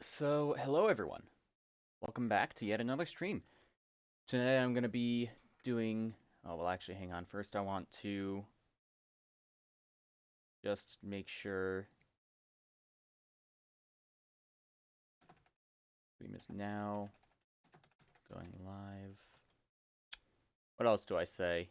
So, hello everyone. Welcome back to yet another stream. Today I'm going to be doing... Oh, well, actually, hang on. First, I want to just make sure... Stream is now going live. What else do I say?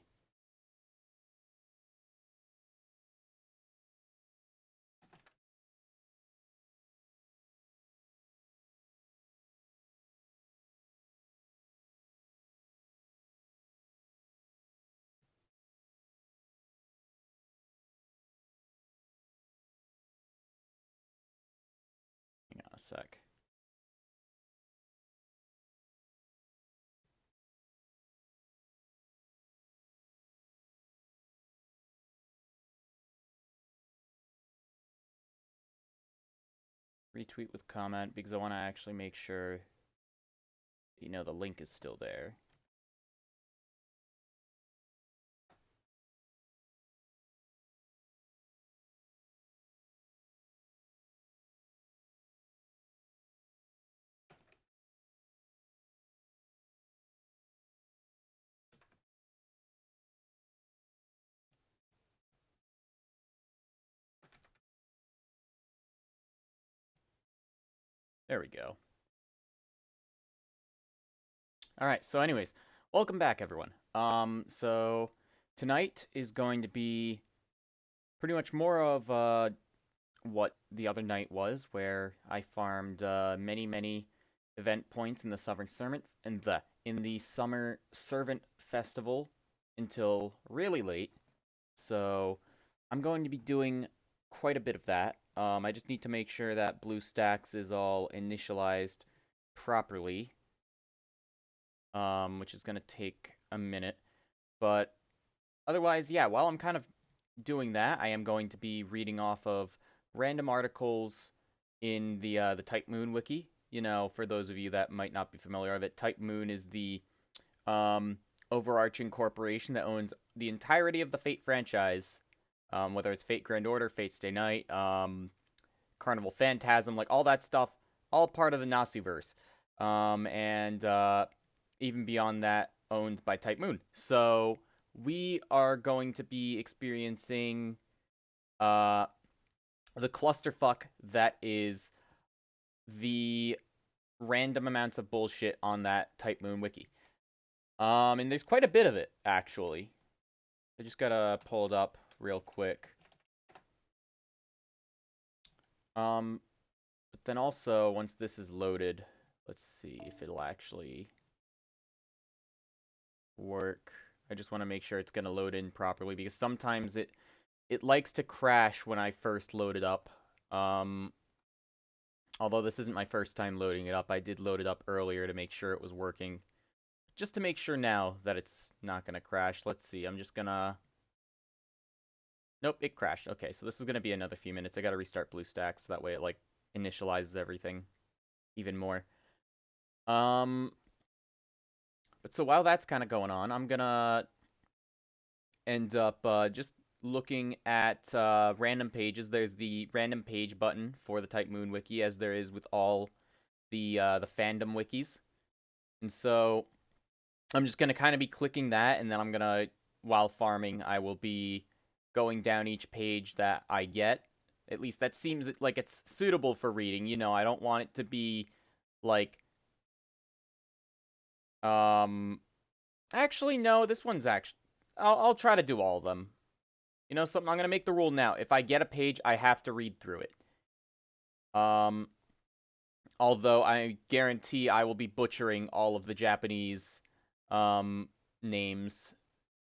Hang on a sec. Retweet with comment, because I want to actually make sure, the link is still there. There we go. Alright, so anyways, welcome back everyone. So tonight is going to be pretty much more of what the other night was, where I farmed many event points in the summer servant festival until really late. So I'm going to be doing quite a bit of that. I just need to make sure that BlueStacks is all initialized properly, which is going to take a minute. But otherwise, yeah, while I'm kind of doing that, I am going to be reading off of random articles in the Type Moon wiki. You know, for those of you that might not be familiar of it, Type Moon is the overarching corporation that owns the entirety of the Fate franchise, whether it's Fate Grand Order, Fate Stay Night, Carnival Phantasm, like all that stuff, all part of the Nasuverse, and even beyond that, owned by Type Moon. So we are going to be experiencing the clusterfuck that is the random amounts of bullshit on that Type Moon wiki. And there's quite a bit of it, actually. I just gotta pull it up real quick. But then also, once this is loaded, let's see if it'll actually work. I just want to make sure it's gonna load in properly, because sometimes it likes to crash when I first load it up. Although this isn't my first time loading it up, I did load it up earlier to make sure it was working. Just to make sure now that it's not gonna crash. Let's see, I'm just gonna... Nope, it crashed. Okay, so this is gonna be another few minutes. I gotta restart BlueStacks, so that way it, like, initializes everything even more. But so while that's kind of going on, I'm gonna end up just looking at random pages. There's the random page button for the Type Moon wiki, as there is with all the fandom wikis. And so I'm just gonna kind of be clicking that, and then I'm gonna, while farming, I will be going down each page that I get. At least that seems like it's suitable for reading. You know, I don't want it to be like... Actually, no, this one's actually... I'll try to do all of them. You know something? I'm gonna make the rule now. If I get a page, I have to read through it. Although I guarantee I will be butchering all of the Japanese names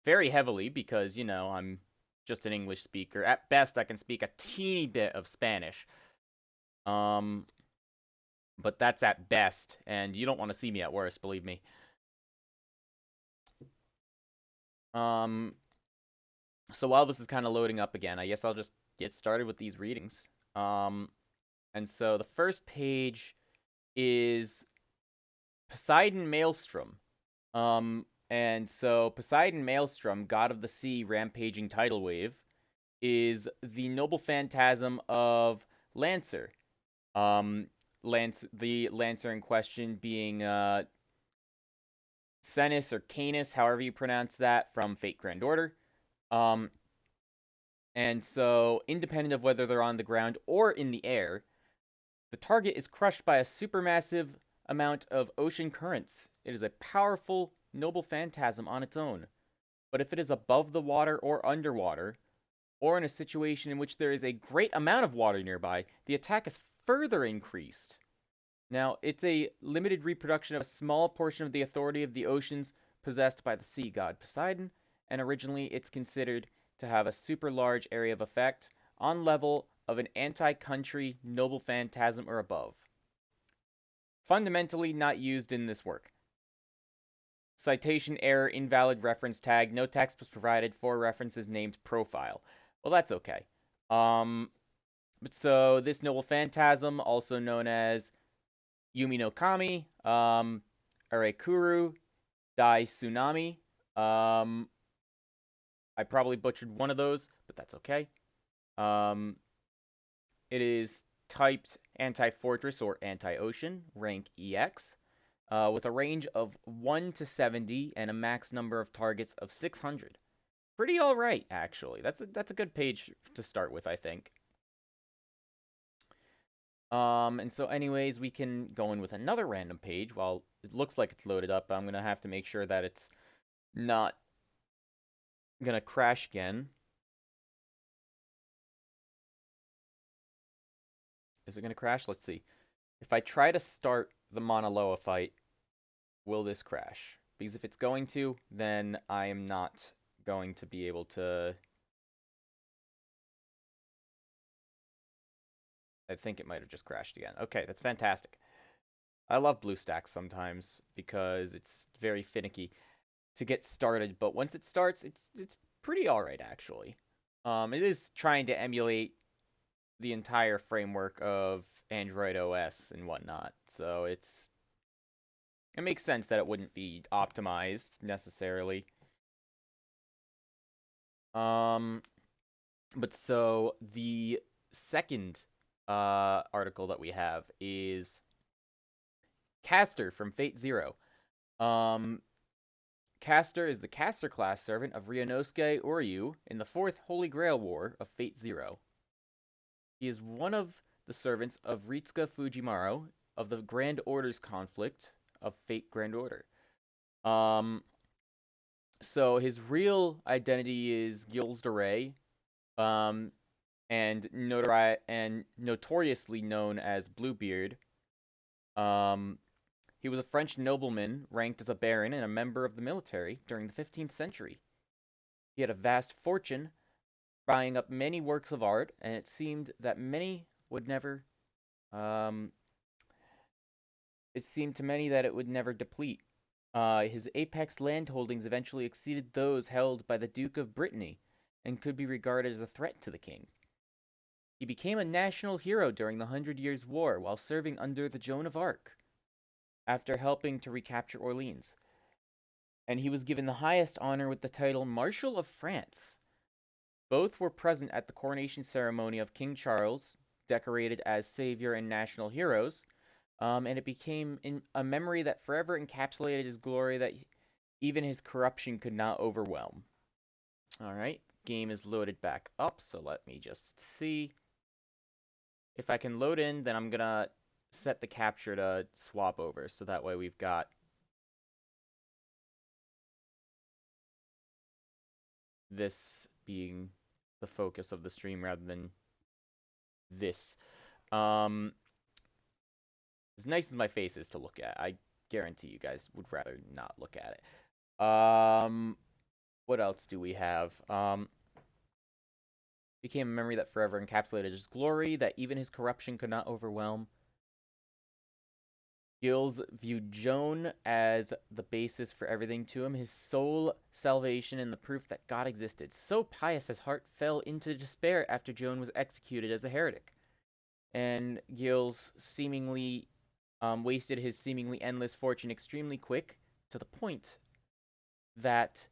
very heavily, because, you know, I'm just an English speaker. At best, I can speak a teeny bit of Spanish. But that's at best, and you don't want to see me at worst, believe me. So while this is kind of loading up again, I guess I'll just get started with these readings. And so the first page is Poseidon Maelstrom. And so Poseidon Maelstrom, god of the sea, rampaging tidal wave, is the noble phantasm of Lancer. the Lancer in question being Cenis or Canis, however you pronounce that, from Fate Grand Order. And so, independent of whether they're on the ground or in the air, the target is crushed by a supermassive amount of ocean currents. It is a powerful, noble phantasm on its own. But if it is above the water or underwater, or in a situation in which there is a great amount of water nearby, the attack is further increased. Now, it's a limited reproduction of a small portion of the authority of the oceans possessed by the sea god Poseidon, and originally it's considered to have a super large area of effect on level of an anti-country noble phantasm or above. Fundamentally not used in this work. Citation error, invalid reference tag, no text was provided for references named profile. Well, that's okay. So this noble phantasm, also known as Yumi no Kami, Arekuru, Dai Tsunami. I probably butchered one of those, but that's okay. It is typed Anti-Fortress or Anti-Ocean, rank EX, with a range of 1 to 70 and a max number of targets of 600. Pretty alright, actually. That's a good page to start with, I think. And so anyways, we can go in with another random page. While it looks like it's loaded up, I'm going to have to make sure that it's not going to crash again. Is it going to crash? Let's see. If I try to start the Mauna Loa fight, will this crash? Because if it's going to, then I am not going to be able to... I think it might have just crashed again. Okay, that's fantastic. I love BlueStacks sometimes because it's very finicky to get started, but once it starts, it's pretty alright, actually. It is trying to emulate the entire framework of Android OS and whatnot, so it makes sense that it wouldn't be optimized necessarily. But so the second article that we have is Caster from Fate Zero. Caster is the Caster class servant of Ryunosuke Oryu in the 4th Holy Grail War of Fate Zero. He is one of the servants of Ritsuka Fujimaru of the Grand Order's conflict of Fate Grand Order. So his real identity is Gilles de Rais, and notoriously known as Bluebeard. He was a French nobleman, ranked as a baron and a member of the military during the 15th century. He had a vast fortune, buying up many works of art, and it seemed that many would never... it seemed to many that it would never deplete. His apex land holdings eventually exceeded those held by the Duke of Brittany, and could be regarded as a threat to the king. He became a national hero during the 100 Years' War while serving under the Joan of Arc, after helping to recapture Orleans. And he was given the highest honor with the title Marshal of France. Both were present at the coronation ceremony of King Charles, decorated as savior and national heroes, and it became a memory that forever encapsulated his glory that even his corruption could not overwhelm. Alright, game is loaded back up, so let me just see. If I can load in, then I'm gonna set the capture to swap over, so that way we've got this being the focus of the stream rather than this. As nice as my face is to look at, I guarantee you guys would rather not look at it. What else do we have? Became a memory that forever encapsulated his glory, that even his corruption could not overwhelm. Gilles viewed Joan as the basis for everything to him, his sole salvation and the proof that God existed. So pious his heart fell into despair after Joan was executed as a heretic. And Gilles seemingly wasted his seemingly endless fortune extremely quick, to the point that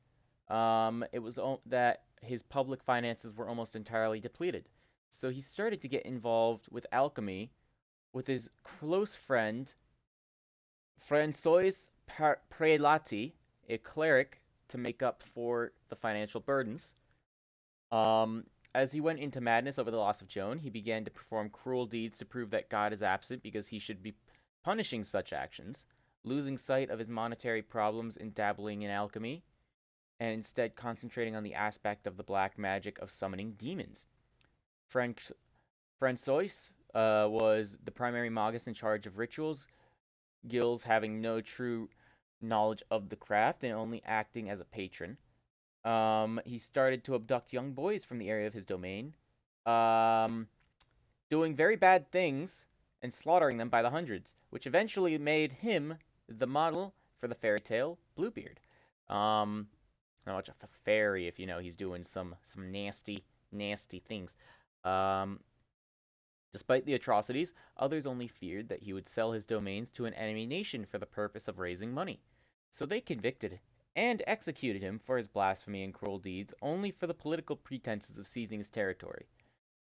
that his public finances were almost entirely depleted. So he started to get involved with alchemy, with his close friend François Prelati, a cleric, to make up for the financial burdens. Um, as he went into madness over the loss of Joan, he began to perform cruel deeds to prove that God is absent because he should be punishing such actions, losing sight of his monetary problems and dabbling in alchemy, and instead concentrating on the aspect of the black magic of summoning demons. Francois was the primary magus in charge of rituals, Gills having no true knowledge of the craft and only acting as a patron. He started to abduct young boys from the area of his domain, um, doing very bad things and slaughtering them by the hundreds, which eventually made him the model for the fairy tale Bluebeard. Not much of a fairy if you know he's doing some nasty things. Um, Despite the atrocities, others only feared that he would sell his domains to an enemy nation for the purpose of raising money. So they convicted and executed him for his blasphemy and cruel deeds only for the political pretenses of seizing his territory.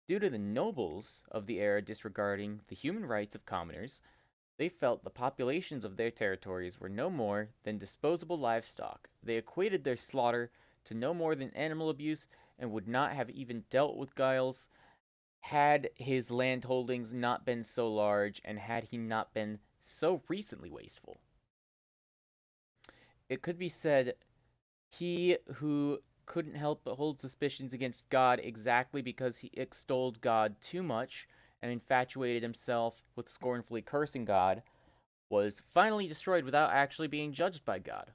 Due to the nobles of the era disregarding the human rights of commoners, they felt the populations of their territories were no more than disposable livestock. They equated their slaughter to no more than animal abuse and would not have even dealt with Giles had his land holdings not been so large and had he not been so recently wasteful. It could be said he who couldn't help but hold suspicions against God exactly because he extolled God too much and infatuated himself with scornfully cursing God was finally destroyed without actually being judged by God.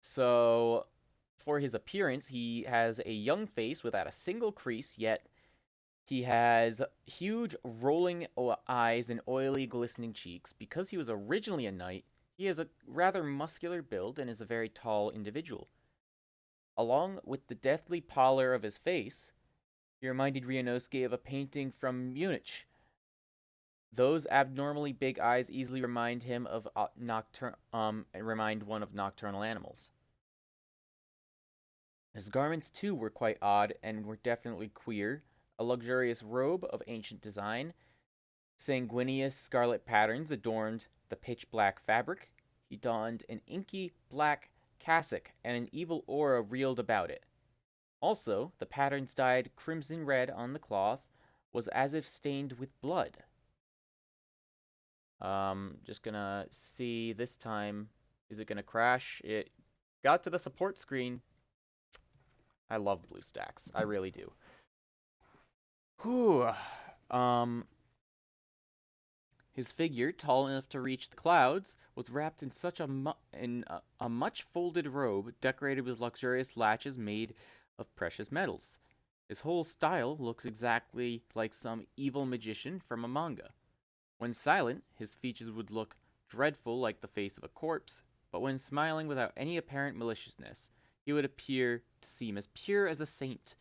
So for his appearance, he has a young face without a single crease, yet he has huge rolling eyes and oily, glistening cheeks. Because he was originally a knight, he has a rather muscular build and is a very tall individual. Along with the deathly pallor of his face, he reminded Rianoski of a painting from Munich. Those abnormally big eyes easily remind him of remind one of nocturnal animals. His garments, too, were quite odd and were definitely queer. A luxurious robe of ancient design, sanguineous scarlet patterns adorned the pitch black fabric. He donned an inky black cassock, and an evil aura reeled about it. Also, the patterns dyed crimson red on the cloth was as if stained with blood. Just gonna see this time. Is it gonna crash? It got to the support screen. I love BlueStacks. I really do. Whew. His figure, tall enough to reach the clouds, was wrapped in such a much folded robe decorated with luxurious latches made of precious metals. His whole style looks exactly like some evil magician from a manga. When silent, his features would look dreadful like the face of a corpse, but when smiling without any apparent maliciousness, he would appear to seem as pure as a saint.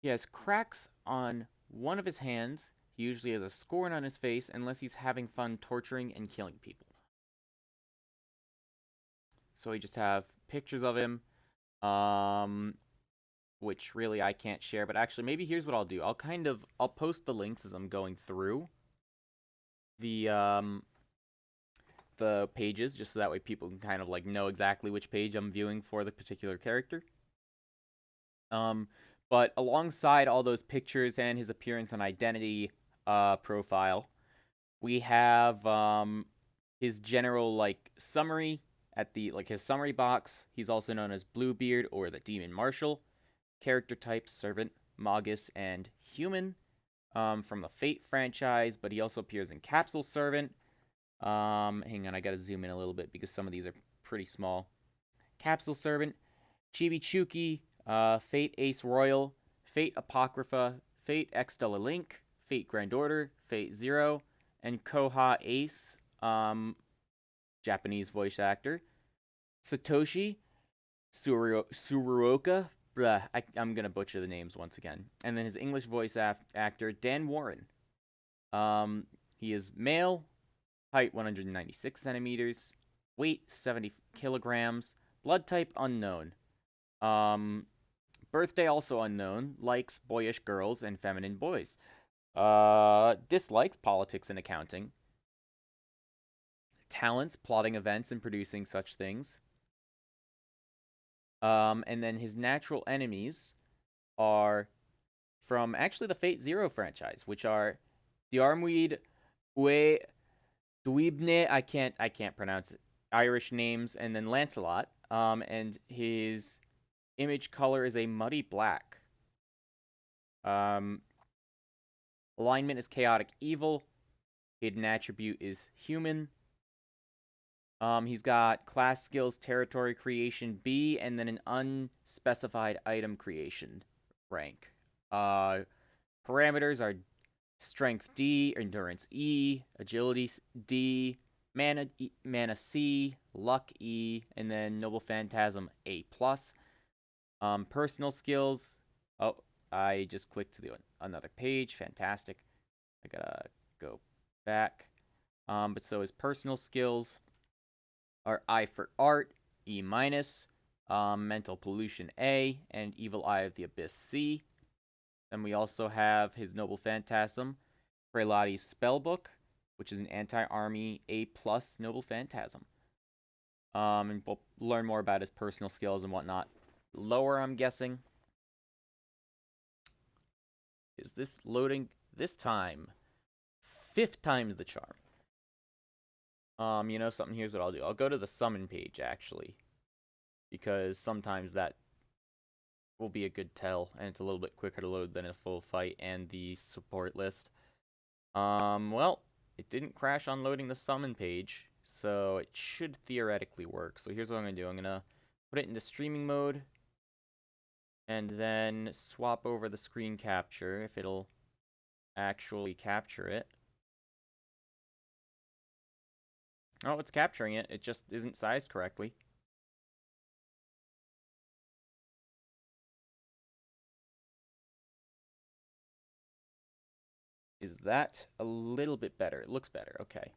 He has cracks on one of his hands. He usually has a scorn on his face unless he's having fun torturing and killing people. So we just have pictures of him, which really I can't share. But actually, maybe here's what I'll do. I'll post the links as I'm going through the pages, just so that way people can kind of like know exactly which page I'm viewing for the particular character. But alongside all those pictures and his appearance and identity profile, we have his general like summary at the his summary box. He's also known as Bluebeard or the Demon Marshal. Character type: servant, magus, and human. From the Fate franchise, but he also appears in Capsule Servant. Hang on, I gotta zoom in a little bit because some of these are pretty small. Capsule Servant, Chibi Chuki, Fate Ace Royal, Fate Apocrypha, Fate Extella Link, Fate Grand Order, Fate Zero, and Koha Ace, Japanese voice actor. Satoshi Suruoka, I'm gonna butcher the names once again. And then his English voice actor, Dan Warren. He is male, height 196 centimeters, weight 70 kilograms, blood type unknown. Birthday also unknown. Likes boyish girls and feminine boys. Dislikes politics and accounting. Talents, plotting events and producing such things. And then his natural enemies are from actually the Fate Zero franchise, which are Diarmuid, Ue, Dweebne, I can't pronounce it, Irish names, and then Lancelot. And his image color is a muddy black. Alignment is chaotic evil. Hidden attribute is human. He's got class skills, territory creation B, and then an unspecified item creation rank. Parameters are strength D, endurance E, agility D, mana C, luck E, and then noble phantasm A+. Personal skills. Oh, I just clicked to another page. Fantastic. I gotta go back. But so his personal skills are I for art, E-, mental pollution A, and evil eye of the abyss C. Then we also have his noble phantasm, Prelati's spellbook, which is an anti-army A+ noble phantasm. And we'll learn more about his personal skills and whatnot lower, I'm guessing. Is this loading this time? 5th time's the charm. You know something? Here's what I'll do. I'll go to the summon page, actually. Because sometimes that will be a good tell, and it's a little bit quicker to load than a full fight and the support list. Well, it didn't crash on loading the summon page, so it should theoretically work. So here's what I'm going to do. I'm going to put it into streaming mode, and then swap over the screen capture, if it'll actually capture it. Oh, it's capturing it. It just isn't sized correctly. Is that a little bit better? It looks better. Okay.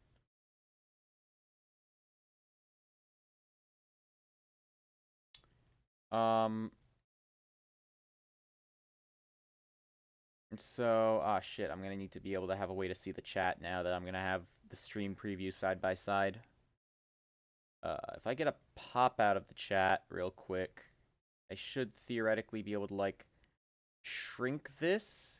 So, shit, I'm gonna need to be able to have a way to see the chat now that I'm gonna have the stream preview side by side. If I get a pop out of the chat real quick, I should theoretically be able to, like, shrink this.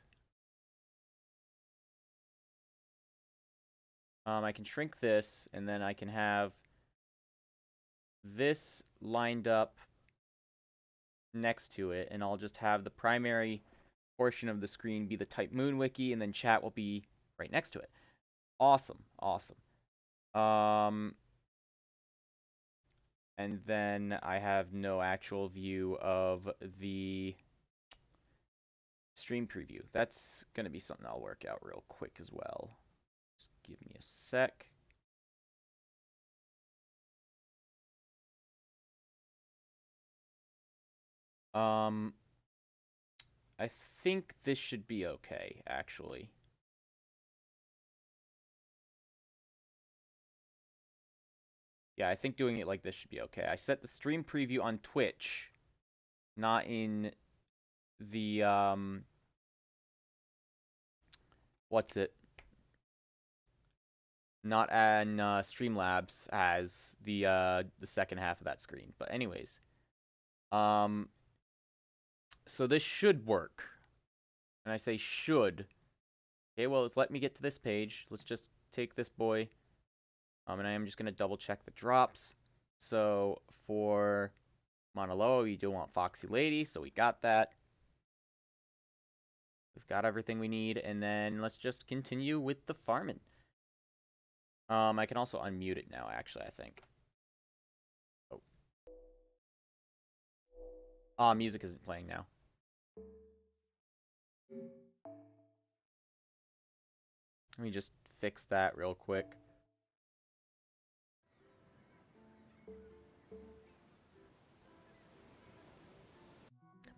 I can shrink this, and then I can have this lined up next to it, and I'll just have the primary portion of the screen be the Type Moon wiki, and then chat will be right next to it. Awesome, awesome. And then I have no actual view of the stream preview. That's going to be something I'll work out real quick as well. Just give me a sec. I think this should be okay, actually. Yeah, I think doing it like this should be okay. I set the stream preview on Twitch, not in the, what's it? Not in Streamlabs as the second half of that screen. But anyways, so this should work. And I say should. Okay, well, let me get to this page. Let's just take this boy. And I am just going to double check the drops. So for Monoloa, we do want Foxy Lady, so we got that. We've got everything we need, and then let's just continue with the farming. I can also unmute it now, actually, I think. Oh. Music isn't playing now. Let me just fix that real quick.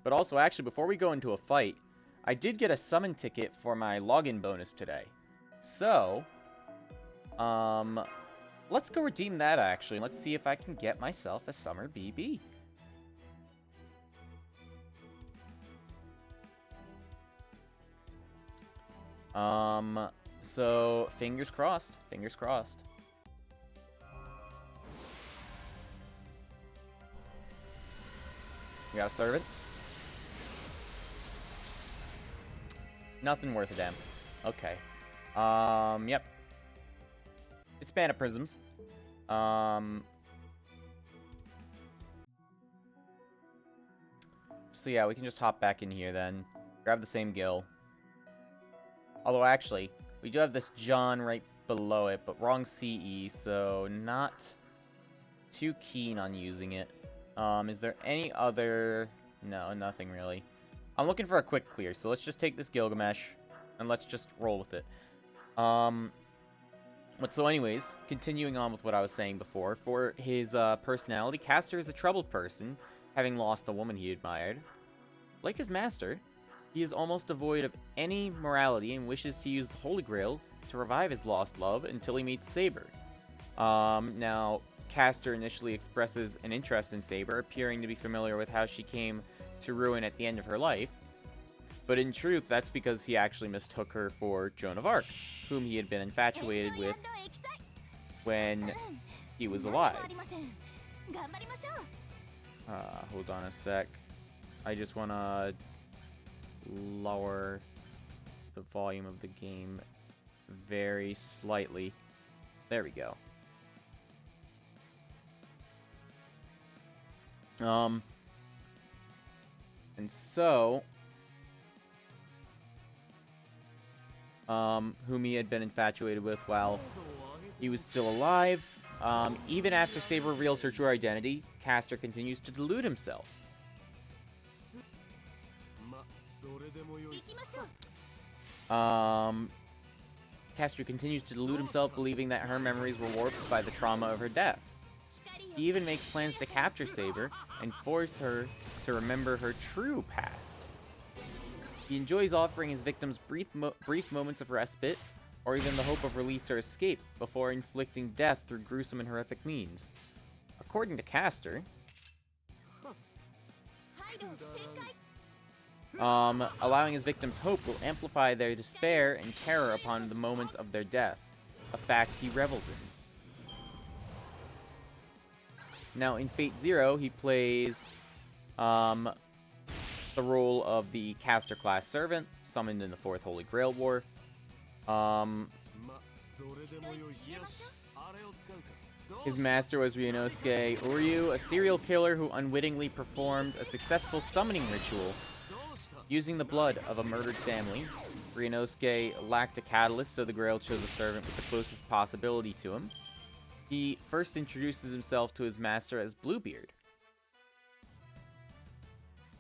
But also, actually, before we go into a fight, I did get a summon ticket for my login bonus today. So, let's go redeem that, actually. Let's see if I can get myself a Summer BB. So fingers crossed. Fingers crossed. We got a servant. Nothing worth a damn. Okay. Yep. It's Mana Prisms. So yeah, we can just hop back in here then. Grab the same gil. Although actually, we do have this John right below it, but wrong CE, so not too keen on using it. Is there any other... No, nothing really. I'm looking for a quick clear, so let's just take this Gilgamesh, and let's just roll with it. But so anyways, continuing on with what I was saying before, for his personality, Castor is a troubled person, having lost the woman he admired. Like his master, he is almost devoid of any morality and wishes to use the Holy Grail to revive his lost love until he meets Saber. Now, Castor initially expresses an interest in Saber, appearing to be familiar with how she came to ruin at the end of her life. But in truth, that's because he actually mistook her for Joan of Arc, whom he had been infatuated with when he was alive. Hold on a sec. I just want to lower the volume of the game very slightly. There we go. And so, whom he had been infatuated with while he was still alive. Even after Saber reveals her true identity, Castor continues to delude himself. Castor continues to delude himself, believing that her memories were warped by the trauma of her death. He even makes plans to capture Saber and force her to remember her true past. He enjoys offering his victims brief moments of respite, or even the hope of release or escape, before inflicting death through gruesome and horrific means. According to Castor, allowing his victims hope will amplify their despair and terror upon the moments of their death, a fact he revels in. Now, in Fate Zero, he plays the role of the Castor class servant, summoned in the Fourth Holy Grail War. His master was Ryunosuke Uryu, a serial killer who unwittingly performed a successful summoning ritual using the blood of a murdered family. Ryunosuke lacked a catalyst, so the Grail chose a servant with the closest possibility to him. He first introduces himself to his master as Bluebeard.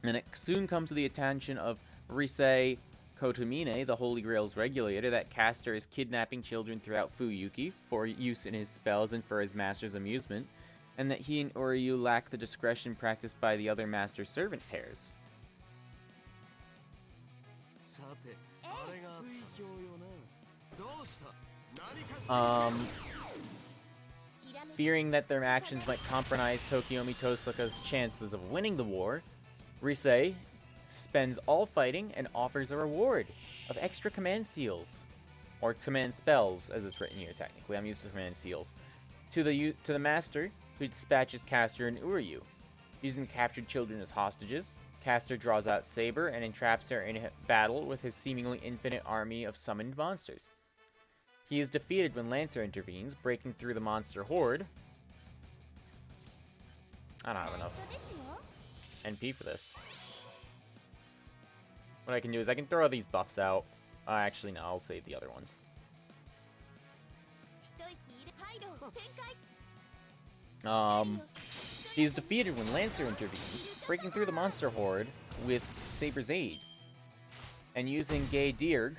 And it soon comes to the attention of Risei Kotomine, the Holy Grail's regulator, that Castor is kidnapping children throughout Fuyuki for use in his spells and for his master's amusement, and that he and Uryu lack the discretion practiced by the other master-servant pairs. Fearing that their actions might compromise Tokiomi Tosaka's chances of winning the war, Risei spends all fighting and offers a reward of extra command seals, or command spells, as it's written here technically. I'm used to command seals. To the master, who dispatches Castor and Uryu. Using the captured children as hostages, Castor draws out Saber and entraps her in a battle with his seemingly infinite army of summoned monsters. He is defeated when Lancer intervenes, breaking through the monster horde. I don't have enough NP for this. What I can do is I can throw these buffs out. Actually, no, I'll save the other ones. He is defeated when Lancer intervenes, breaking through the monster horde with Saber's aid, and using Gay Dirg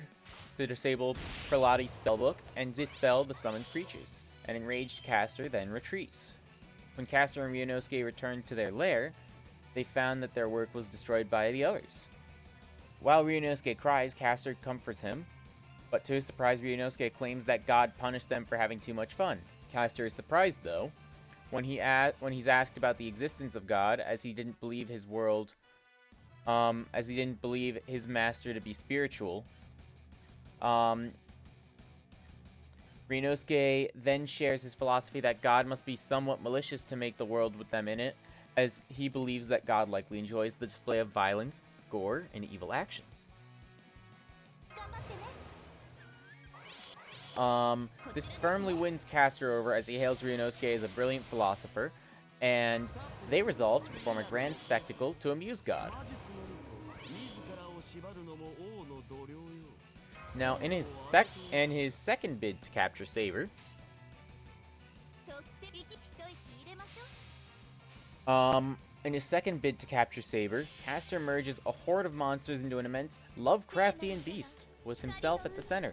to disable Prelati's spellbook and dispel the summoned creatures. An enraged Castor then retreats. When Castor and Ryunosuke return to their lair, they found that their work was destroyed by the others. While Ryunosuke cries, Castor comforts him, but to his surprise, Ryunosuke claims that God punished them for having too much fun. Castor is surprised, though, when he's asked about the existence of God, as he didn't believe his world, as he didn't believe his master to be spiritual. Ryunosuke then shares his philosophy that God must be somewhat malicious to make the world with them in it, as he believes that God likely enjoys the display of violence, gore, and evil actions. This firmly wins Caster over as he hails Ryunosuke as a brilliant philosopher, and they resolve to perform a grand spectacle to amuse God. Now, in his second bid to capture Saber, Caster merges a horde of monsters into an immense Lovecraftian beast, with himself at the center.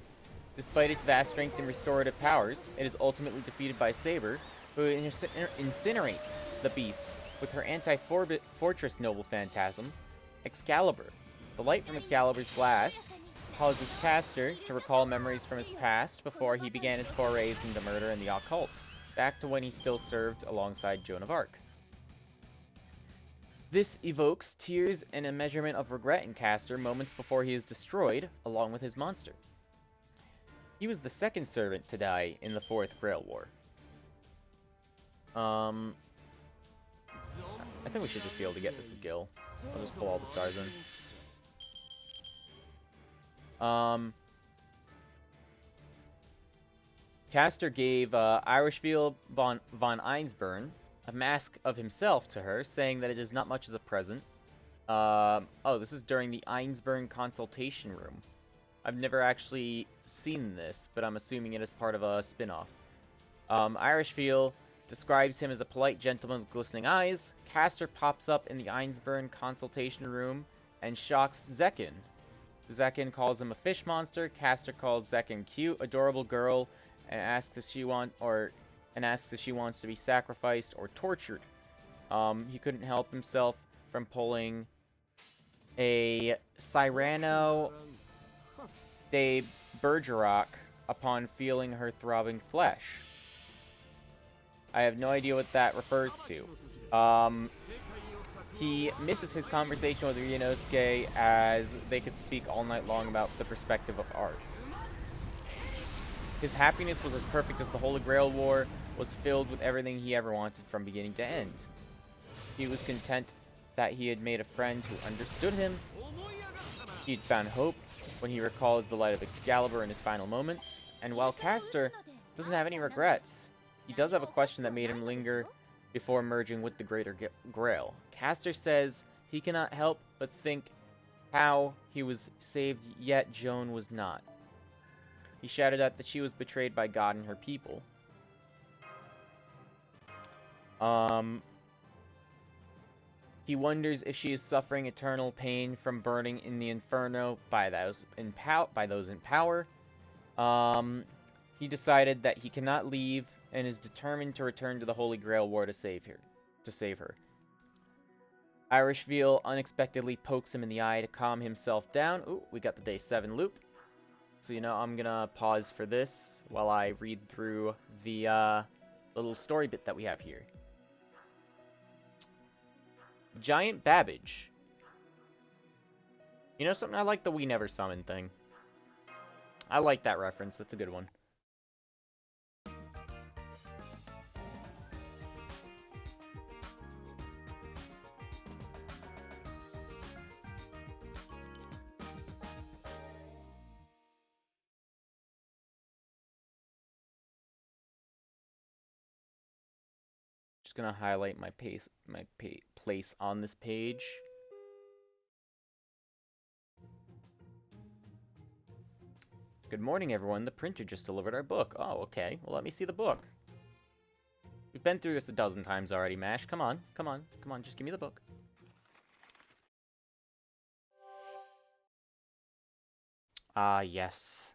Despite its vast strength and restorative powers, it is ultimately defeated by Saber, who incinerates the beast with her anti-fortress noble phantasm, Excalibur. The light from Excalibur's blast causes Caster to recall memories from his past before he began his forays into murder and the occult, back to when he still served alongside Joan of Arc. This evokes tears and a measurement of regret in Caster moments before he is destroyed, along with his monster. He was the second servant to die in the Fourth Grail War. I think we should just be able to get this with Gil. I'll just pull all the stars in. Caster gave Irishfield von Einsburn a mask of himself to her, saying that it is not much as a present. Oh, this is during the Einsburn consultation room. I've never actually seen this, but I'm assuming it is part of a spin-off. Irishfield describes him as a polite gentleman with glistening eyes. Caster pops up in the Einsburn consultation room and shocks Zekin. Zekin calls him a fish monster. Caster calls Zekin cute, adorable girl, and asks if she wants to be sacrificed or tortured. He couldn't help himself from pulling a Cyrano de Bergerac upon feeling her throbbing flesh. I have no idea what that refers to. He misses his conversation with Ryunosuke as they could speak all night long about the perspective of art. His happiness was as perfect as the Holy Grail War was filled with everything he ever wanted from beginning to end. He was content that he had made a friend who understood him. He had found hope when he recalls the light of Excalibur in his final moments. And while Caster doesn't have any regrets, he does have a question that made him linger before merging with the Greater Grail. Caster says he cannot help but think how he was saved, yet Joan was not. He shouted out that she was betrayed by God and her people. He wonders if she is suffering eternal pain from burning in the inferno by those in power. He decided that he cannot leave and is determined to return to the Holy Grail War to save her. Irishfield unexpectedly pokes him in the eye to calm himself down. Ooh, we got the day 7 loop. So, I'm gonna pause for this while I read through the little story bit that we have here. Giant Babbage. You know something? I like the We Never Summon thing. I like that reference. That's a good one. Just gonna highlight my place on this page. Good morning, everyone. The printer just delivered our book. Oh, okay. Well, let me see the book. We've been through this a dozen times already, Mash. Come on. Just give me the book. Ah, yes.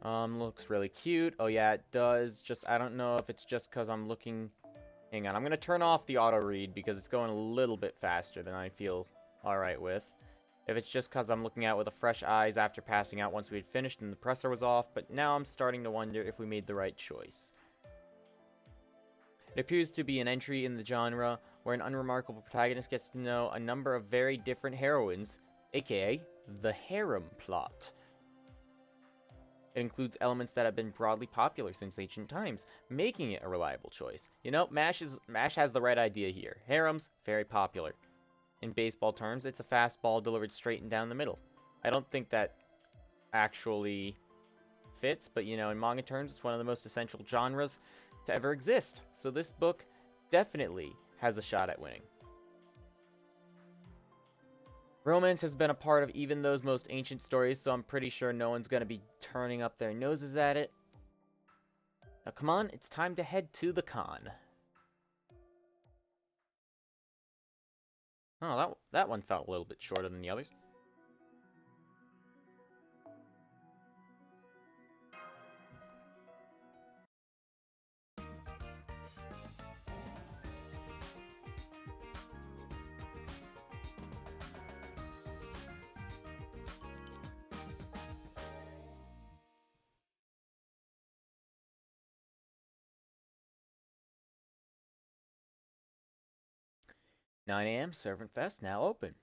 Looks really cute. Oh, yeah, it does. I don't know if it's just because I'm looking... Hang on, I'm going to turn off the auto-read because it's going a little bit faster than I feel alright with. If it's just because I'm looking at it with fresh eyes after passing out once we had finished and the presser was off, but now I'm starting to wonder if we made the right choice. It appears to be an entry in the genre where an unremarkable protagonist gets to know a number of very different heroines, aka the harem plot. It includes elements that have been broadly popular since ancient times, making it a reliable choice. You know, MASH has the right idea here. Harems, very popular. In baseball terms, it's a fastball delivered straight and down the middle. I don't think that actually fits, but you know, in manga terms, it's one of the most essential genres to ever exist. So this book definitely has a shot at winning. Romance has been a part of even those most ancient stories, so I'm pretty sure no one's going to be turning up their noses at it. Now come on, it's time to head to the con. Oh, that one felt a little bit shorter than the others. "9 a.m. Servantfes now open."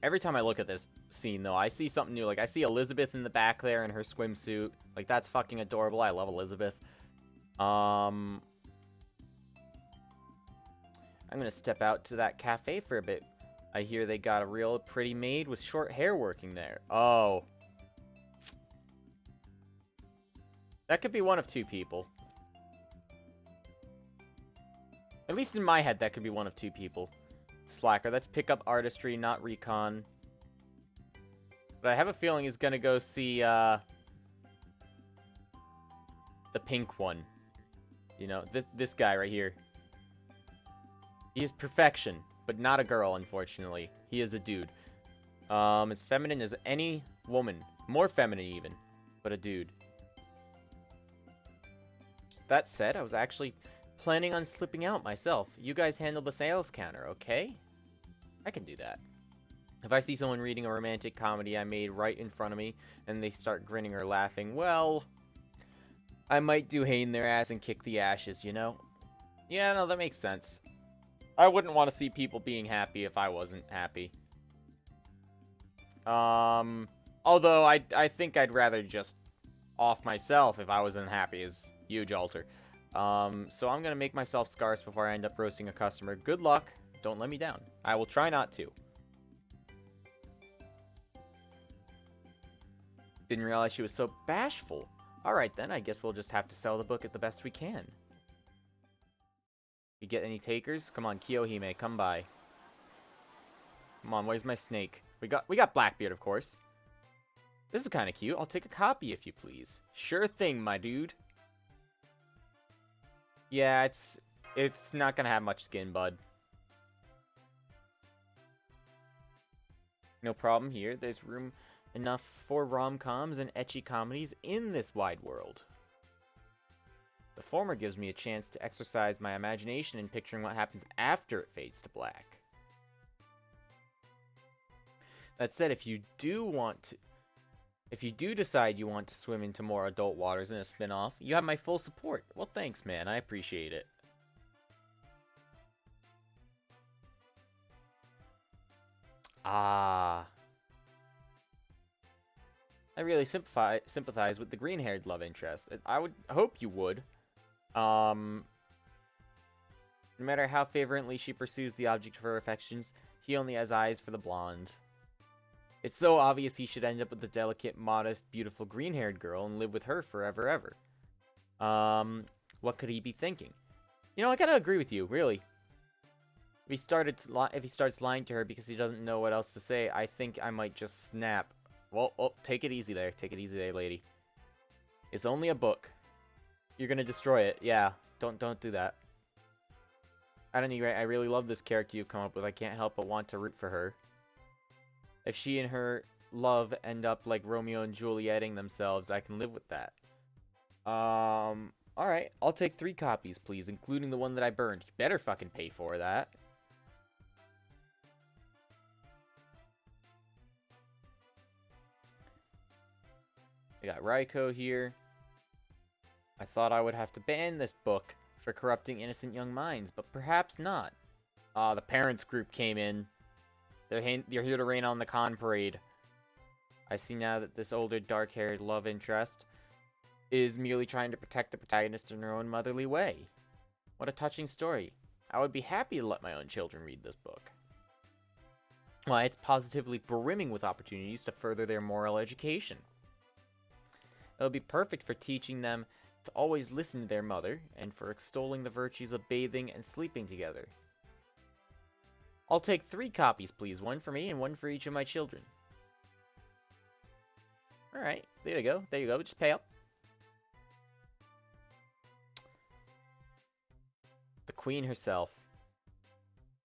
Every time I look at this scene, though, I see something new. Like, I see Elizabeth in the back there in her swimsuit. Like, that's fucking adorable. I love Elizabeth. I'm gonna step out to that cafe for a bit. I hear they got a real pretty maid with short hair working there. Oh. That could be one of two people. At least in my head, that could be one of two people. Slacker. That's pickup artistry, not recon. But I have a feeling he's gonna go see, the pink one. You know, this guy right here. He is perfection, but not a girl, unfortunately. He is a dude. As feminine as any woman. More feminine, even. But a dude. That said, I was actually planning on slipping out myself. You guys handle the sales counter, okay? I can do that. If I see someone reading a romantic comedy I made right in front of me, and they start grinning or laughing, well, I might do hay in their ass and kick the ashes, you know? Yeah, no, that makes sense. I wouldn't want to see people being happy if I wasn't happy. Although I think I'd rather just off myself if I wasn't happy, is huge alter. So I'm gonna make myself scarce before I end up roasting a customer. Good luck. Don't let me down. I will try not to. Didn't realize she was so bashful. Alright then, I guess we'll just have to sell the book at the best we can. You get any takers? Come on, Kiyohime, come by. Come on, where's my snake? We got Blackbeard, of course. This is kind of cute. I'll take a copy if you please. Sure thing, my dude. Yeah, it's not gonna have much skin, bud. No problem here. There's room enough for rom-coms and ecchi comedies in this wide world. The former gives me a chance to exercise my imagination in picturing what happens after it fades to black. That said, if you do decide you want to swim into more adult waters in a spin-off, you have my full support. Well, thanks, man. I appreciate it. Ah. I really sympathize with the green-haired love interest. I would hope you would. No matter how fervently she pursues the object of her affections, he only has eyes for the blonde. It's so obvious he should end up with the delicate, modest, beautiful green-haired girl and live with her forever ever. What could he be thinking? You know, I gotta agree with you, really. If he starts lying to her because he doesn't know what else to say, I think I might just snap. Well, oh, take it easy there. Take it easy there, lady. It's only a book. You're gonna destroy it. Yeah, don't do that. At any rate, I really love this character you've come up with. I can't help but want to root for her. If she and her love end up like Romeo and Julieting themselves, I can live with that. Alright. I'll take 3 copies, please, including the one that I burned. You better fucking pay for that. We got Raiko here. I thought I would have to ban this book for corrupting innocent young minds, but perhaps not. Ah, the parents group came in. They're here to rain on the con parade. I see now that this older, dark-haired love interest is merely trying to protect the protagonist in her own motherly way. What a touching story. I would be happy to let my own children read this book. Why, it's positively brimming with opportunities to further their moral education. It would be perfect for teaching them to always listen to their mother, and for extolling the virtues of bathing and sleeping together. I'll take 3 copies, please. 1 for me and 1 for each of my children. Alright, there you go. There you go. Just pay up. The queen herself.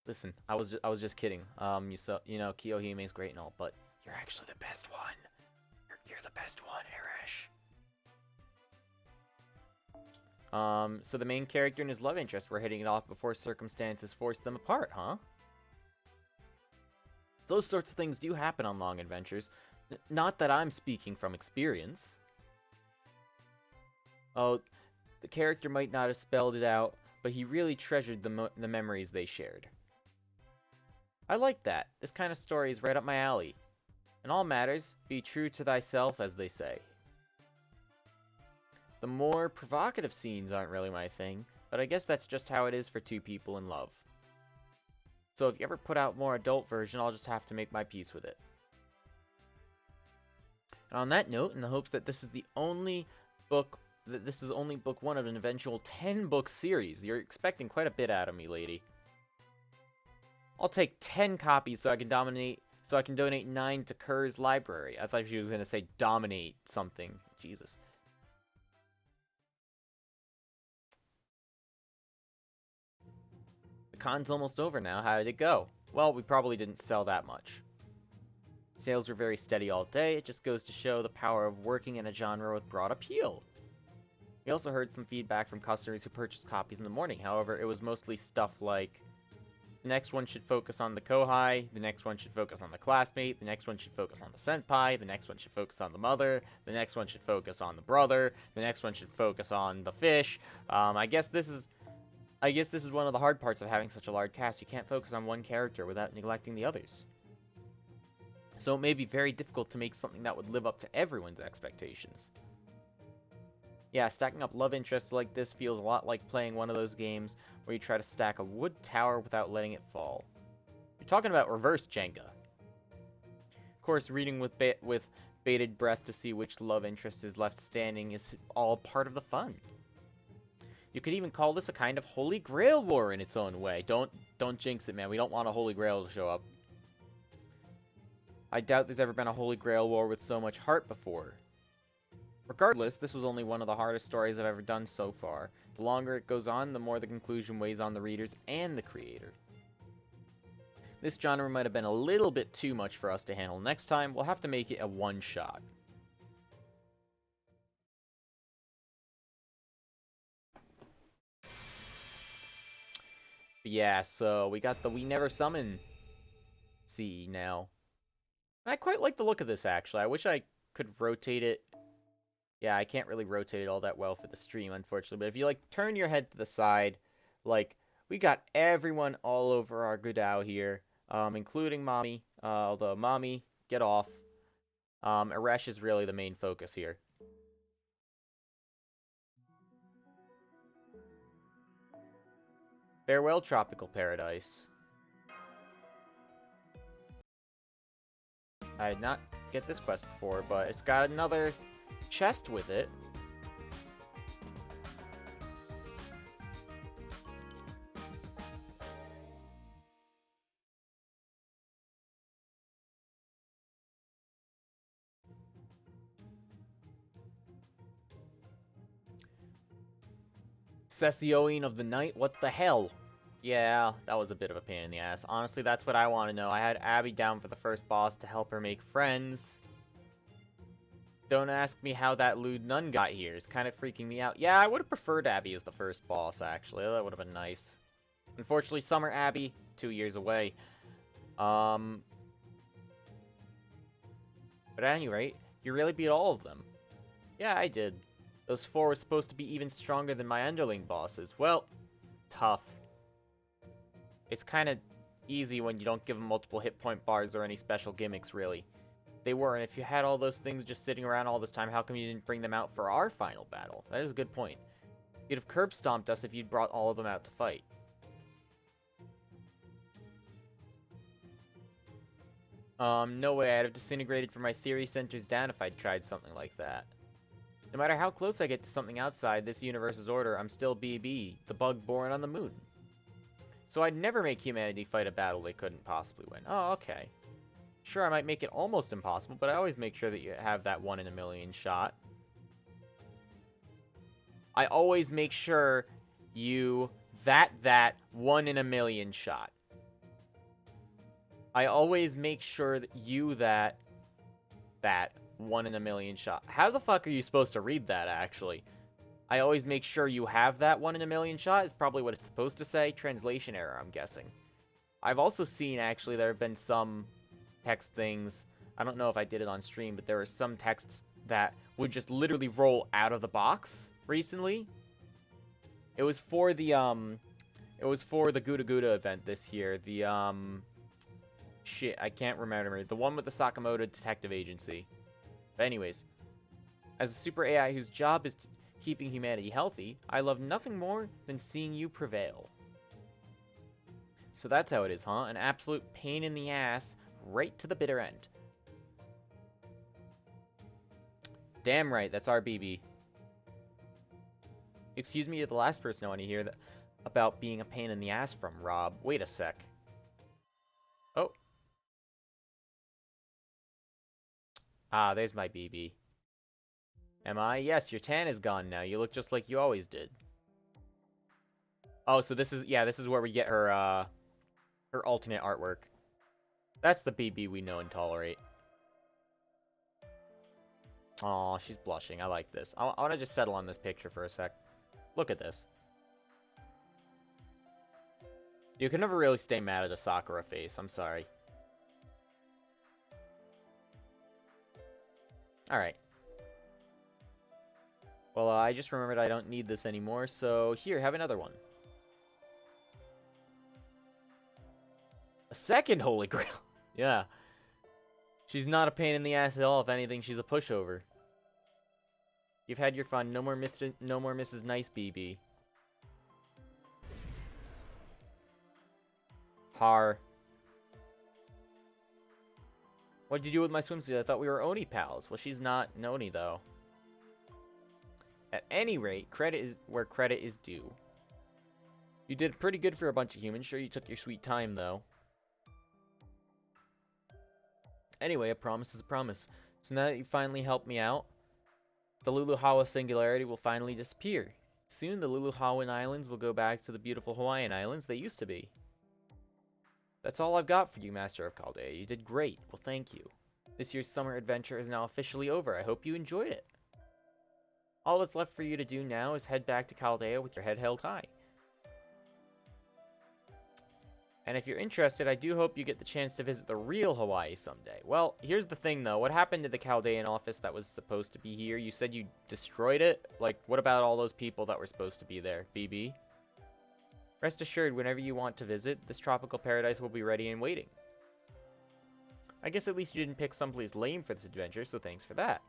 Listen, I was just kidding. You know, Kiyohime's great and all, but you're actually the best one. You're the best one, Arash. So the main character and his love interest were hitting it off before circumstances forced them apart, huh? Those sorts of things do happen on long adventures. Not that I'm speaking from experience. Oh, the character might not have spelled it out, but he really treasured the memories they shared. I like that. This kind of story is right up my alley. In all matters, be true to thyself, as they say. The more provocative scenes aren't really my thing, but I guess that's just how it is for 2 people in love. So if you ever put out more adult version, I'll just have to make my peace with it. And on that note, in the hopes that this is the only book, that this is only book 1 of an eventual 10-book series, you're expecting quite a bit out of me, lady. I'll take 10 copies so I can donate 9 to Kerr's library. I thought she was gonna say dominate something. Jesus. The con's almost over now. How did it go? Well, we probably didn't sell that much. Sales were very steady all day. It just goes to show the power of working in a genre with broad appeal. We also heard some feedback from customers who purchased copies in the morning. However, it was mostly stuff like, the next one should focus on the kohai, the next one should focus on the classmate, the next one should focus on the senpai, the next one should focus on the mother, the next one should focus on the brother, the next one should focus on the fish. I guess this is one of the hard parts of having such a large cast. You can't focus on one character without neglecting the others. So it may be very difficult to make something that would live up to everyone's expectations. Yeah, stacking up love interests like this feels a lot like playing one of those games where you try to stack a wood tower without letting it fall. You're talking about reverse Jenga. Of course, reading with bated breath to see which love interest is left standing is all part of the fun. You could even call this a kind of Holy Grail war in its own way. Don't jinx it, man. We don't want a Holy Grail to show up. I doubt there's ever been a Holy Grail war with so much heart before. Regardless, this was only one of the hardest stories I've ever done so far. The longer it goes on, the more the conclusion weighs on the readers and the creator. This genre might have been a little bit too much for us to handle. Next time, we'll have to make it a one-shot. Yeah, so we got the We Never Summon C now. I quite like the look of this, actually. I wish I could rotate it. Yeah, I can't really rotate it all that well for the stream, unfortunately. But if you, like, turn your head to the side, like, we got everyone all over our Gudao here, including Mommy. Although, Mommy, get off. Arash is really the main focus here. Farewell, Tropical Paradise. I did not get this quest before, but it's got another chest with it. Sessioing of the night? What the hell? Yeah, that was a bit of a pain in the ass. Honestly, that's what I want to know. I had Abby down for the first boss to help her make friends. Don't ask me how that lewd nun got here. It's kind of freaking me out. Yeah, I would have preferred Abby as the first boss, actually. That would have been nice. Unfortunately, Summer Abby, 2 years away. But at any rate, you really beat all of them. Yeah, I did. Those 4 were supposed to be even stronger than my underling bosses. Well, tough. It's kind of easy when you don't give them multiple hit point bars or any special gimmicks, really. They were, and if you had all those things just sitting around all this time, how come you didn't bring them out for our final battle? That is a good point. You'd have curb stomped us if you'd brought all of them out to fight. No way, I'd have disintegrated from my theory centers down if I'd tried something like that. No matter how close I get to something outside this universe's order, I'm still BB, the bug born on the moon. So I'd never make humanity fight a battle they couldn't possibly win. Oh, okay. Sure, I might make it almost impossible, but I always make sure that you have that 1 in a million shot. I always make sure you... that 1 in a million shot. I always make sure that you that 1 in a million shot. How the fuck are you supposed to read that, actually? I always make sure you have that 1 in a million shot is probably what it's supposed to say. Translation error, I'm guessing. I've also seen, actually, there have been some text things. I don't know if I did it on stream, but there were some texts that would just literally roll out of the box recently. It was for the Gouda Gouda event this year. The, shit, I can't remember. The one with the Sakamoto Detective Agency. But anyways, as a super AI whose job is keeping humanity healthy, I love nothing more than seeing you prevail. So that's how it is, huh? An absolute pain in the ass, right to the bitter end. Damn right, that's our BB. Excuse me, you're the last person I want to hear that about being a pain in the ass from, Rob. Wait a sec. Oh. Ah, there's my BB. Am I? Yes, your tan is gone now. You look just like you always did. Oh, so this is, yeah, this is where we get her, her alternate artwork. That's the BB we know and tolerate. Aw, she's blushing. I like this. I want to just settle on this picture for a sec. Look at this. You can never really stay mad at a Sakura face. I'm sorry. Alright. Well, I just remembered I don't need this anymore, so here, have another one. A second Holy Grail. Yeah. She's not a pain in the ass at all. If anything, she's a pushover. You've had your fun. No more Mrs. Nice BB. Har. What'd you do with my swimsuit? I thought we were Oni pals. Well, she's not an Oni, though. At any rate, credit is where credit is due. You did pretty good for a bunch of humans. Sure, you took your sweet time, though. Anyway, a promise is a promise. So now that you finally helped me out, the Luluhawa singularity will finally disappear. Soon, the Luluhawan Islands will go back to the beautiful Hawaiian Islands they used to be. That's all I've got for you, Master of Chaldea. You did great. Well, thank you. This year's summer adventure is now officially over. I hope you enjoyed it. All that's left for you to do now is head back to Chaldea with your head held high. And if you're interested, I do hope you get the chance to visit the real Hawaii someday. Well, here's the thing, though. What happened to the Chaldean office that was supposed to be here? You said you destroyed it? Like, what about all those people that were supposed to be there, BB? Rest assured, whenever you want to visit, this tropical paradise will be ready and waiting. I guess at least you didn't pick someplace lame for this adventure, so thanks for that.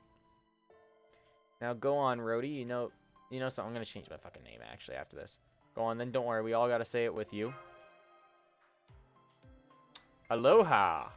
Now go on, Rhodey. You know something. I'm gonna change my fucking name, actually, after this. Go on, then. Don't worry. We all gotta say it with you. Aloha!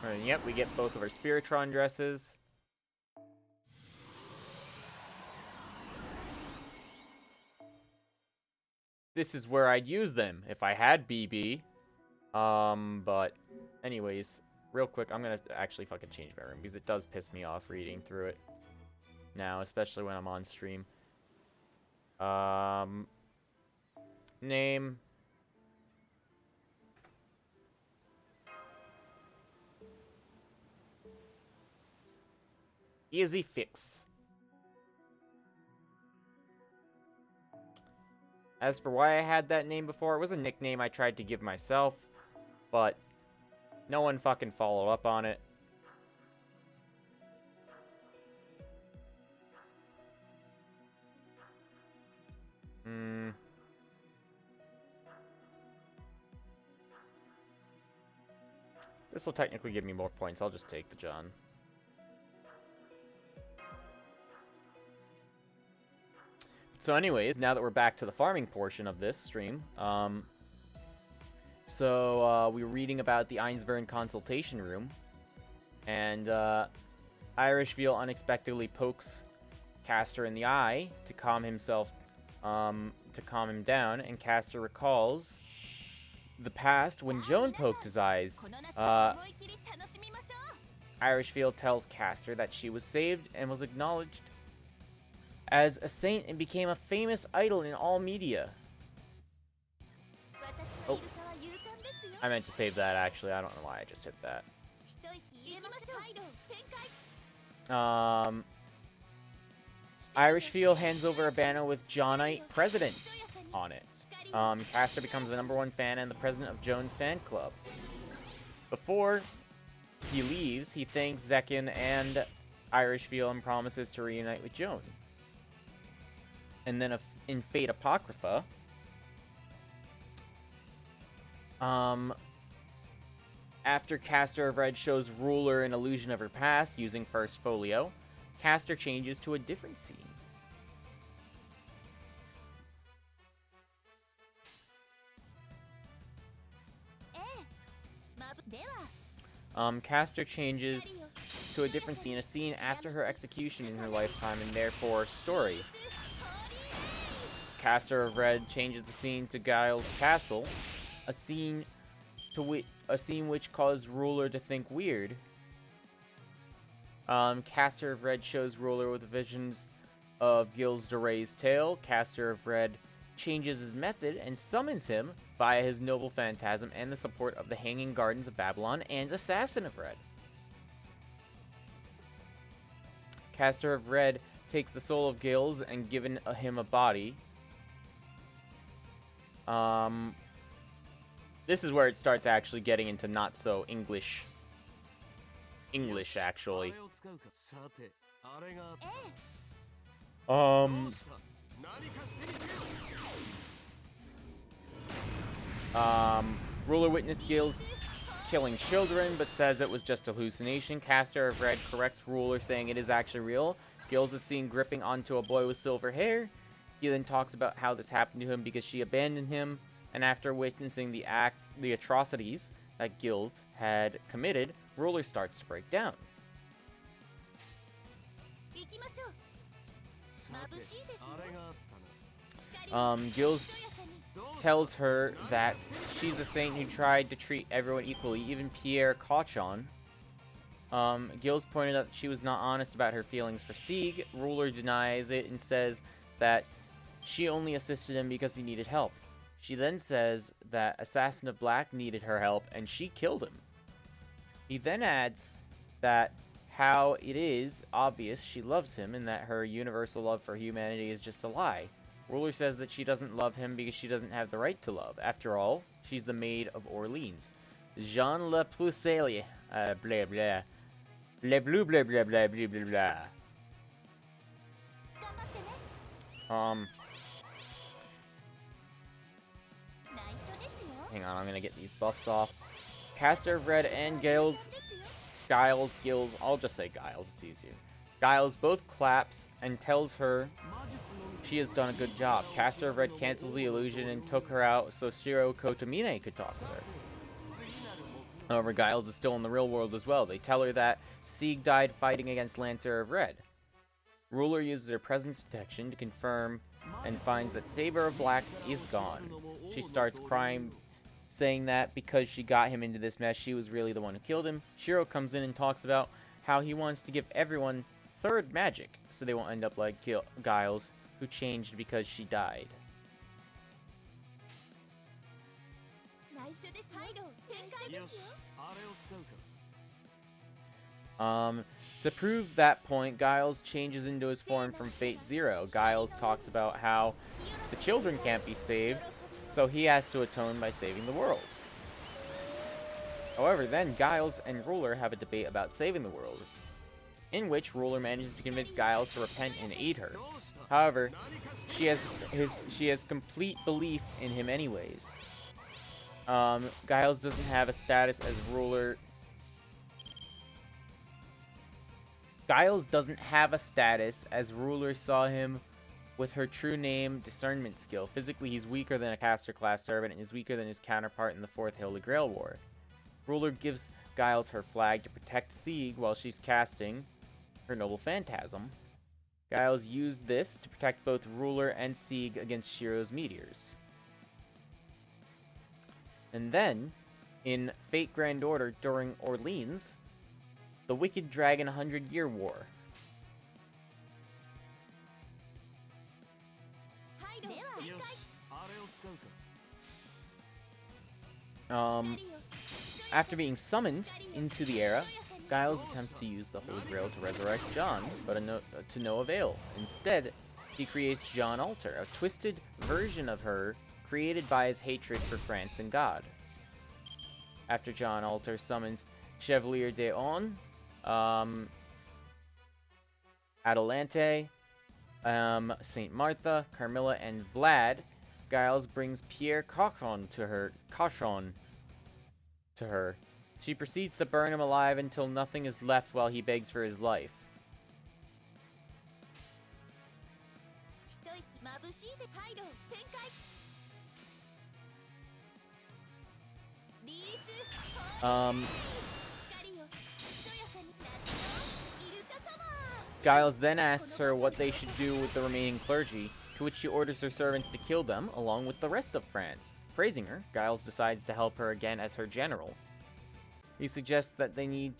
And yep, we get both of our Spiritron dresses. This is where I'd use them if I had BB. But anyways, real quick, I'm gonna actually fucking change my room because it does piss me off reading through it now, especially when I'm on stream. Name. Easy fix. As for why I had that name before, it was a nickname I tried to give myself, but no one fucking followed up on it. This will technically give me more points. I'll just take the John. So anyways, now that we're back to the farming portion of this stream, we were reading about the Einsburn consultation room, and Irish Veal unexpectedly pokes Castor in the eye to calm himself, to calm him down, and Castor recalls the past when Joan poked his eyes. Irish Veal tells Castor that she was saved and was acknowledged as a saint and became a famous idol in all media. Oh, I meant to save that actually. I don't know why I just hit that. Irish Veal hands over a banner with Johnite President on it. Castor becomes the #1 fan and the president of Joan's fan club. Before he leaves, he thanks Zekin and Irish Veal and promises to reunite with Joan. And then in Fate Apocrypha, after Castor of Red shows Ruler an illusion of her past using First Folio, Castor changes to a different scene. Castor changes to a different scene, a scene after her execution in her lifetime, and therefore story. Castor of Red changes the scene to Giles' castle, a scene which caused Ruler to think weird. Castor of Red shows Ruler with visions of Gilles de Ray's tale. Castor of Red changes his method and summons him via his noble phantasm and the support of the Hanging Gardens of Babylon and Assassin of Red. Castor of Red takes the soul of Gilles and given him a body. This is where it starts actually getting into not so English, actually. Ruler witnessed Gilles killing children, but says it was just a hallucination. Castor of Red corrects Ruler, saying it is actually real. Gilles is seen gripping onto a boy with silver hair. He then talks about how this happened to him because she abandoned him, and after witnessing the atrocities that Gilles had committed, Ruler starts to break down. Gilles tells her that she's a saint who tried to treat everyone equally, even Pierre Cauchon. Gilles pointed out that she was not honest about her feelings for Sieg. Ruler denies it and says that she only assisted him because he needed help. She then says that Assassin of Black needed her help and she killed him. He then adds that how it is obvious she loves him and that her universal love for humanity is just a lie. Ruler says that she doesn't love him because she doesn't have the right to love. After all, she's the Maid of Orleans. Jean Le Pluselier. Blah blah. Blah blah blah blah blah blah blah blah. Hang on, I'm gonna get these buffs off. Castor of Red and Gilles, I'll just say Giles, it's easier. Giles both claps and tells her she has done a good job. Castor of Red cancels the illusion and took her out so Shiro Kotomine could talk to her. However, Giles is still in the real world as well. They tell her that Sieg died fighting against Lancer of Red. Ruler uses her presence detection to confirm and finds that Saber of Black is gone. She starts crying saying that because she got him into this mess, she was really the one who killed him. Shiro comes in and talks about how he wants to give everyone third magic, so they won't end up like Giles, who changed because she died. To prove that point, Giles changes into his form from Fate Zero. Giles talks about how the children can't be saved, so he has to atone by saving the world. However, then Giles and Ruler have a debate about saving the world, in which Ruler manages to convince Giles to repent and aid her. However, she has complete belief in him anyways. Giles doesn't have a status as Ruler. Giles doesn't have a status as Ruler saw him with her true name discernment skill. Physically, he's weaker than a caster class servant and is weaker than his counterpart in the 4th Holy Grail War. Ruler gives Giles her flag to protect Sieg while she's casting her Noble Phantasm. Giles used this to protect both Ruler and Sieg against Shiro's meteors. And then, in Fate Grand Order during Orleans, the Wicked Dragon 100-Year War. After being summoned into the era, Giles attempts to use the Holy Grail to resurrect John, but to no avail. Instead, he creates John Alter, a twisted version of her created by his hatred for France and God. After John Alter summons Chevalier d'Eon, Adelante, Saint Martha, Carmilla, and Vlad, Giles brings Pierre Cochon to her. She proceeds to burn him alive until nothing is left while he begs for his life. Giles then asks her what they should do with the remaining clergy, to which she orders her servants to kill them, along with the rest of France. Praising her, Giles decides to help her again as her general. He suggests that they need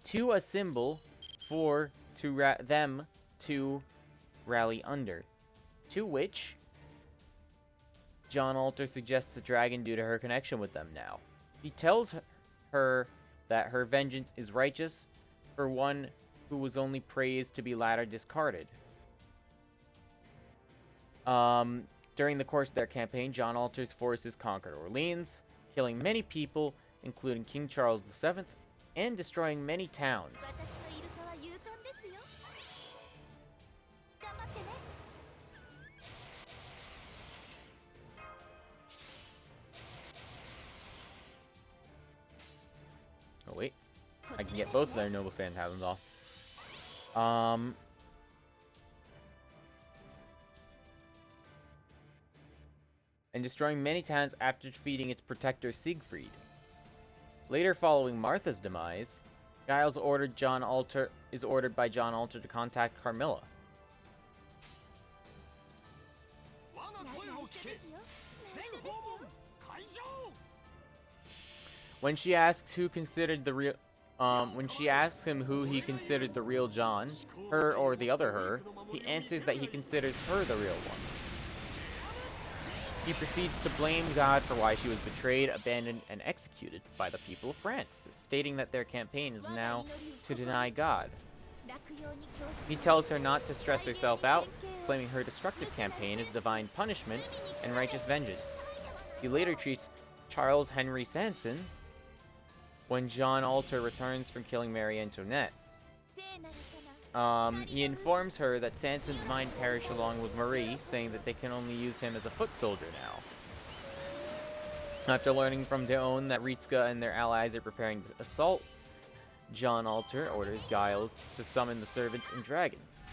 to a symbol for them to rally under. To which John Alter suggests a dragon due to her connection with them now. He tells her that her vengeance is righteous for one who was only praised to be latter discarded. During the course of their campaign, John Alter's forces conquered Orleans, killing many people, including King Charles VII, and destroying many towns. Oh wait, I can get both of their Noble Phantasms off. And destroying many towns after defeating its protector Siegfried. Later, following Martha's demise, Giles is ordered by John Alter to contact Carmilla. When she asks who considered the real, when she asks him who he considered the real John, her or the other her, he answers that he considers her the real one. He proceeds to blame God for why she was betrayed, abandoned, and executed by the people of France, stating that their campaign is now to deny God. He tells her not to stress herself out, claiming her destructive campaign is divine punishment and righteous vengeance. He later treats Charles Henry Sanson when John Alter returns from killing Marie Antoinette. He informs her that Sanson's mind perished along with Marie, saying that they can only use him as a foot soldier now. After learning from d'Eon that Ritska and their allies are preparing to assault, John Alter orders Giles to summon the servants and dragons.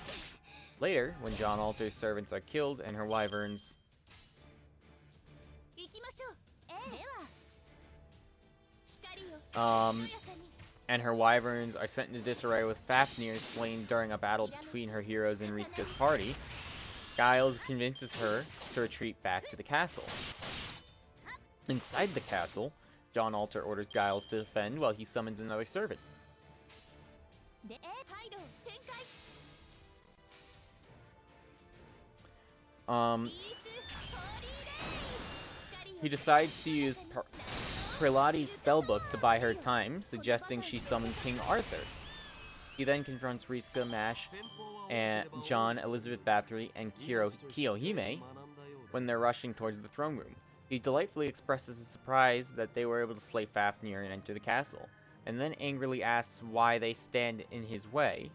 Later, when John Alter's servants are killed and her wyverns are sent into disarray with Fafnir slain during a battle between her heroes and Ritska's party, Giles convinces her to retreat back to the castle. Inside the castle, John Alter orders Giles to defend while he summons another servant. He decides to use Prelati's spellbook to buy her time, suggesting she summon King Arthur. He then confronts Risuka, Mash, and John, Elizabeth Bathory, and Kiyohime when they're rushing towards the throne room. He delightfully expresses his surprise that they were able to slay Fafnir and enter the castle, and then angrily asks why they stand in his way,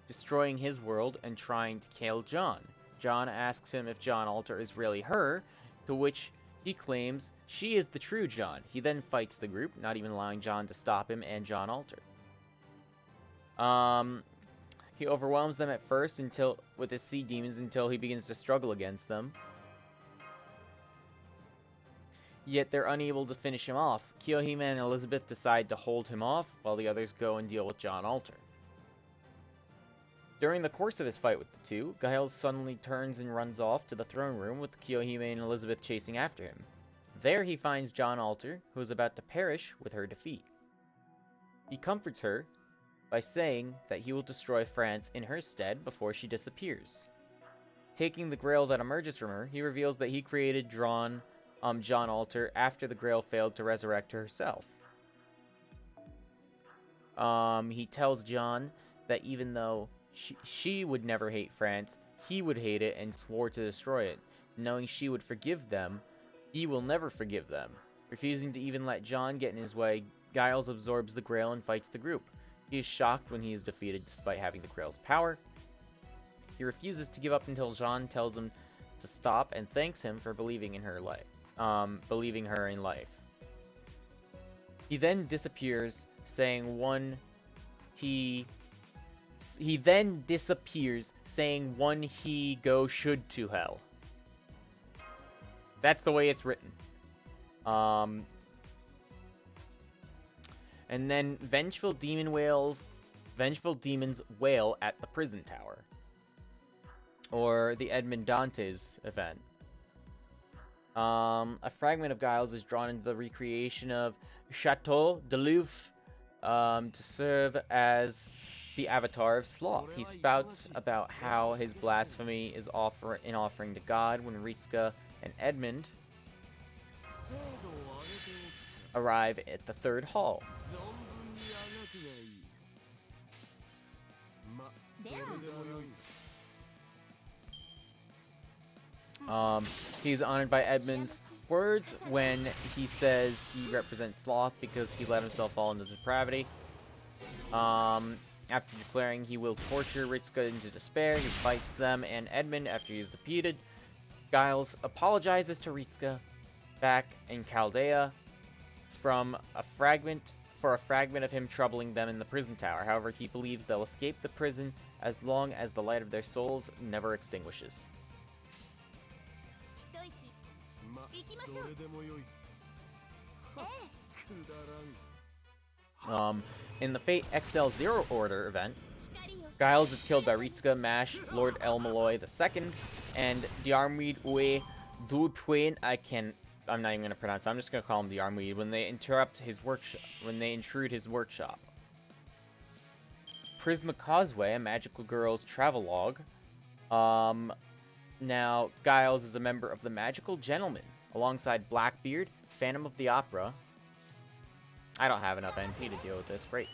destroying his world and trying to kill John. John asks him if John Alter is really her, to which he claims she is the true John. He then fights the group, not even allowing John to stop him and John Alter. He overwhelms them at first with his sea demons until he begins to struggle against them. Yet they're unable to finish him off. Kiyohime and Elizabeth decide to hold him off while the others go and deal with John Alter. During the course of his fight with the two, Giles suddenly turns and runs off to the throne room with Kiyohime and Elizabeth chasing after him. There he finds John Alter, who is about to perish with her defeat. He comforts her by saying that he will destroy France in her stead before she disappears. Taking the grail that emerges from her, he reveals that he created John Alter after the grail failed to resurrect herself. He tells John that even though she would never hate France, he would hate it and swore to destroy it. Knowing she would forgive them, he will never forgive them. Refusing to even let John get in his way, Giles absorbs the grail and fights the group. He is shocked when he is defeated despite having the grail's power. He refuses to give up until John tells him to stop and thanks him for believing in her in life. He then disappears, saying one he go should to hell. That's the way it's written. And then vengeful demons wail at the prison tower, or the Edmond Dantes event. A fragment of Giles is drawn into the recreation of Chateau de Louvre to serve as the avatar of sloth. He spouts about how his blasphemy is in offering to God when Risuka and Edmund arrive at the third hall. He's honored by Edmund's words when he says he represents sloth because he let himself fall into depravity. After declaring he will torture Risuka into despair, he fights them and Edmund after he is defeated. Giles apologizes to Risuka back in Chaldea for a fragment of him troubling them in the prison tower. However, he believes they'll escape the prison as long as the light of their souls never extinguishes. In the Fate XL0 Order event, Giles is killed by Risuka, Mash, Lord El Malloy II, and Diarmuid Uwe Dupuin. I'm not even going to pronounce it. I'm just going to call him Diarmuid when they intrude his workshop. Prisma Causeway, a magical girl's travelogue. Now, Giles is a member of the Magical Gentlemen, alongside Blackbeard, Phantom of the Opera. I don't have enough NP to deal with this. Great.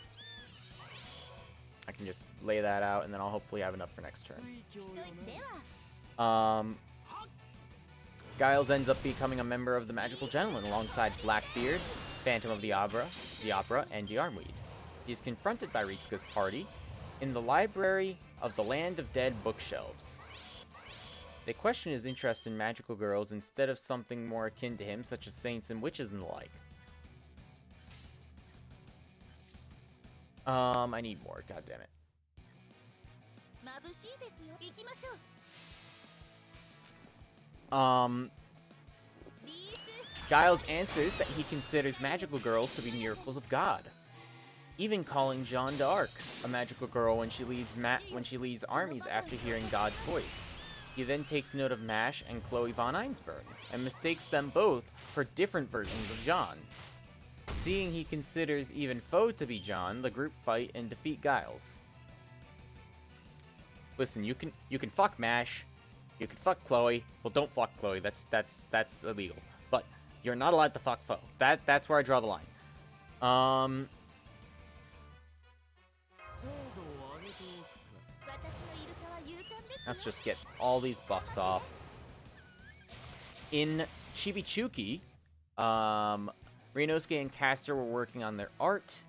I can just lay that out, and then I'll hopefully have enough for next turn. Giles ends up becoming a member of the Magical Gentlemen, alongside Blackbeard, Phantom of the Opera, and Diarmuid. He is confronted by Risuka's party in the library of the Land of Dead bookshelves. They question his interest in magical girls instead of something more akin to him, such as saints and witches and the like. I need more, goddammit. Giles answers that he considers magical girls to be miracles of God, even calling Jeanne d'Arc a magical girl when she leads armies after hearing God's voice. He then takes note of Mash and Chloe von Einsberg, and mistakes them both for different versions of John. Seeing he considers even Foe to be John, the group fight and defeat Giles. Listen, you can fuck Mash, you can fuck Chloe. Well, don't fuck Chloe. That's illegal. But you're not allowed to fuck Foe. That's where I draw the line. Let's just get all these buffs off. In Chibichuki, Ryunosuke and Caster were working on their art.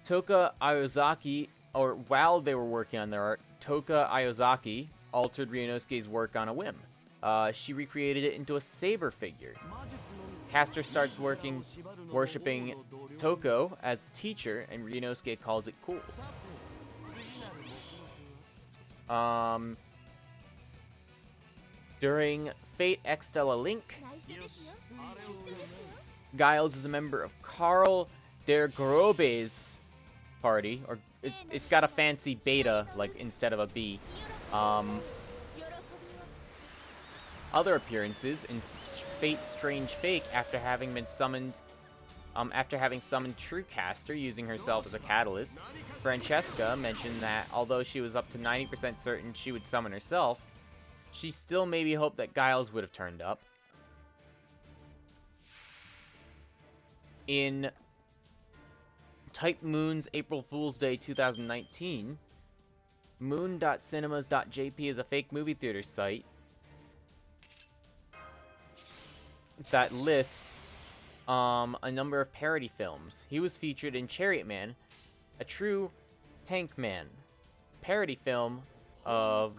Toka Ayozaki, or while they were working on their art, Toka Ayozaki altered Ryunosuke's work on a whim. She recreated it into a saber figure. Caster starts worshipping Toko as a teacher, and Ryunosuke calls it cool. During Fate X Stella Link, Giles is a member of Karl der Grobe's party, or it's got a fancy beta, like, instead of a B. Other appearances in Fate's Strange Fake after having summoned True Caster using herself as a catalyst. Francesca mentioned that although she was up to 90% certain she would summon herself, she still maybe hoped that Giles would have turned up. In Type Moon's April Fool's Day 2019, moon.cinemas.jp is a fake movie theater site that lists a number of parody films. He was featured in Chariot Man, a true tank man parody film of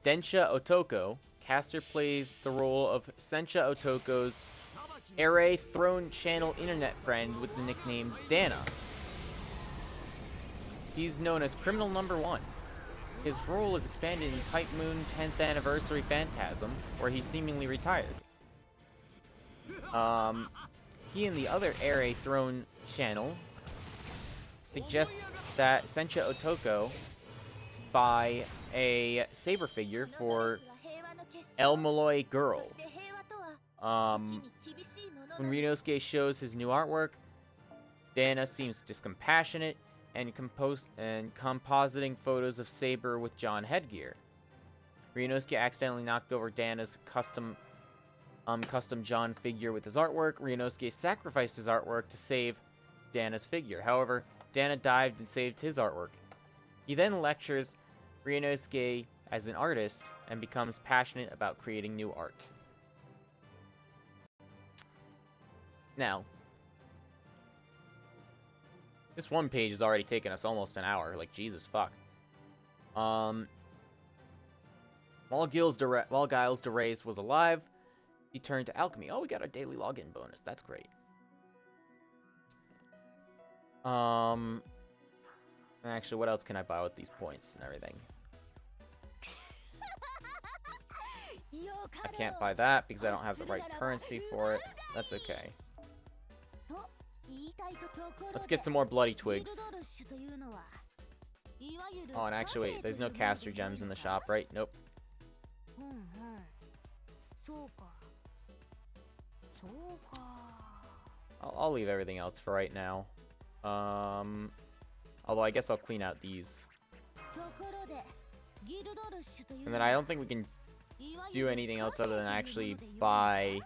Densha Otoko. Caster plays the role of Sensha Otoko's Ere Throne Channel internet friend with the nickname Dana. He's known as Criminal Number 1. His role is expanded in Type Moon 10th Anniversary Phantasm, where he seemingly retired. He and the other Ere Throne Channel suggest that Sensha Otoko buy a saber figure for El Malloy Girl. When Ryunosuke shows his new artwork, Dana seems discompassionate and compositing photos of Saber with John headgear. Ryunosuke accidentally knocked over Dana's custom John figure with his artwork. Ryunosuke sacrificed his artwork to save Dana's figure. However, Dana dived and saved his artwork. He then lectures Ryunosuke as an artist and becomes passionate about creating new art. Now, this one page has already taken us almost an hour. Like, Jesus fuck. While Giles de Reyes was alive, he turned to alchemy. Oh, we got our daily login bonus. That's great. Actually, what else can I buy with these points and everything? I can't buy that because I don't have the right currency for it. That's okay. Let's get some more bloody twigs. Oh, and actually, wait, there's no caster gems in the shop, right? Nope. I'll leave everything else for right now. Although I guess I'll clean out these. And then I don't think we can do anything else other than actually buy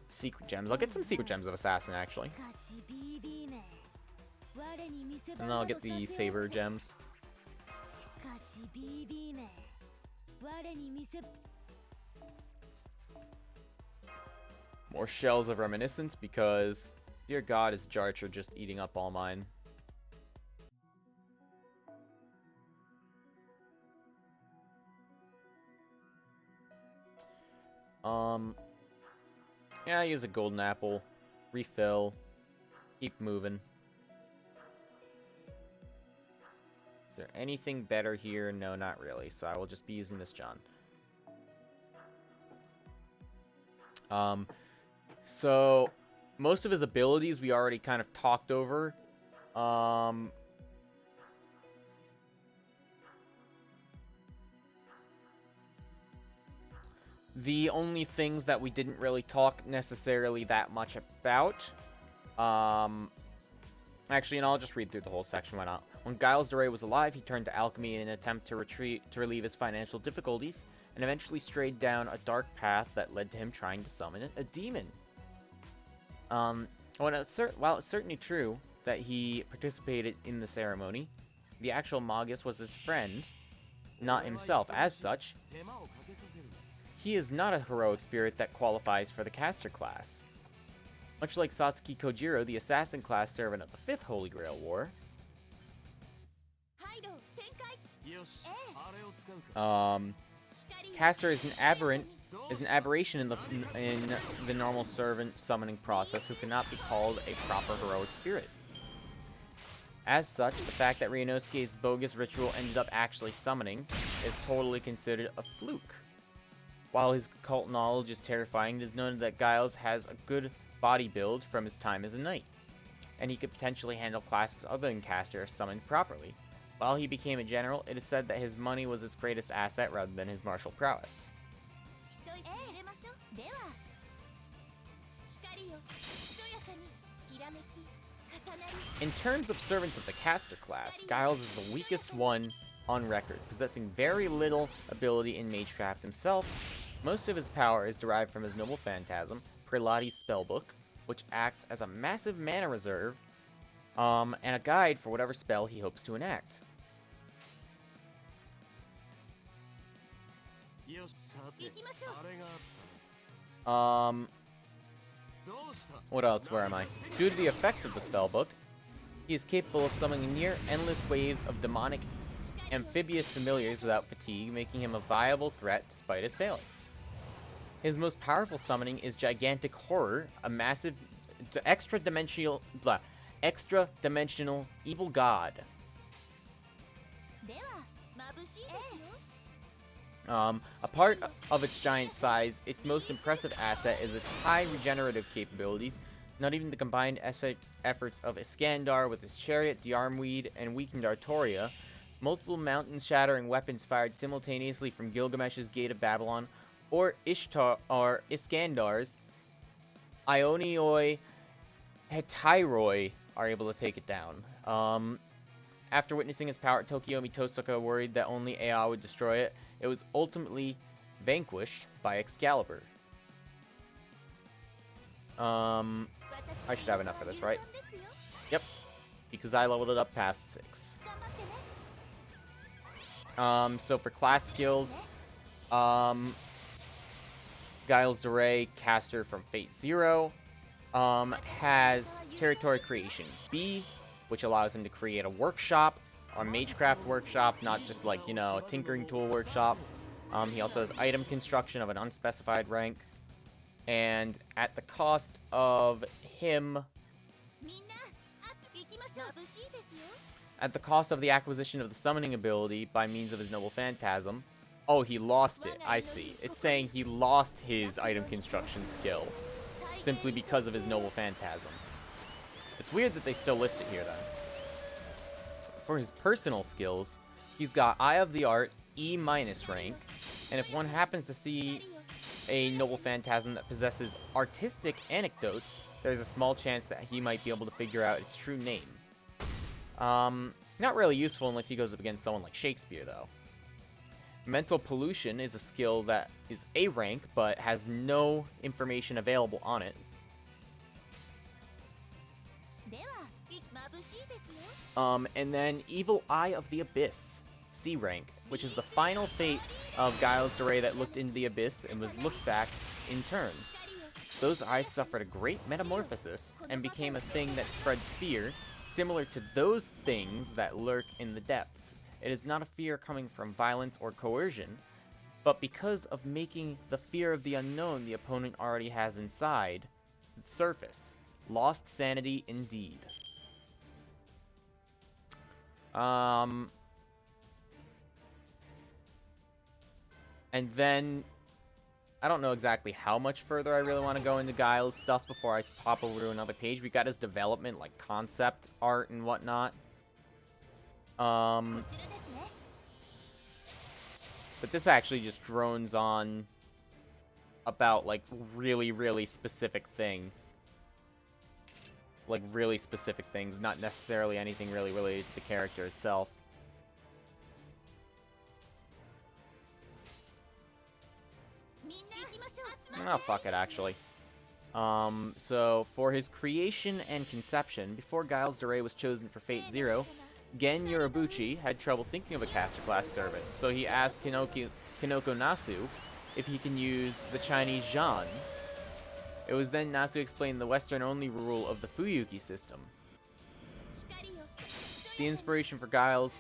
secret gems. I'll get some secret gems of Assassin, actually. And then I'll get the Saber gems. More Shells of Reminiscence because, dear God, is Jarcher just eating up all mine. Yeah, I use a golden apple. Refill. Keep moving. Is there anything better here? No, not really. So I will just be using this John. So most of his abilities we already kind of talked over. the only things that we didn't really talk necessarily that much about, actually, and I'll just read through the whole section, why not? When Giles de Rey was alive, he turned to alchemy in an attempt to relieve his financial difficulties, and eventually strayed down a dark path that led to him trying to summon a demon. While it's certainly true that he participated in the ceremony, the actual Magus was his friend, not himself. As such, he is not a heroic spirit that qualifies for the caster class. Much like Satsuki Kojiro, the assassin class servant of the 5th Holy Grail War, caster is an aberration in the normal servant summoning process who cannot be called a proper heroic spirit. As such, the fact that Ryunosuke's bogus ritual ended up actually summoning is totally considered a fluke. While his occult knowledge is terrifying, it is known that Giles has a good body build from his time as a knight, and he could potentially handle classes other than caster if summoned properly. While he became a general, it is said that his money was his greatest asset rather than his martial prowess. In terms of servants of the caster class, Giles is the weakest one on record, possessing very little ability in magecraft himself. Most of his power is derived from his noble phantasm, Prelati's spellbook, which acts as a massive mana reserve, and a guide for whatever spell he hopes to enact. What else? Where am I? Due to the effects of the spellbook, he is capable of summoning near endless waves of demonic amphibious familiars without fatigue, making him a viable threat despite his failings. His most powerful summoning is Gigantic Horror, a massive extra-dimensional evil god. A part of its giant size, its most impressive asset is its high regenerative capabilities. Not even the combined efforts of Iskandar with his chariot, Diarmweed, and weakened Artoria, multiple mountain-shattering weapons fired simultaneously from Gilgamesh's Gate of Babylon, or Iskandar's Ionioi Hetyroi are able to take it down. After witnessing his power, Tokiomi Tosaka worried that only Ea would destroy it. It was ultimately vanquished by Excalibur. I should have enough for this, right? Yep, because I leveled it up past 6. So for class skills, Giles de Rey, caster from Fate Zero, has Territory Creation B, which allows him to create a workshop, or magecraft workshop, not just like, you know, a tinkering tool workshop. He also has item construction of an unspecified rank, and at the cost of him, at the cost of the acquisition of the summoning ability by means of his noble phantasm. Oh, he lost it. I see. It's saying he lost his item construction skill simply because of his noble phantasm. It's weird that they still list it here, then. For his personal skills, he's got Eye of the Art, E- rank, and if one happens to see a noble phantasm that possesses artistic anecdotes, there's a small chance that he might be able to figure out its true name. Not really useful unless he goes up against someone like Shakespeare, though. Mental Pollution is a skill that is A rank, but has no information available on it. And then Evil Eye of the Abyss, C rank, which is the final fate of Giles de Rey that looked into the abyss and was looked back in turn. Those eyes suffered a great metamorphosis and became a thing that spreads fear, similar to those things that lurk in the depths. It is not a fear coming from violence or coercion, but because of making the fear of the unknown the opponent already has inside the surface. Lost sanity indeed. And then, I don't know exactly how much further I really want to go into Giles' stuff before I pop over to another page. We got his development, like concept art and whatnot. But this actually just drones on about, like, really specific thing. Like, really specific things, not necessarily anything really related to the character itself. Oh, fuck it, actually. So, for his creation and conception, before Giles de Rey was chosen for Fate Zero, Gen Yorobuchi had trouble thinking of a caster class servant, so he asked Kinoko Nasu if he can use the Chinese Zhan. It was then Nasu explained the Western-only rule of the Fuyuki system. The inspiration for Giles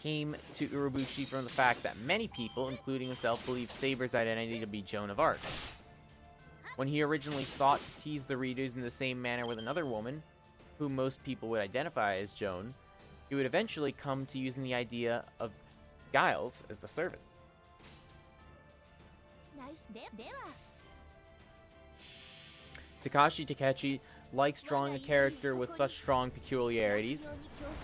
came to Urobuchi from the fact that many people, including himself, believe Saber's identity to be Joan of Arc. When he originally thought to tease the readers in the same manner with another woman, whom most people would identify as Joan, he would eventually come to using the idea of Giles as the servant. Takashi Takechi likes drawing a character with such strong peculiarities.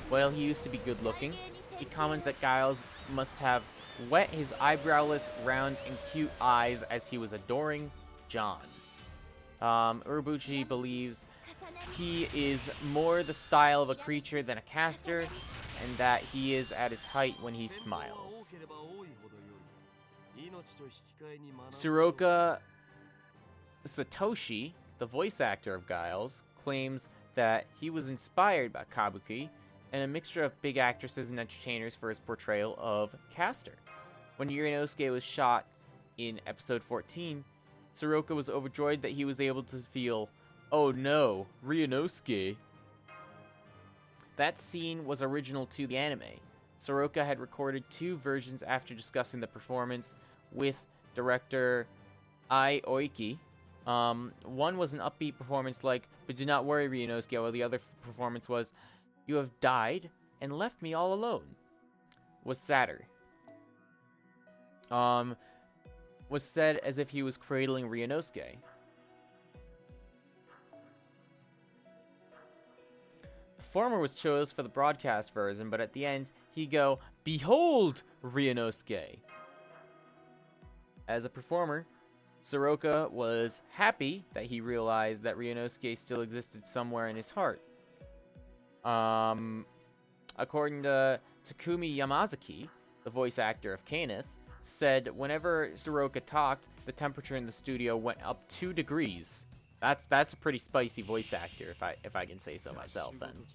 While he used to be good-looking, he comments that Giles must have wet his eyebrowless, round, and cute eyes as he was adoring John. Urobuchi believes he is more the style of a creature than a caster, and that he is at his height when he smiles. Tsuruoka Satoshi, the voice actor of Giles, claims that he was inspired by kabuki and a mixture of big actresses and entertainers for his portrayal of Caster. When Yurinosuke was shot in episode 14, Tsuruoka was overjoyed that he was able to feel, "Oh no, Ryunosuke." That scene was original to the anime. Tsuruoka had recorded 2 versions after discussing the performance with director Ai Oiki. One was an upbeat performance like, "But do not worry, Ryunosuke," while the other performance was, "You have died and left me all alone." Was sadder. Was said as if he was cradling Ryunosuke. The former was chose for the broadcast version, but at the end, he go, "Behold, Ryunosuke." As a performer, Tsuruoka was happy that he realized that Ryunosuke still existed somewhere in his heart. According to Takumi Yamazaki, the voice actor of Kenneth, said whenever Tsuruoka talked, the temperature in the studio went up 2 degrees. That's a pretty spicy voice actor, if I can say so myself. Then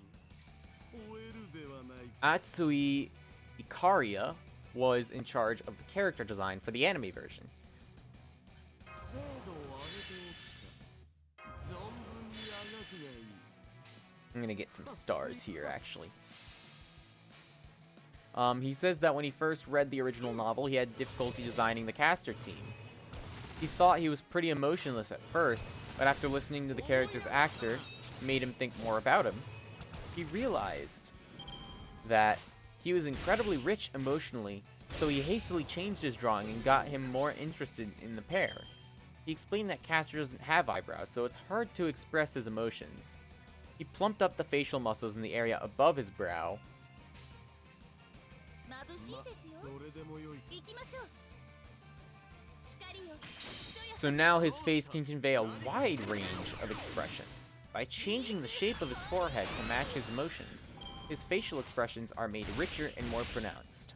Atsui Ikaria was in charge of the character design for the anime version. I'm gonna get some stars here, actually. He says that when he first read the original novel, he had difficulty designing the caster team. He thought he was pretty emotionless at first, but after listening to the character's actor, made him think more about him, he realized that he was incredibly rich emotionally, so he hastily changed his drawing and got him more interested in the pair. He explained that Caster doesn't have eyebrows, so it's hard to express his emotions. He plumped up the facial muscles in the area above his brow. So now his face can convey a wide range of expression. By changing the shape of his forehead to match his emotions, his facial expressions are made richer and more pronounced.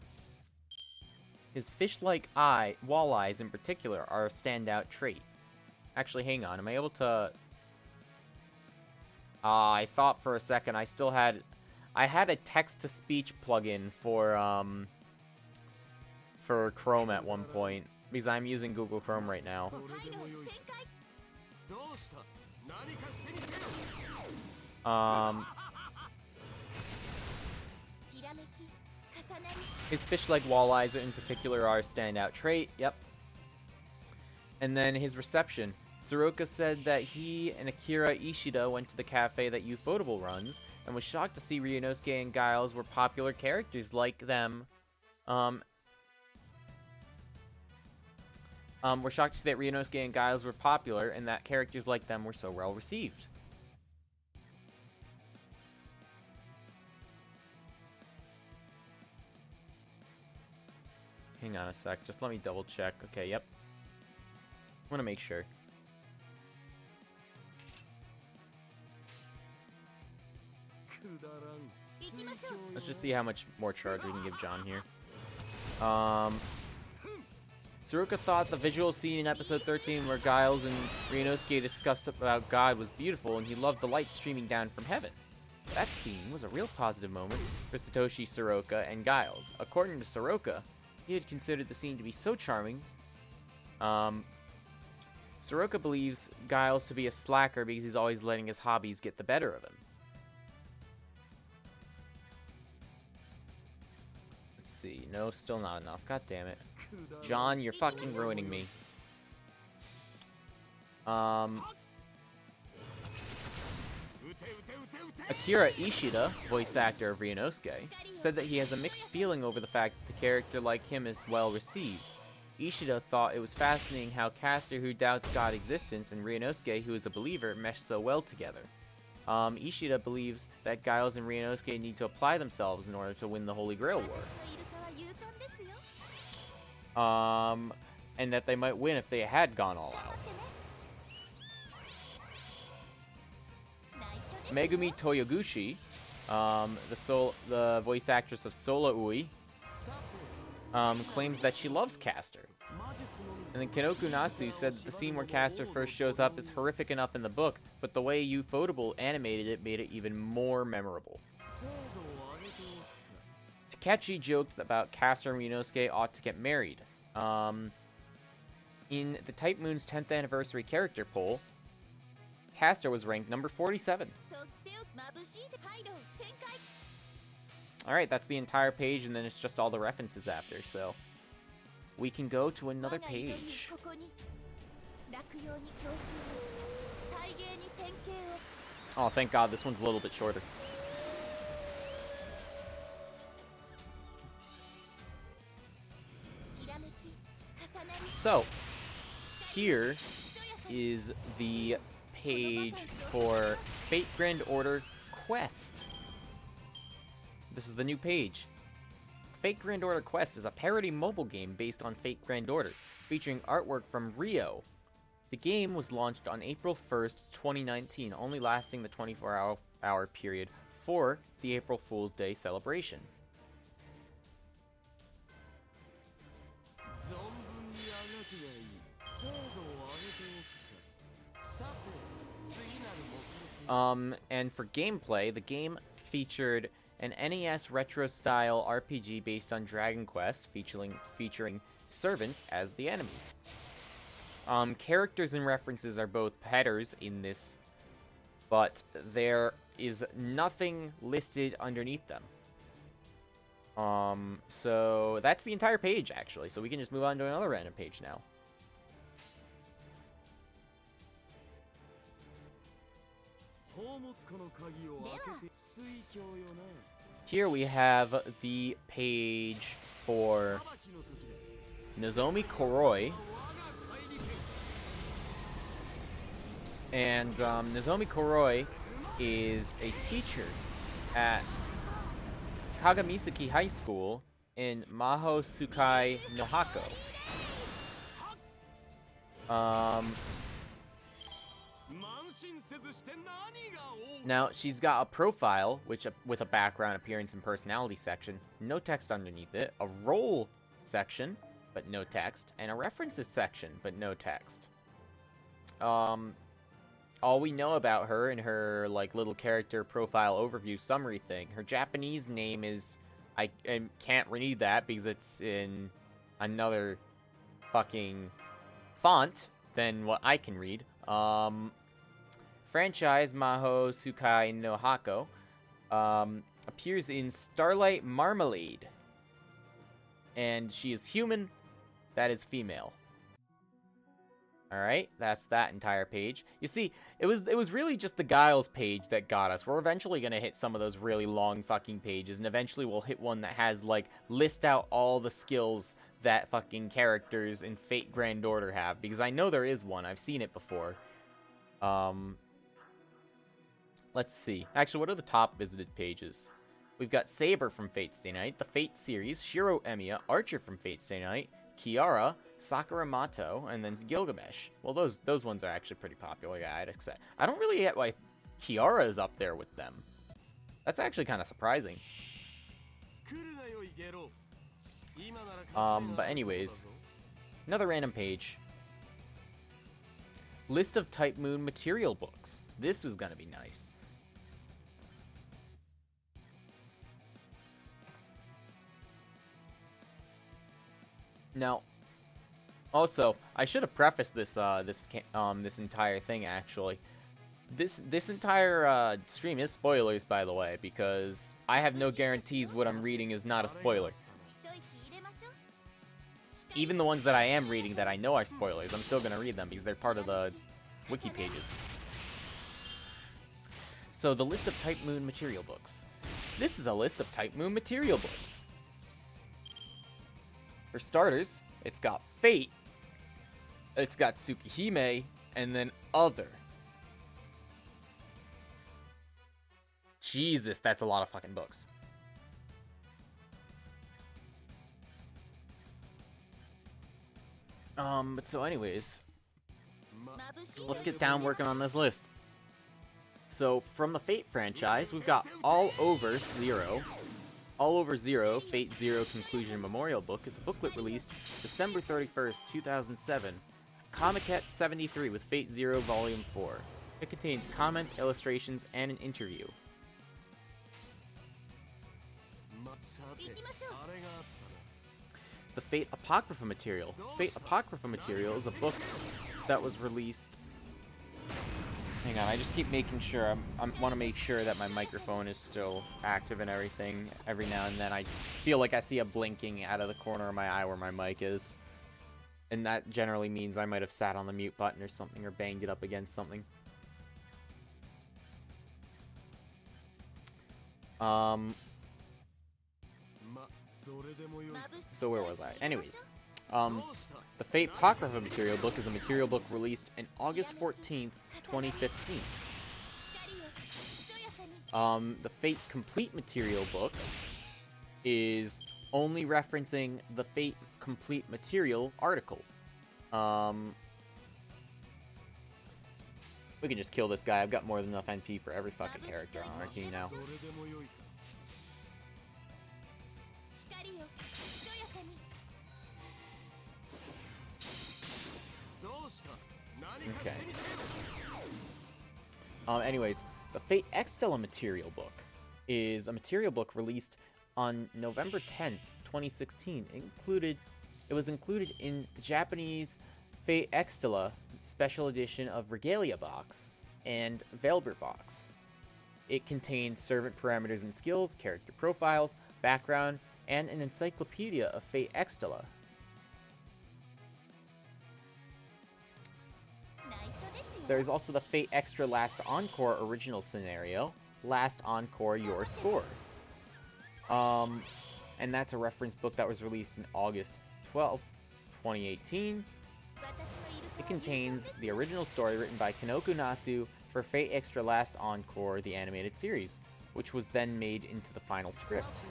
His fish-like wall eyes in particular are a standout trait. Actually, hang on, am I able to... I thought for a second I had a text-to-speech plugin for Chrome at one point, because I'm using Google Chrome right now. His fish-like walleyes in particular are a standout trait, yep. And then his reception. Tsuruoka said that he and Akira Ishida went to the cafe that Ufotable runs, and was shocked to see Ryunosuke and Giles were popular characters like them. We're shocked to see that Ryunosuke and Giles were popular, and that characters like them were so well received. Hang on a sec, just let me double check. Okay, yep. want to make sure. Let's just see how much more charge we can give John here. Soroka thought the visual scene in episode 13 where Giles and Ryunosuke discussed about God was beautiful, and he loved the light streaming down from heaven. That scene was a real positive moment for Satoshi, Soroka, and Giles. According to Soroka, he had considered the scene to be so charming. Soroka believes Giles to be a slacker because he's always letting his hobbies get the better of him. Let's see. No, still not enough. God damn it. John, you're fucking ruining me. Akira Ishida, voice actor of Ryunosuke, said that he has a mixed feeling over the fact that the character like him is well received. Ishida thought it was fascinating how Caster, who doubts God's existence, and Ryunosuke, who is a believer, mesh so well together. Ishida believes that Giles and Ryunosuke need to apply themselves in order to win the Holy Grail War. And that they might win if they had gone all out. Megumi Toyoguchi, the voice actress of Sola Ui, claims that she loves Caster. And then Kenoku Nasu said that the scene where Caster first shows up is horrific enough in the book, but the way Ufotable animated it made it even more memorable. Takechi joked about Caster and Ryunosuke ought to get married. In the Type Moon's 10th anniversary character poll, Caster was ranked number 47. Alright, that's the entire page, and then it's just all the references after, so we can go to another page. Oh, thank God, this one's a little bit shorter. So, here is the page for Fate Grand Order Quest. This is the new page. Fate Grand Order Quest is a parody mobile game based on Fate Grand Order, featuring artwork from Rio. The game was launched on April 1st, 2019, only lasting the 24-hour period for the April Fool's Day celebration. And for gameplay, the game featured an NES retro-style RPG based on Dragon Quest, featuring servants as the enemies. Characters and references are both headers in this, but there is nothing listed underneath them. So that's the entire page, actually, so we can just move on to another random page now. Here we have the page for Nozomi Koroi. And Nozomi Koroi is a teacher at Kagamisaki High School in Maho Tsukai no Hako. Now, she's got a profile, with a background, appearance, and personality section, no text underneath it, a role section, but no text, and a references section, but no text. All we know about her in her, little character profile overview summary thing, her Japanese name is, I can't read that because it's in another fucking font than what I can read. Franchise Maho Tsukai no Hako appears in Starlight Marmalade, and she is human. That is female. All right, that's that entire page. You see, it was really just the Giles page that got us. We're eventually gonna hit some of those really long fucking pages, and eventually we'll hit one that has list out all the skills that fucking characters in Fate Grand Order have, because I know there is one. I've seen it before. Let's see. Actually, what are the top visited pages? We've got Saber from Fate Stay Night, the Fate series, Shiro Emiya, Archer from Fate Stay Night, Kiara, Sakura Mato, and then Gilgamesh. Well, those ones are actually pretty popular. Yeah, I'd expect. I don't really get why Kiara is up there with them. That's actually kind of surprising. But anyways, another random page. List of Type Moon material books. This was gonna be nice. Now, also, I should have prefaced this this entire thing actually. This entire stream is spoilers, by the way, because I have no guarantees what I'm reading is not a spoiler. Even the ones that I am reading that I know are spoilers, I'm still gonna read them because they're part of the wiki pages. So the list of Type Moon material books. This is a list of Type Moon material books. For starters, it's got Fate, it's got Tsukihime, and then Other. Jesus, that's a lot of fucking books. But so anyways, let's get down working on this list. So, from the Fate franchise, we've got All Over Zero. All Over Zero, Fate Zero Conclusion Memorial Book is a booklet released December 31st, 2007. Comiket 73 with Fate Zero Volume 4. It contains comments, illustrations, and an interview. The Fate Apocrypha material. Fate Apocrypha material is a book that was released... Hang on, I just keep making sure, I want to make sure that my microphone is still active and everything. Every now and then I feel like I see a blinking out of the corner of my eye where my mic is. And that generally means I might have sat on the mute button or something, or banged it up against something. So where was I? Anyways, the Fate Apocrypha material book is a material book released in August 14th, 2015. The Fate Complete material book is only referencing the Fate Complete material article. We can just kill this guy. I've got more than enough NP for every fucking character on our team now. Okay. Anyways, the Fate Extella material book is a material book released on November 10th, 2016. It was included in the Japanese Fate Extella Special Edition of Regalia box and Velbert box. It contains servant parameters and skills, character profiles, background, and an encyclopedia of Fate Extella. There's also the Fate Extra Last Encore original scenario, Last Encore Your Score. And that's a reference book that was released in August 12th, 2018. It contains the original story written by Kanoku Nasu for Fate Extra Last Encore, the animated series, which was then made into the final script.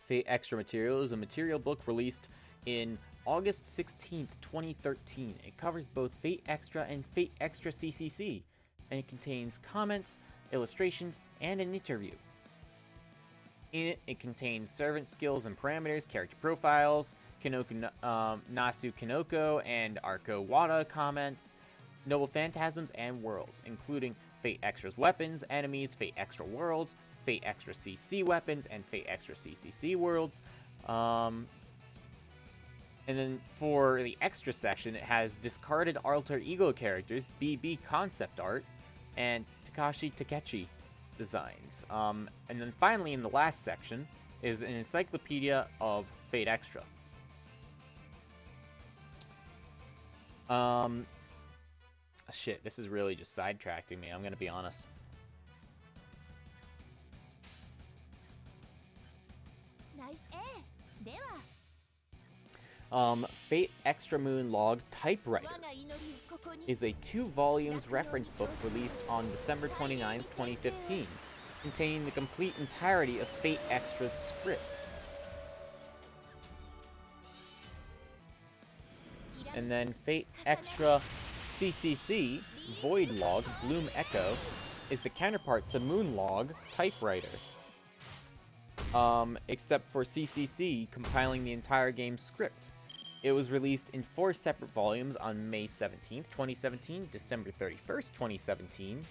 Fate Extra Material is a material book released in August 16th, 2013. It covers both Fate Extra and Fate Extra CCC, and it contains comments, illustrations, and an interview. In it, it contains servant skills and parameters, character profiles, Kanoku, Nasu Kinoko and Arko Wada comments, noble phantasms, and worlds, including Fate Extra's weapons, enemies, Fate Extra worlds, Fate Extra CC weapons, and Fate Extra CCC worlds. And then for the extra section, it has discarded alter ego characters, BB concept art, and Takashi Takechi designs. And then finally, in the last section, is an encyclopedia of Fate Extra. Shit, this is really just sidetracking me, I'm gonna be honest. Fate Extra Moon Log Typewriter is a 2 volumes reference book released on December 29th, 2015. containing the complete entirety of Fate Extra's script. And then Fate Extra CCC, Void Log, Bloom Echo, is the counterpart to Moon Log, Typewriter. Except for CCC compiling the entire game's script. It was released in 4 separate volumes on May 17th, 2017, December 31st, 2017,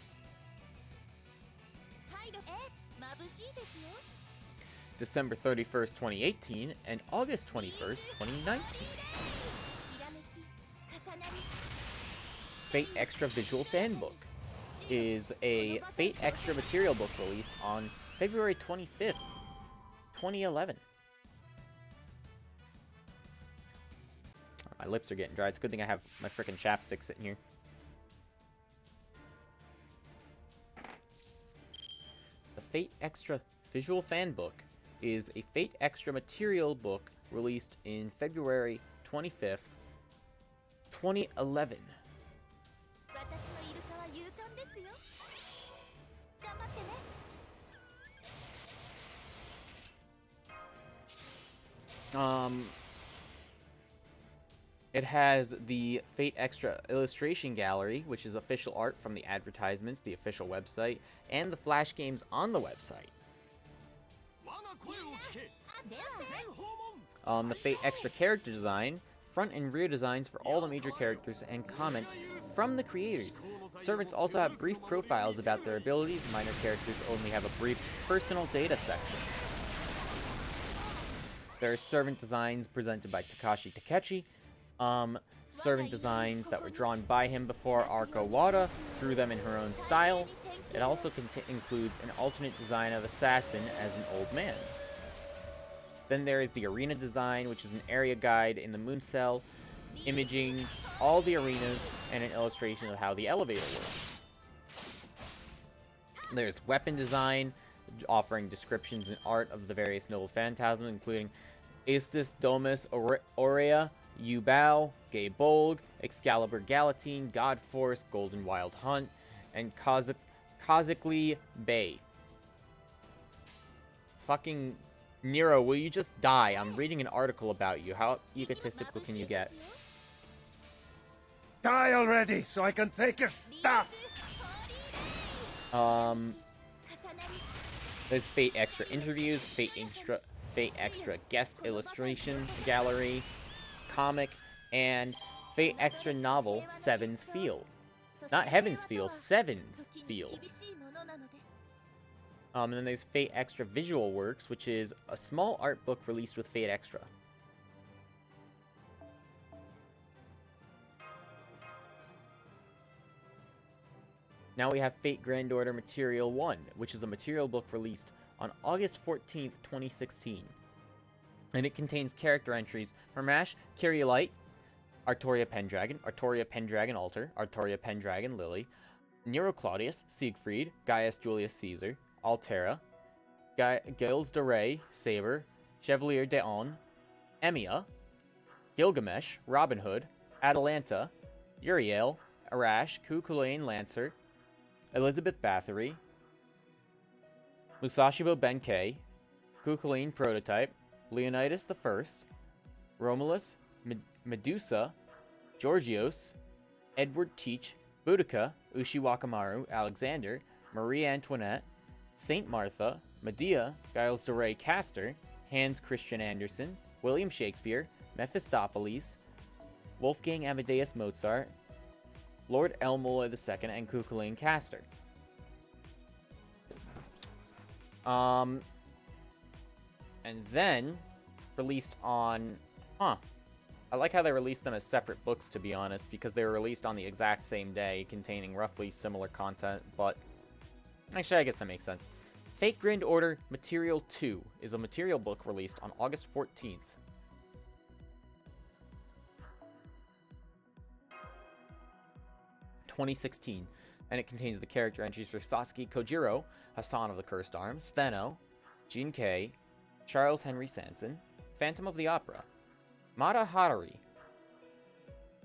December 31st, 2018, and August 21st, 2019. Fate Extra Visual Fanbook is a Fate Extra material book released on February 25th, 2011. My lips are getting dry. It's a good thing I have my frickin' chapstick sitting here. The Fate Extra Visual Fanbook is a Fate Extra material book released in February 25th, 2011. It has the Fate Extra illustration gallery, which is official art from the advertisements, the official website, and the Flash games on the website. The Fate Extra character design, front and rear designs for all the major characters, and comments from the creators. Servants also have brief profiles about their abilities. Minor characters only have a brief personal data section. There are servant designs presented by Takashi Takechi. Servant designs that were drawn by him before Arko Wada drew them in her own style. It also includes an alternate design of Assassin as an old man. Then there is the arena design, which is an area guide in the Moon Cell, imaging all the arenas and an illustration of how the elevator works. There's weapon design, offering descriptions and art of the various noble phantasms, including Aestus, Domus, Aurea, Yubao, Gay Bolg, Excalibur Galatine, God Force, Golden Wild Hunt, and Kozikli Bay. Fucking Nero, will you just die? I'm reading an article about you. How egotistical can you get? Die already, so I can take your stuff! There's Fate Extra interviews, Fate Extra guest illustration gallery, comic, and Fate Extra novel, Seven's Feel. Not Heaven's Feel, Seven's Feel. And then there's Fate Extra Visual Works, which is a small art book released with Fate Extra. Now we have Fate Grand Order Material 1, which is a material book released on August 14th, 2016. And it contains character entries from Ash, Kyrielite, Artoria Pendragon Alter, Artoria Pendragon Lily, Nero Claudius, Siegfried, Gaius Julius Caesar, Altera, Gilles de Rais, Saber, Chevalier d'Eon, Emiya, Gilgamesh, Robin Hood, Atalanta, Uriel, Arash, Ku Klux Lancer, Elizabeth Bathory, Musashibo Benkei, Ku Klux Prototype, Leonidas I, Romulus, Medusa, Georgios, Edward Teach, Boudica, Ushi Wakamaru, Alexander, Marie Antoinette, Saint Martha, Medea, Giles de Rais Castor, Hans Christian Andersen, William Shakespeare, Mephistopheles, Wolfgang Amadeus Mozart, Lord Elmore II, and Ku Klux Castor. And then released on, I like how they released them as separate books, to be honest, because they were released on the exact same day, containing roughly similar content, but actually, I guess that makes sense. Fate Grand Order Material 2 is a material book released on August 14th. (2016), and it contains the character entries for Sasuke Kojiro, Hassan of the Cursed Arm, Steno, Jin Kei, Charles Henry Sanson, Phantom of the Opera, Mata Hari,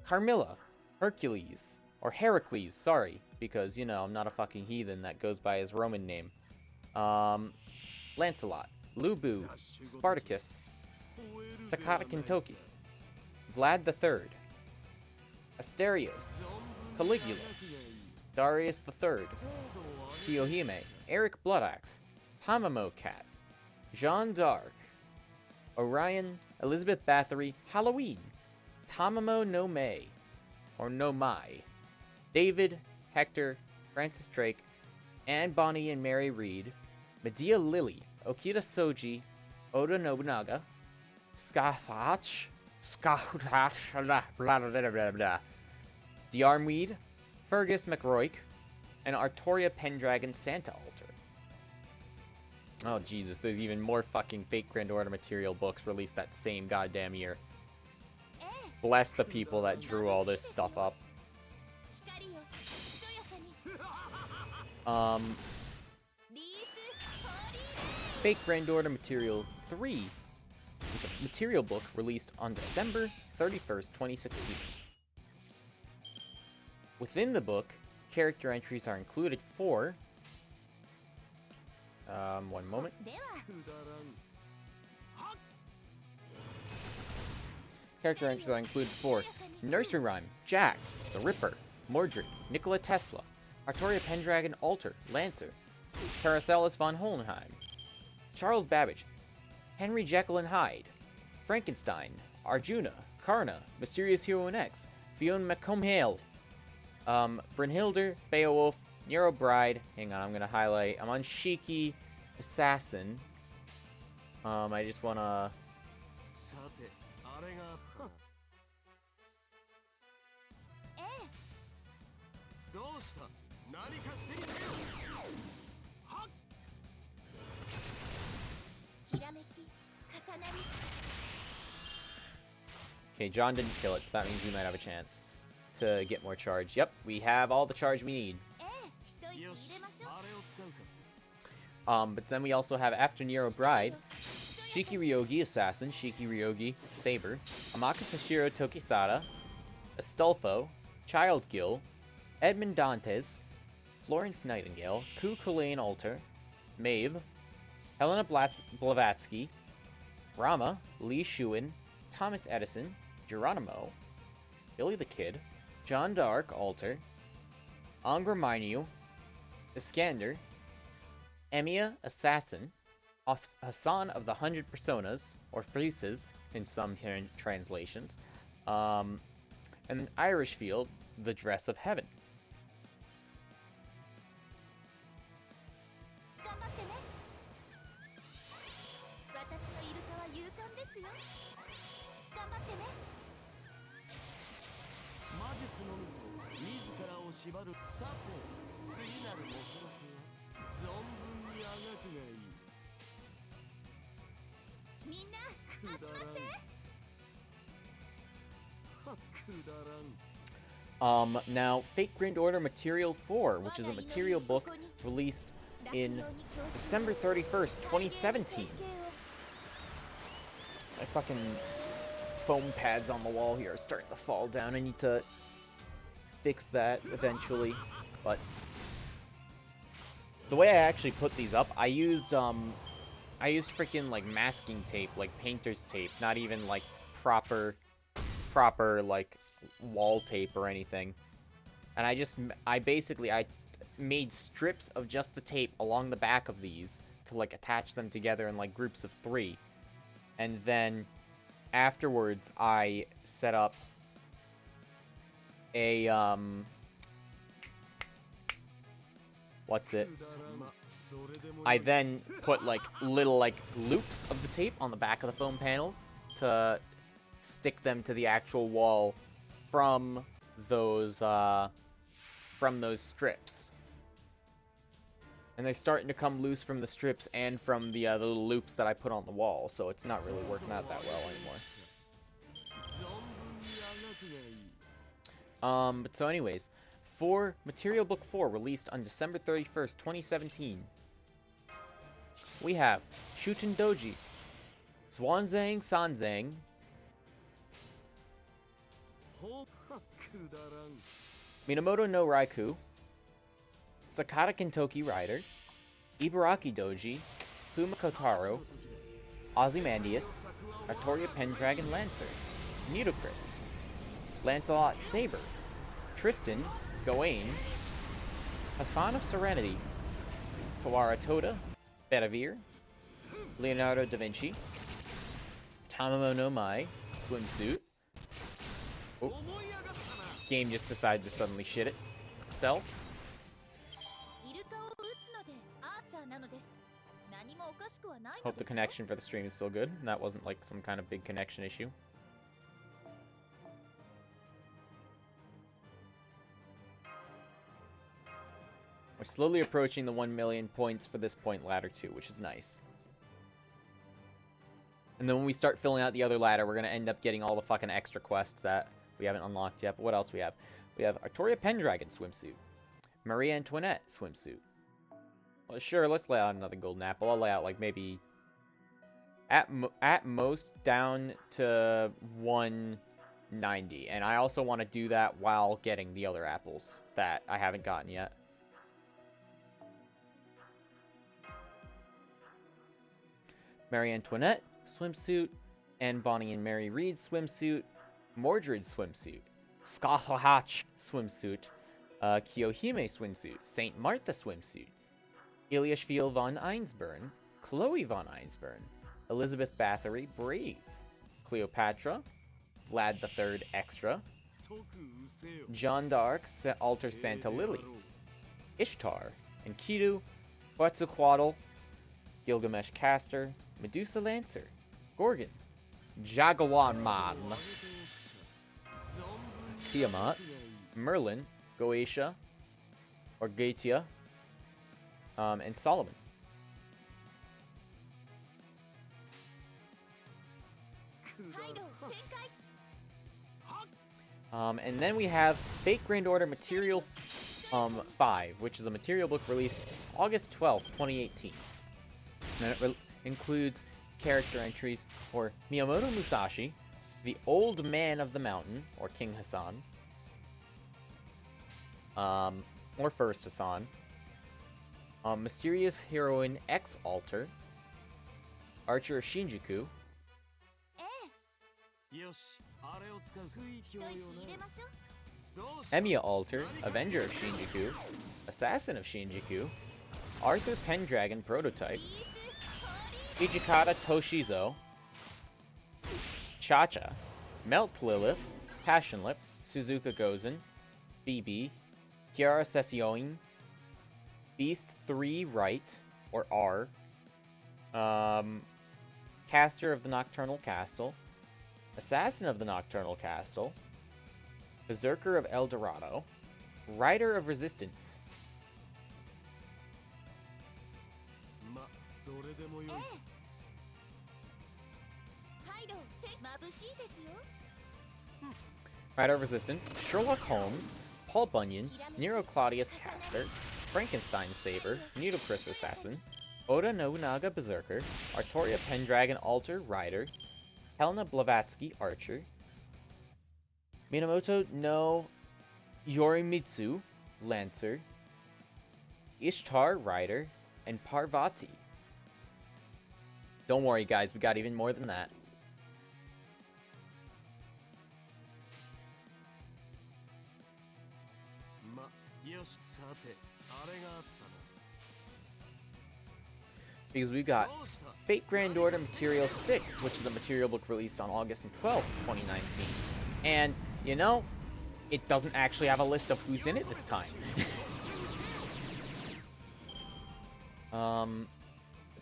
Carmilla, Hercules, or Heracles, sorry, because, you know, I'm not a fucking heathen that goes by his Roman name. Lancelot, Lubu, Spartacus, Sakata Kintoki, Vlad III, Asterios, Caligula, Darius III, Kiyohime, Eric Bloodaxe, Tamamo Cat, Jeanne d'Arc, Orion, Elizabeth Bathory, Halloween, Tamamo no May, or no Mai, David, Hector, Francis Drake, Anne Bonny and Mary Reed, Medea Lily, Okita Soji, Oda Nobunaga, Skathach, Diarmweed, Fergus McRoik, and Artoria Pendragon Santa Altar. Oh, Jesus, there's even more fucking fake Grand Order material books released that same goddamn year. Bless the people that drew all this stuff up. Fake Grand Order Material 3 is a material book released on December 31st, 2016. Within the book, character entries are included for... one moment. Character entries are included for Nursery Rhyme, Jack, The Ripper, Mordred, Nikola Tesla, Artoria Pendragon Alter, Lancer, Paracelsus von Hohenheim, Charles Babbage, Henry Jekyll and Hyde, Frankenstein, Arjuna, Karna, Mysterious Hero and X, Fiona McComhale, Brynhilder, Beowulf, Nero Bride. Hang on, I'm gonna highlight. I'm on Shiki, Assassin. I just wanna. Okay, John didn't kill it, so that means we might have a chance to get more charge. Yep, we have all the charge we need. But then we also have After Nero Bride, Shiki Ryogi Assassin, Shiki Ryogi Saber, Amaka Sashiro Tokisada, Astolfo, Child Gil, Edmund Dantes, Florence Nightingale, Ku Kulane Alter, Maeve, Helena Blavatsky, Rama, Lee Shuin, Thomas Edison, Geronimo, Billy the Kid, John d'Arc Alter, Angra Mainyu, Iskander, Emiya Assassin, Hassan of the 100 Personas, or Frises in some translations, and then Irish Field, The Dress of Heaven. Now, Fake Grand Order Material 4, which is a material book released in December 31st, 2017. My fucking foam pads on the wall here are starting to fall down. I need to fix that eventually, but the way I actually put these up, I used freaking like masking tape, like painter's tape, not even like proper like wall tape or anything. And I basically made strips of just the tape along the back of these to like attach them together in like groups of 3. And then afterwards I set up a I then put like little like loops of the tape on the back of the foam panels to stick them to the actual wall from those strips. And they're starting to come loose from the strips and from the little loops that I put on the wall, so it's not really working out that well anymore. But so anyways, for Material Book 4, released on December 31st, 2017, we have Shuten Doji, Swanzang Sanzang, Minamoto no Raikou, Sakata Kintoki Rider, Ibaraki Doji, Fumakotaro, Ozymandias, Artoria Pendragon Lancer, Nudicris, Lancelot Saber, Tristan, Gawain, Hassan of Serenity, Tawara Toda, Bedivere, Leonardo da Vinci, Tamamo no Mai, Swimsuit. Oh. Game just decided to suddenly shit itself. Hope the connection for the stream is still good. That wasn't like some kind of big connection issue. We're slowly approaching the 1 million points for this point ladder too, which is nice. And then when we start filling out the other ladder, we're going to end up getting all the fucking extra quests that we haven't unlocked yet. But what else we have? We have Artoria Pendragon swimsuit. Marie Antoinette swimsuit. Well, sure, let's lay out another golden apple. I'll lay out like maybe at most down to 190. And I also want to do that while getting the other apples that I haven't gotten yet. Marie Antoinette swimsuit, and Bonnie and Mary Reed swimsuit, Mordred swimsuit, Scalhach swimsuit, Kiyohime swimsuit, Saint Martha swimsuit, Eliashville von Einsburn, Chloe von Einsburn, Elizabeth Bathory Brave, Cleopatra, Vlad III Extra, Jeanne d'Arc Alter Santa Lily, Ishtar, Enkidu, Quetzalcoatl, Gilgamesh Caster, Medusa Lancer, Gorgon, Jaguar Man, Tiamat, Merlin, Goetia, Orgatia, and Solomon. And then we have Fate Grand Order Material 5, which is a material book released August 12th, 2018. And it includes character entries for Miyamoto Musashi, the Old Man of the Mountain, or King Hassan, or First Hassan, Mysterious Heroine X Alter, Archer of Shinjuku, Emiya Alter, Avenger of Shinjuku, Assassin of Shinjuku, Arthur Pendragon Prototype, Hijikata Toshizo, Cha-Cha, Melt Lilith, Passionlip, Suzuka Gozen, BB, Kiara Sessioin, Beast 3 Right, or R, Caster of the Nocturnal Castle, Assassin of the Nocturnal Castle, Berserker of El Dorado, Rider of Resistance, Rider of Resistance, Sherlock Holmes, Paul Bunyan, Nero Claudius Caster, Frankenstein Saber, Nudicris Assassin, Oda Nobunaga Berserker, Artoria Pendragon Alter Rider, Helena Blavatsky Archer, Minamoto no Yorimitsu Lancer, Ishtar Rider, and Parvati. Don't worry, guys, we got even more than that. Because we've got Fate Grand Order Material 6, which is a material book released on August 12th, 2019. And, you know, it doesn't actually have a list of who's in it this time.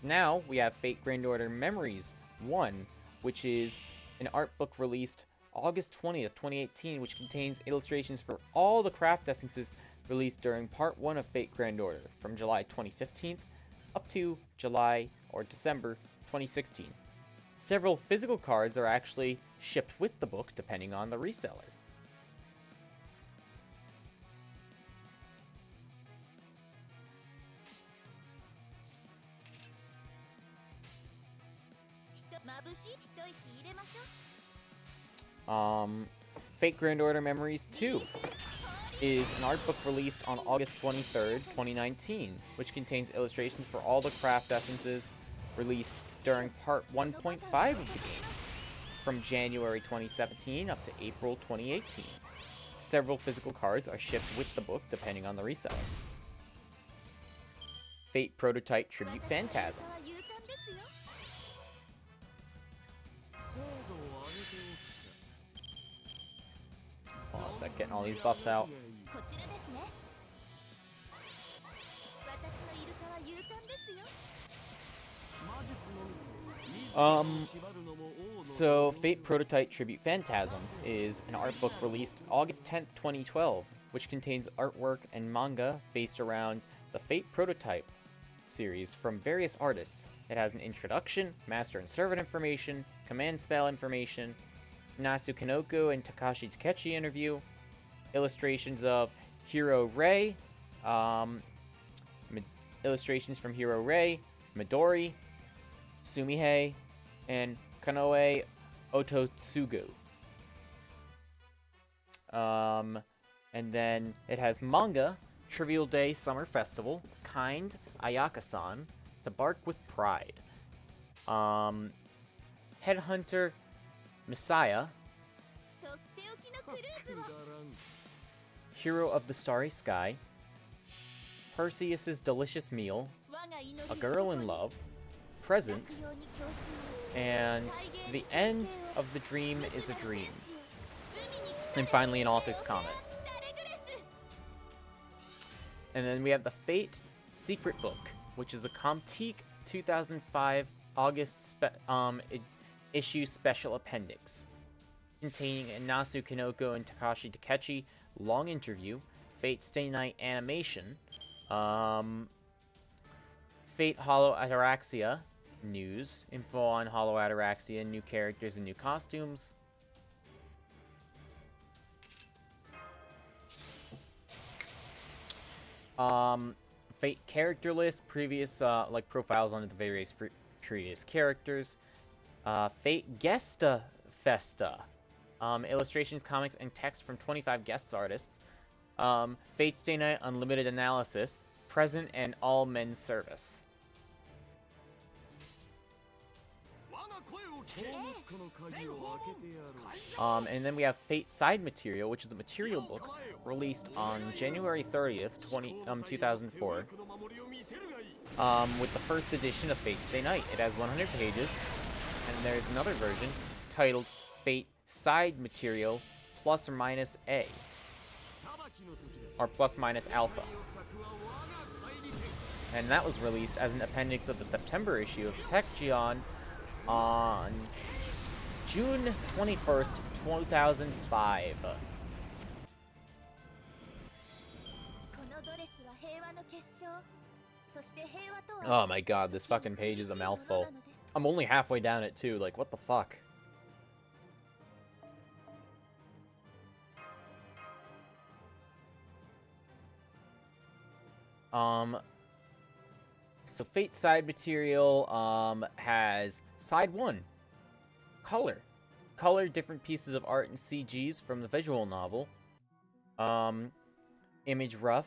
Now, we have Fate Grand Order Memories 1, which is an art book released August 20th, 2018, which contains illustrations for all the craft essences released during Part 1 of Fate Grand Order, from July 2015 up to July or December 2016. Several physical cards are actually shipped with the book, depending on the reseller. Fate Grand Order Memories 2 is an art book released on August 23rd, 2019, which contains illustrations for all the craft essences released during Part 1.5 of the game, from January 2017 up to April 2018. Several physical cards are shipped with the book, depending on the reseller. Fate Prototype Tribute Phantasm. Hold on a sec, getting all these buffs out. So Fate Prototype Tribute Phantasm is an art book released August 10th, 2012, which contains artwork and manga based around the Fate Prototype series from various artists. It has an introduction, master and servant information, command spell information, Nasu Kanoko and Takashi Takechi interview, illustrations of Hiro Rei, illustrations from Hiro Rei, Midori, Sumihei, and Kanoe Ototsugu. And then it has manga, Trivial Day Summer Festival, Kind, Ayaka-san, To Bark with Pride, Headhunter, Messiah, Hero of the Starry Sky, Perseus's Delicious Meal, A Girl in Love, Present, and The End of the Dream is a Dream. And finally, an author's comment. And then we have the Fate Secret Book, which is a Comtique 2005 August issue special appendix, containing a Nasu Kanoko and Takashi Takechi long interview, Fate Stay Night animation, Fate Hollow Ataraxia news, info on Hollow Ataraxia, new characters and new costumes. Fate character list, previous like profiles on the various previous characters. Fate Gesta Festa, illustrations, comics, and text from 25 guest artists. Fate Stay Night Unlimited Analysis, present and all men's service. And then we have Fate Side Material, which is a material book released on January 30th, 2004, with the first edition of Fate Stay Night. It has 100 pages, and there's another version titled Fate Side Material Plus or Minus A, or Plus Minus Alpha. And that was released as an appendix of the September issue of Tech Gion on June 21st, 2005. Oh my god, this fucking page is a mouthful. I'm only halfway down it too, like what the fuck? So Fate Side Material has Side 1, Color. Color different pieces of art and CGs from the visual novel. Image rough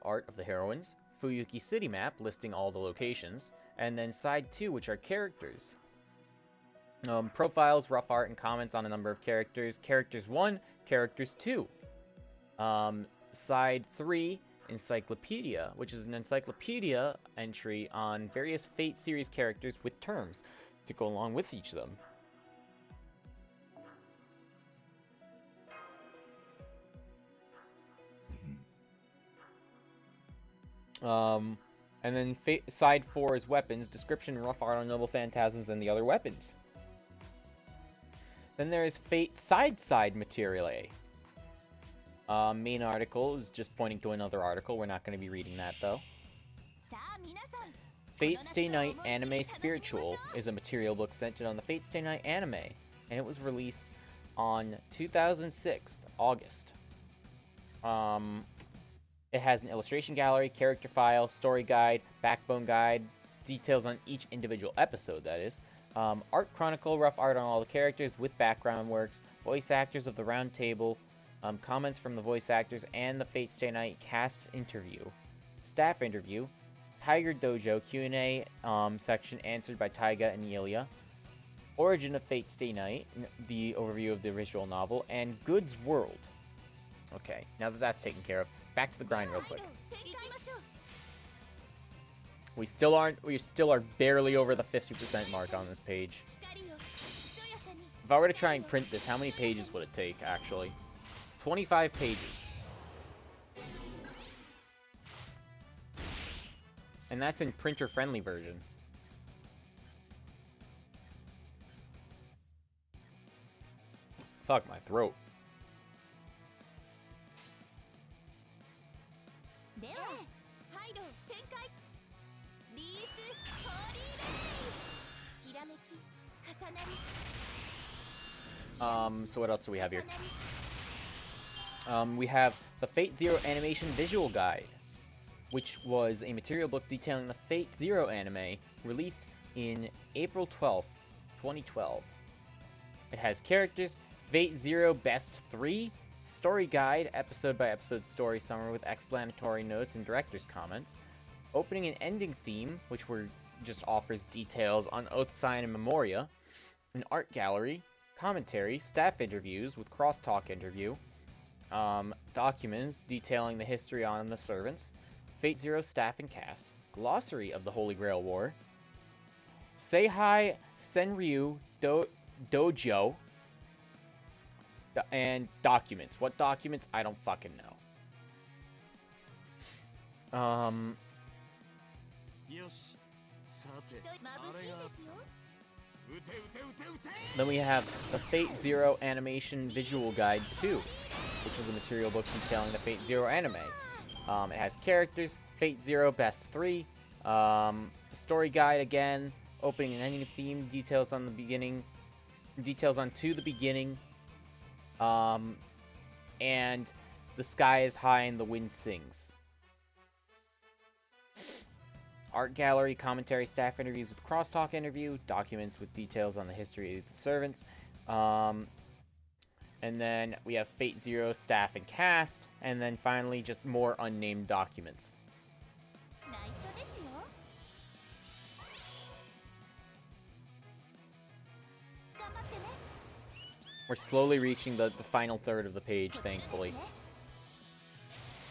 art of the heroines. Fuyuki City map listing all the locations. And then Side 2, which are characters. Profiles, rough art, and comments on a number of characters. Characters 1, Characters 2. Side 3, Encyclopedia, which is an encyclopedia entry on various Fate series characters with terms to go along with each of them. And then Side 4 is Weapons, description, rough art on noble phantasms and the other weapons. Then there is Fate Side Material A. Main article is just pointing to another article. We're not going to be reading that, though. Fate Stay Night Anime Spiritual is a material book centered on the Fate Stay Night anime, and it was released on 2006, August. It has an illustration gallery, character file, story guide, backbone guide, details on each individual episode, that is. Art chronicle, rough art on all the characters with background works, voice actors of the round table, Comments from the voice actors and the Fate Stay Night cast interview. Staff interview. Tiger Dojo Q&A section answered by Taiga and Yelia. Origin of Fate Stay Night, the overview of the original novel, and Goods World. Okay, now that that's taken care of, back to the grind real quick. We still are barely over the 50% mark on this page. If I were to try and print this, how many pages would it take, actually? 25 pages. And that's in printer-friendly version. Fuck my throat. So what else do we have here? We have the Fate Zero Animation Visual Guide, which was a material book detailing the Fate Zero anime, released in April 12th, 2012. It has characters, Fate Zero Best 3, story guide, episode-by-episode story summary with explanatory notes and director's comments, opening and ending theme, which just offers details on Oath Sign and Memoria, an art gallery, commentary, staff interviews with crosstalk interview, documents detailing the history on the servants, Fate Zero staff and cast, glossary of the Holy Grail War, Seihai Senryu Dojo, and documents. What documents? I don't fucking know. Then we have the Fate Zero Animation Visual Guide 2, which is a material book detailing the Fate Zero anime. It has characters, Fate Zero Best 3, story guide again, opening and ending theme, details on To the Beginning, and The Sky is High and the Wind Sings. Art gallery, commentary, staff interviews with crosstalk interview, documents with details on the history of the servants, and then we have Fate Zero staff and cast, and then finally just more unnamed documents. We're slowly reaching the final third of the page, thankfully.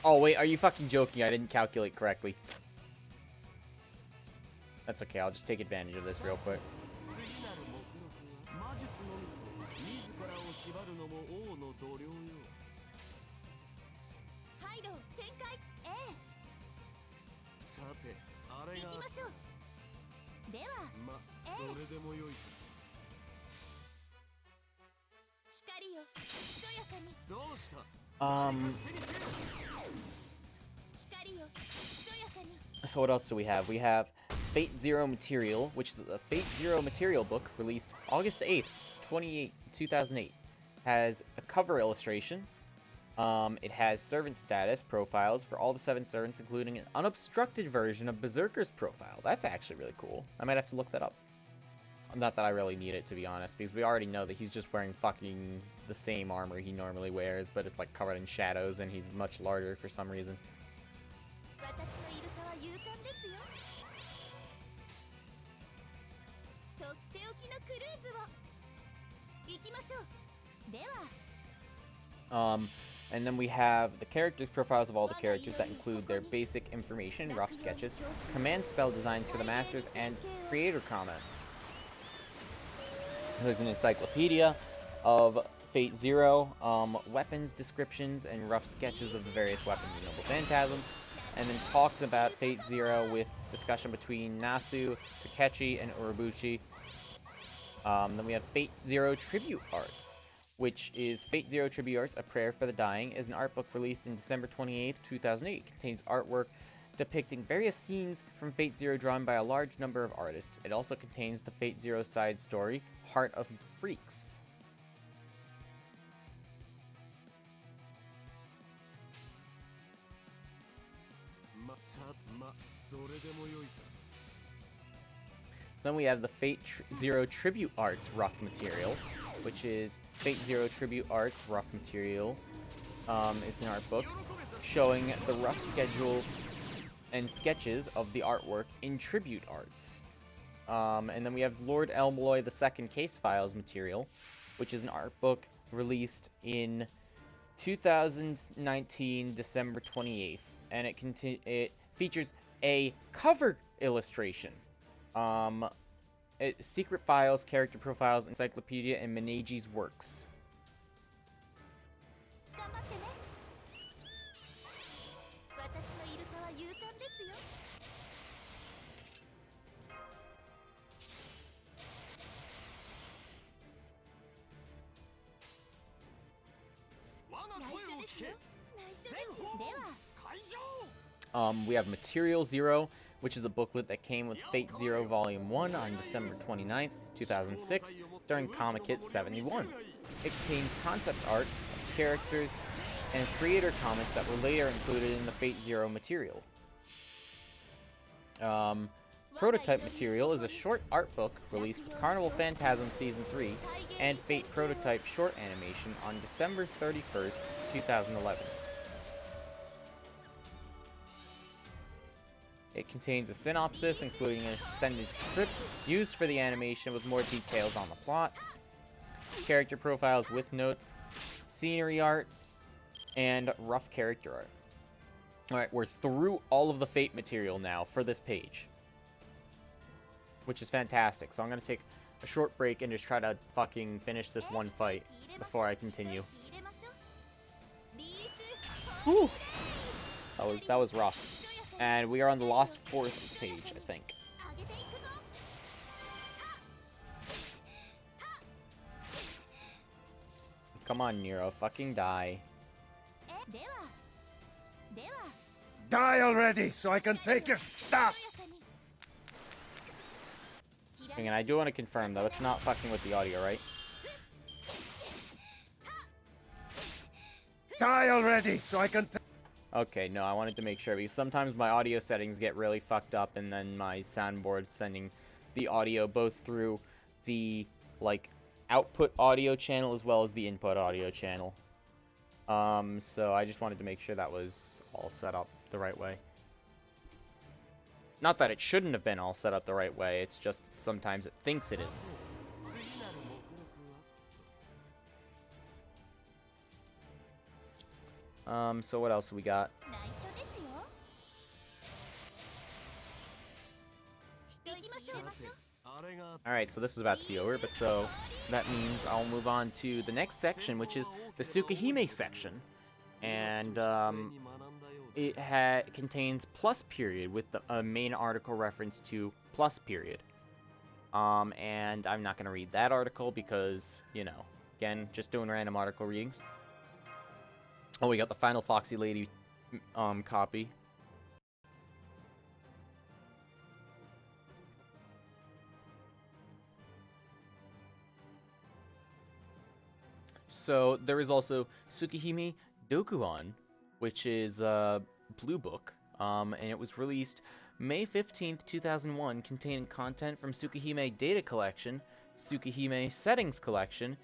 Oh wait, are you fucking joking? I didn't calculate correctly. That's okay, I'll just take advantage of this real quick. So what else do we have? We have Fate Zero Material, which is a Fate Zero Material book released August 8th, 2008. Has a cover illustration. It has servant status profiles for all the 7 servants, including an unobstructed version of Berserker's profile. That's actually really cool. I might have to look that up. Not that I really need it, to be honest, because we already know that he's just wearing fucking the same armor he normally wears, but it's like covered in shadows, and he's much larger for some reason. And then we have the characters' profiles of all the characters that include their basic information, rough sketches, command spell designs for the masters, and creator comments. There's an encyclopedia of Fate Zero, weapons descriptions, and rough sketches of the various weapons and noble phantasms, and then talks about Fate Zero with discussion between Nasu, Takechi, and Urobuchi. Then we have Fate Zero Tribute Arts, which is Fate Zero Tribute Arts, A Prayer for the Dying, is an art book released in December 28th, 2008. It contains artwork depicting various scenes from Fate Zero drawn by a large number of artists. It also contains the Fate Zero side story, Heart of Freaks. Then we have the Fate Zero Tribute Arts rough material, which is Fate Zero Tribute Arts rough material, is an art book showing the rough schedule and sketches of the artwork in tribute arts. And then we have Lord Elmloy II Case Files material, which is an art book released in 2019, December 28th, and it features a cover illustration. Secret Files, Character Profiles, Encyclopedia, and Menage's works. We have Material Zero, which is a booklet that came with Fate Zero Volume 1 on December 29th, 2006, during Comic Hit 71. It contains concept art of characters and creator comics that were later included in the Fate Zero material. Prototype Material is a short art book released with Carnival Phantasm Season 3 and Fate Prototype short animation on December 31st, 2011. It contains a synopsis, including an extended script used for the animation with more details on the plot, character profiles with notes, scenery art, and rough character art. Alright, we're through all of the Fate material now for this page, which is fantastic. So I'm going to take a short break and just try to fucking finish this one fight before I continue. Whew. That was rough. And we are on the Lost Fourth page, I think. Come on, Nero. Fucking die. Die already, so I can take your stuff! And I do want to confirm, though, it's not fucking with the audio, right? Die already, so I can Okay, no, I wanted to make sure, because sometimes my audio settings get really fucked up, and then my soundboard sending the audio both through the, like, output audio channel as well as the input audio channel. So I just wanted to make sure that was all set up the right way. Not that it shouldn't have been all set up the right way, it's just sometimes it thinks it isn't. So what else we got? Alright, so this is about to be over, but so that means I'll move on to the next section, which is the Tsukihime section. And it contains plus period with a main article reference to plus period. And I'm not going to read that article because, you know, again, just doing random article readings. Oh, we got the Final Foxy Lady copy. So there is also Tsukihime Dokuon, which is a blue book, and it was released May 15th, 2001, containing content from Tsukihime Data Collection, Tsukihime Settings Collection,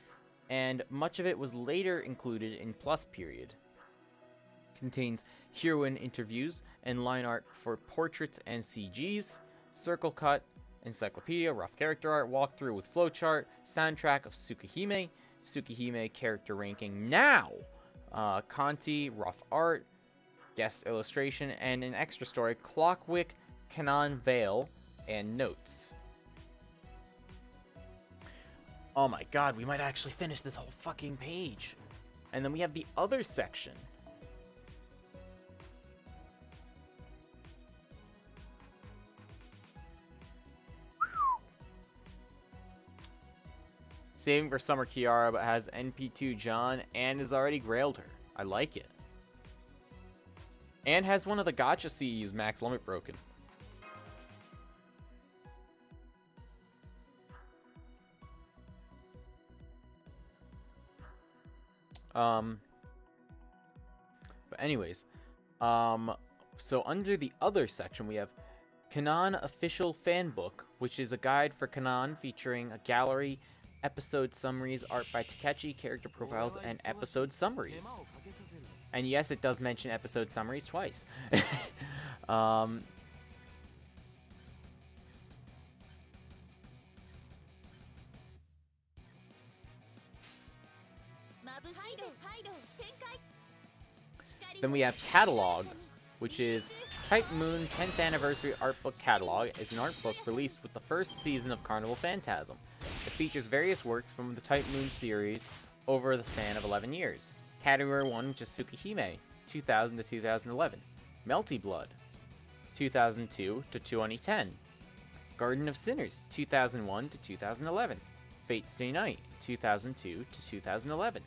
and much of it was later included in Plus Period. Contains heroine interviews and line art for portraits and CGs, circle cut, encyclopedia, rough character art, walkthrough with flowchart, soundtrack of Tsukihime, Tsukihime character ranking now, Conti, rough art, guest illustration, and an extra story, Clockwick, Canon Veil, and notes. Oh my god, we might actually finish this whole fucking page. And then we have the other section. Saving for Summer Kiara, but has NP2 John and has already grailed her. I like it. And has one of the gacha CEs max limit broken. But anyways, so under the other section we have Kanon Official Fan Book, which is a guide for Kanon featuring a gallery, episode summaries, art by Takechi, character profiles, and episode summaries. And yes, it does mention episode summaries twice. um, Then we have Catalog, which is Type Moon 10th Anniversary Art Book Catalog. Is an art book released with the first season of Carnival Phantasm. It features various works from the Type Moon series over the span of 11 years. Category 1, which is Tsukihime, 2000 to 2011. Melty Blood, 2002 to 2010. Garden of Sinners, 2001 to 2011. Fate Stay Night, 2002 to 2011.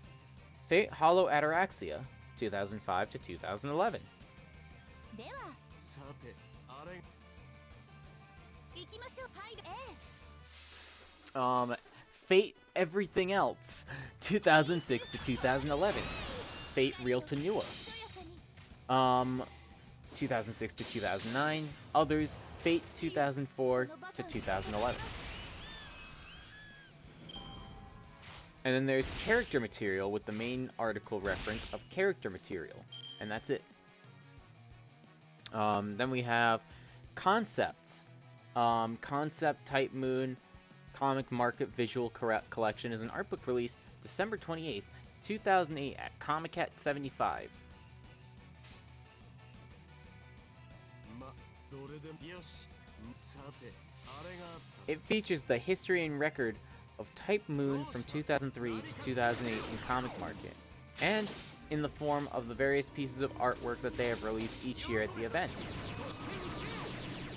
Fate Hollow Ataraxia, 2005 to 2011. Fate Everything Else, 2006 to 2011. Fate Real to Nua, 2006 to 2009. Others, Fate 2004 to 2011. And then there's character material with the main article reference of character material. And that's it. Then we have concepts. Concept Type Moon Comic Market Visual Collection is an art book released December 28th, 2008 at Comic-Cat 75. It features the history and record of Type Moon from 2003 to 2008 in Comic Market, and in the form of the various pieces of artwork that they have released each year at the event.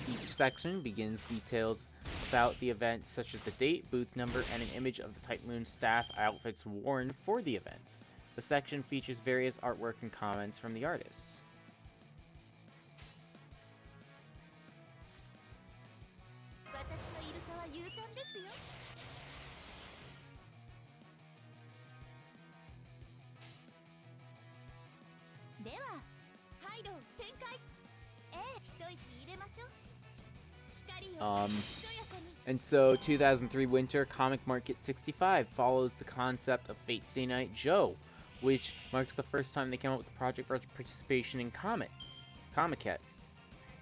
Each section begins details about the event, such as the date, booth number, and an image of the Type Moon staff outfits worn for the events. The section features various artwork and comments from the artists. And so 2003 Winter Comic Market 65 follows the concept of Fate Stay Night Joe, which marks the first time they came up with the project for participation in Comic-Cat.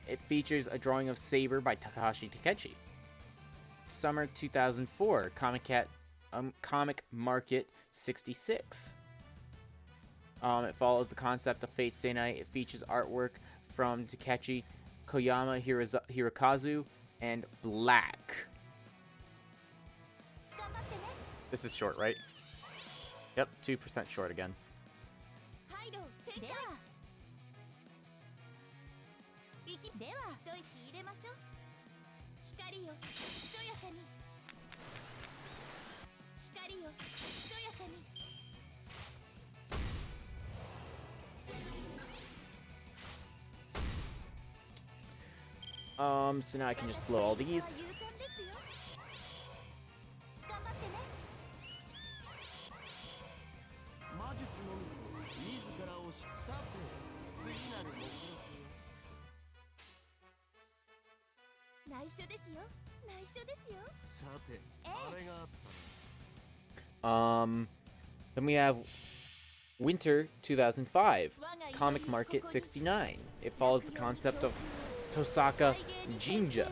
It features a drawing of Saber by Takahashi Takechi. Summer 2004 Comic Market 66. It follows the concept of Fate Stay Night. It features artwork from Takechi, Koyama Hirokazu, and Black. This is short, right? Yep, 2% short again. So now I can just blow all these. Then we have Winter 2005, Comic Market 69. It follows the concept of Tosaka Jinja.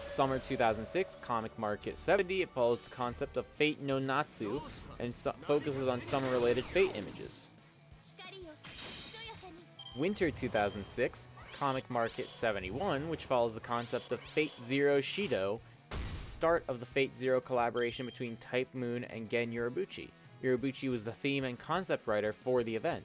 Summer 2006, Comic Market 70. It follows the concept of Fate no Natsu and focuses on summer-related Fate images. Winter 2006, Comic Market 71, which follows the concept of Fate Zero Shido, start of the Fate Zero collaboration between Type Moon and Gen Urobuchi. Urobuchi was the theme and concept writer for the event.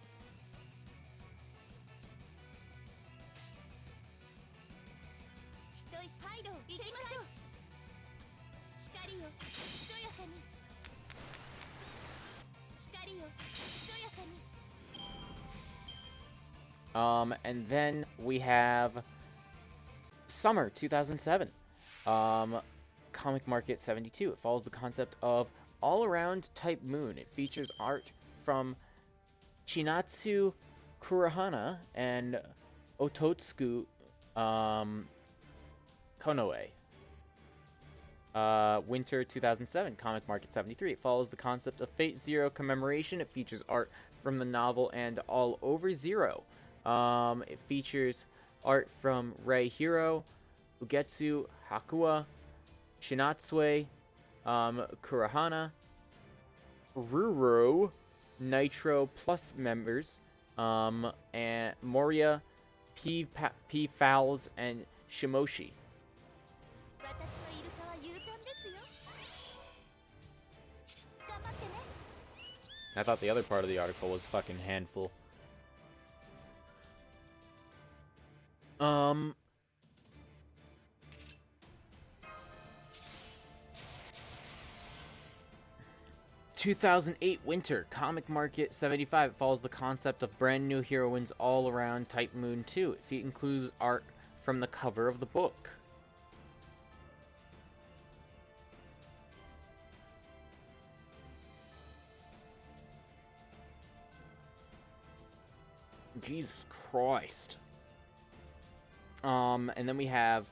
And then we have Summer 2007, Comic Market 72. It follows the concept of all-around Type Moon. It features art from Chinatsu Kurahana and Ototsuku Konoe. Winter 2007, Comic Market 73. It follows the concept of Fate Zero commemoration. It features art from the novel and All Over Zero. It features art from Rei Hiro, Ugetsu, Hakua, Shinatsue, Kurahana, Ruro, Nitro Plus members, and Moria, P Fowls, and Shimoshi. I thought the other part of the article was fucking handful. 2008 Winter, Comic Market 75. It follows the concept of brand new heroines all around Type Moon 2. It includes art from the cover of the book. Jesus Christ. And then we have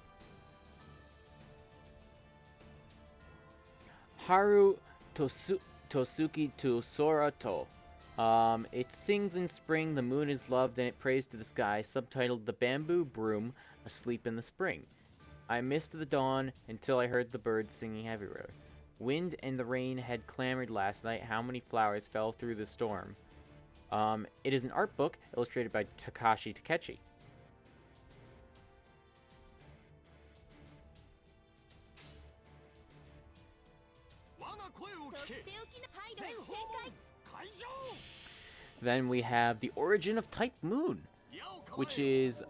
Haru Tosuki to Sorato. It sings in spring, the moon is loved, and it prays to the sky, subtitled The Bamboo Broom, Asleep in the Spring. I missed the dawn until I heard the birds singing everywhere. Wind and the rain had clamored last night. How many flowers fell through the storm? It is an art book illustrated by Takashi Takechi. Then we have The Origin of Type Moon, which is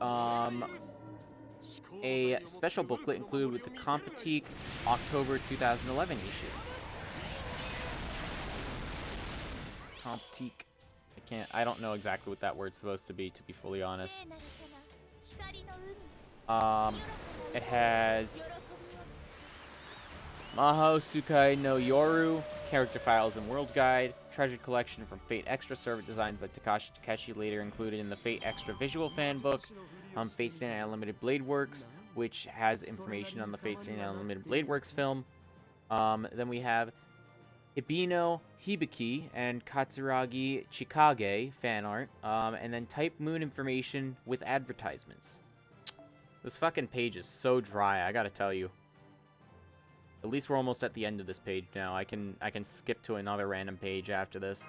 a special booklet included with the Comptique October 2011 issue. Comptique. I don't know exactly what that word's supposed to be fully honest. It has Maho Sukai no Yoru, character files and world guide, treasure collection from Fate Extra, servant designs by Takashi Takechi, later included in the Fate Extra visual fan book, Fate Stay Night Unlimited Blade Works, which has information on the Fate Stay Night Unlimited Blade Works film. Then we have Ibino Hibiki and Katsuragi Chikage fan art, and then Type Moon information with advertisements. This fucking page is so dry, I gotta tell you. At least we're almost at the end of this page now. I can skip to another random page after this.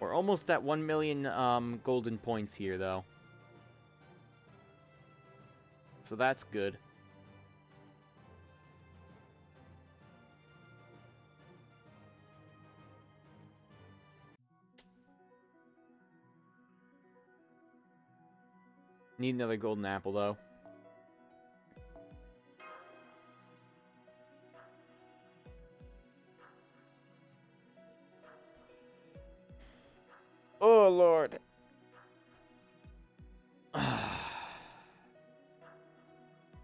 We're almost at 1 million golden points here, though. So that's good. Need another golden apple, though. Oh, Lord.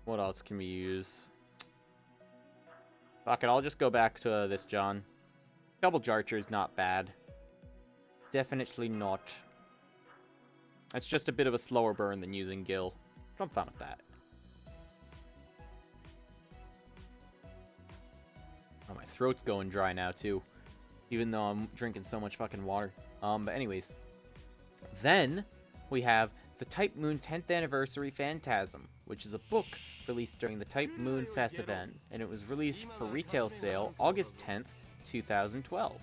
What else can we use? Fuck it, I'll just go back to this, John. Double Jarcher is not bad. Definitely not. It's just a bit of a slower burn than using Gil. I'm fine with that. Oh, my throat's going dry now, too. Even though I'm drinking so much fucking water. But anyways. Then, we have the Type Moon 10th Anniversary Phantasm, which is a book released during the Type Moon Fest event, and it was released for retail sale August 10th, 2012.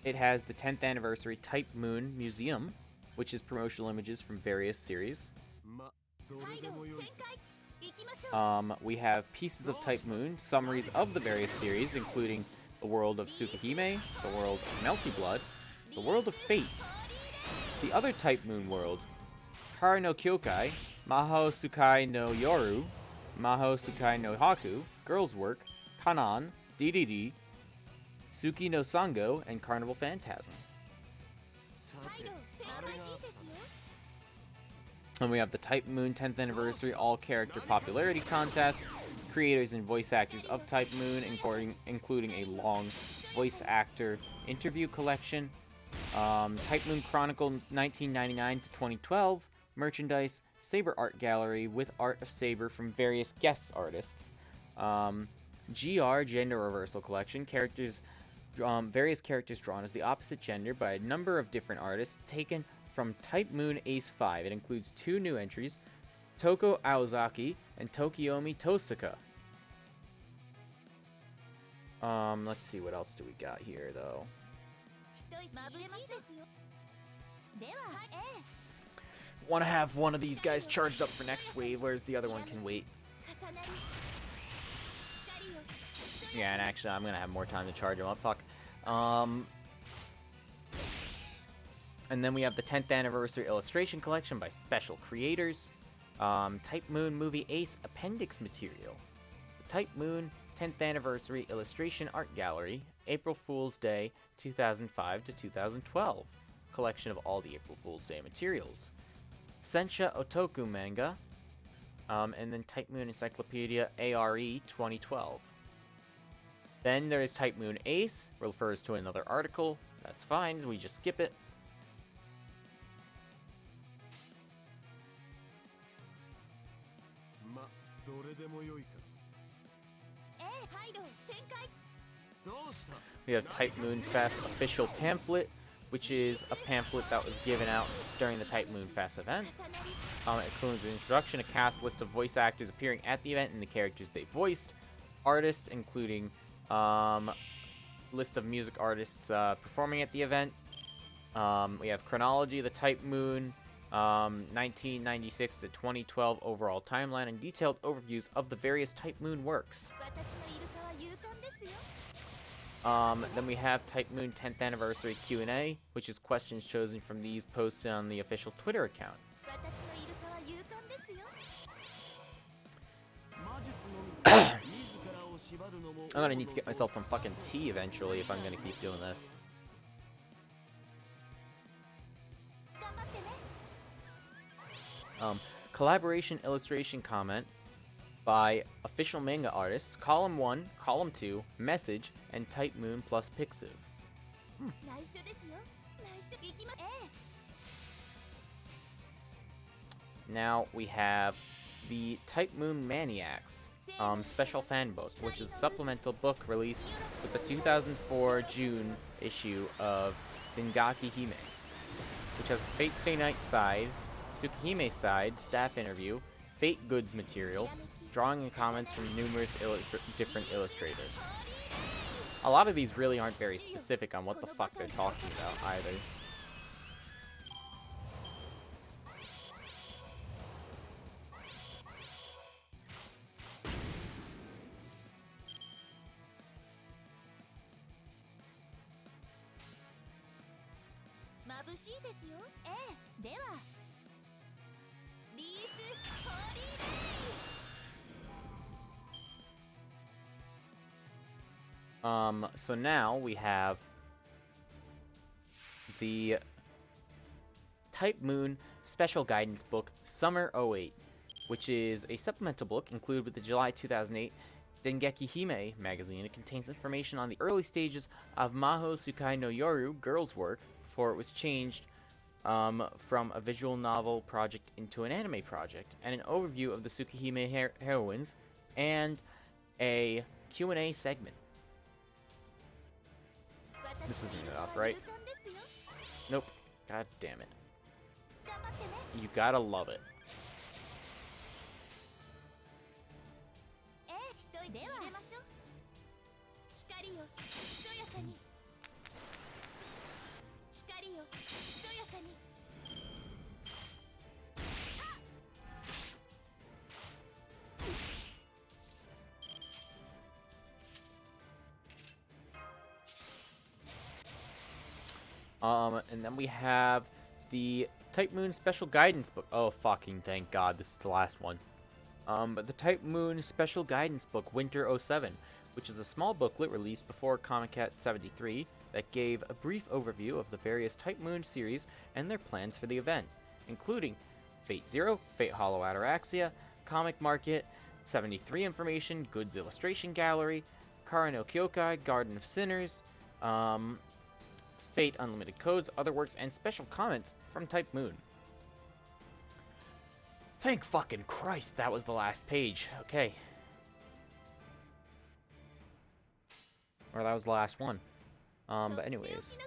It has the 10th Anniversary Type Moon Museum, which is promotional images from various series. We have pieces of Type Moon, summaries of the various series, including the world of Tsukihime, the world of Melty Blood, the world of Fate, the other Type Moon world, Kara no Kyokai, Maho Sukai no Yoru, Maho Sukai no Haku, Girls Work, Kanan, DDD, Suki no Sango, and Carnival Phantasm. And we have the Type Moon 10th Anniversary All-Character Popularity Contest, creators and voice actors of Type Moon, including a long voice actor interview collection, Type Moon Chronicle 1999 to 2012, merchandise, Saber Art Gallery with art of Saber from various guest artists, GR Gender Reversal Collection. Characters, various characters drawn as the opposite gender by a number of different artists, taken from Type Moon Ace 5. It includes 2 new entries, Toko Aozaki and Tokiomi Tosaka. Let's see, what else do we got here, though? Want to have one of these guys charged up for next wave, whereas the other one can wait. Yeah, and actually, I'm gonna have more time to charge them up. Fuck. And then we have the 10th Anniversary Illustration Collection by Special Creators. Type Moon Movie Ace Appendix Material. The Type Moon 10th Anniversary Illustration Art Gallery, April Fool's Day 2005 to 2012. Collection of all the April Fool's Day materials. Sensha Otoku Manga. And then Type Moon Encyclopedia ARE 2012. Then there is Type Moon Ace, refers to another article. That's fine, we just skip it. We have Type Moon Fest official pamphlet, which is a pamphlet that was given out during the Type Moon Fest event. It includes an introduction, a cast list of voice actors appearing at the event and the characters they voiced, artists including list of music artists performing at the event. We have chronology of the Type Moon 1996 to 2012 overall timeline and detailed overviews of the various Type Moon works. Then we have Type Moon 10th Anniversary Q&A, which is questions chosen from these posted on the official Twitter account. I'm gonna need to get myself some fucking tea eventually if I'm gonna keep doing this. Collaboration illustration comment by official manga artists, Column 1, Column 2, Message, and Type Moon plus Pixiv. Now we have the Type Moon Maniacs special fan book, which is a supplemental book released with the 2004 June issue of Dengaki Hime, which has a Fate Stay Night side, Tsukihime side, staff interview, Fate goods material, drawing and comments from numerous different illustrators. A lot of these really aren't very specific on what the fuck they're talking about either. So now we have the Type Moon Special Guidance Book Summer 08, which is a supplemental book included with the July 2008 Dengeki Hime magazine. It contains information on the early stages of Maho Tsukai no Yoru girls' work before it was changed from a visual novel project into an anime project, and an overview of the Tsukihime heroines, and a Q&A segment. This isn't enough, right? Nope. God damn it. You gotta love it. And then we have the Type Moon Special Guidance Book. Oh, fucking thank God, this is the last one. But the Type Moon Special Guidance Book Winter 07, which is a small booklet released before Comic Cat 73 that gave a brief overview of the various Type Moon series and their plans for the event, including Fate Zero, Fate Hollow Ataraxia, Comic Market, 73 information, Goods Illustration Gallery, Kara no Kyokai, Garden of Sinners, Fate Unlimited Codes, other works, and special comments from Type Moon. Thank fucking Christ that was the last page. Okay. Or that was the last one. But anyways.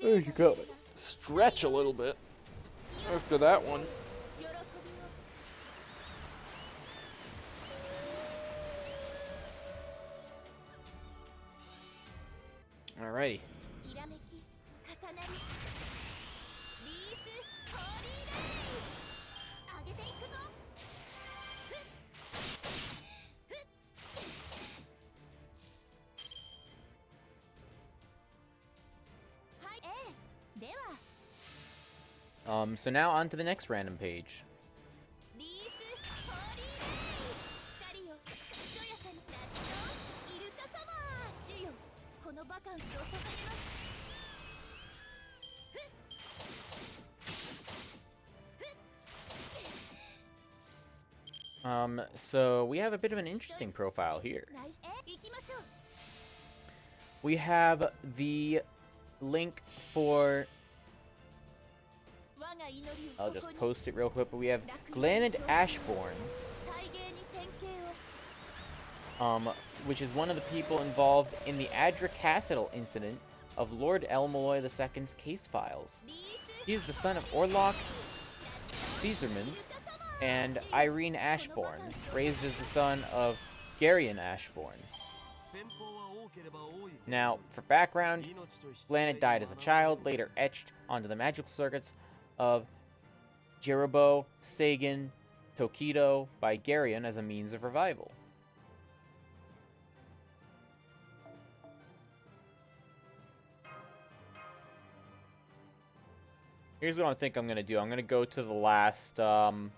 Oh, you got stretch a little bit after that one. Alrighty. So now on to the next random page. So we have a bit of an interesting profile here. We have the link for... I'll just post it real quick, but we have Glanad Ashbourne, which is one of the people involved in the Adracassadal incident of Lord Elmaloy II's case files. He is the son of Orlok Caesarmond and Irene Ashbourne, raised as the son of Garion Ashbourne. Now, for background, Glanad died as a child, later etched onto the magical circuits of Jerobo, Sagan, Tokido by Garion as a means of revival. Here's what I think I'm gonna do. I'm gonna go to the last. I'm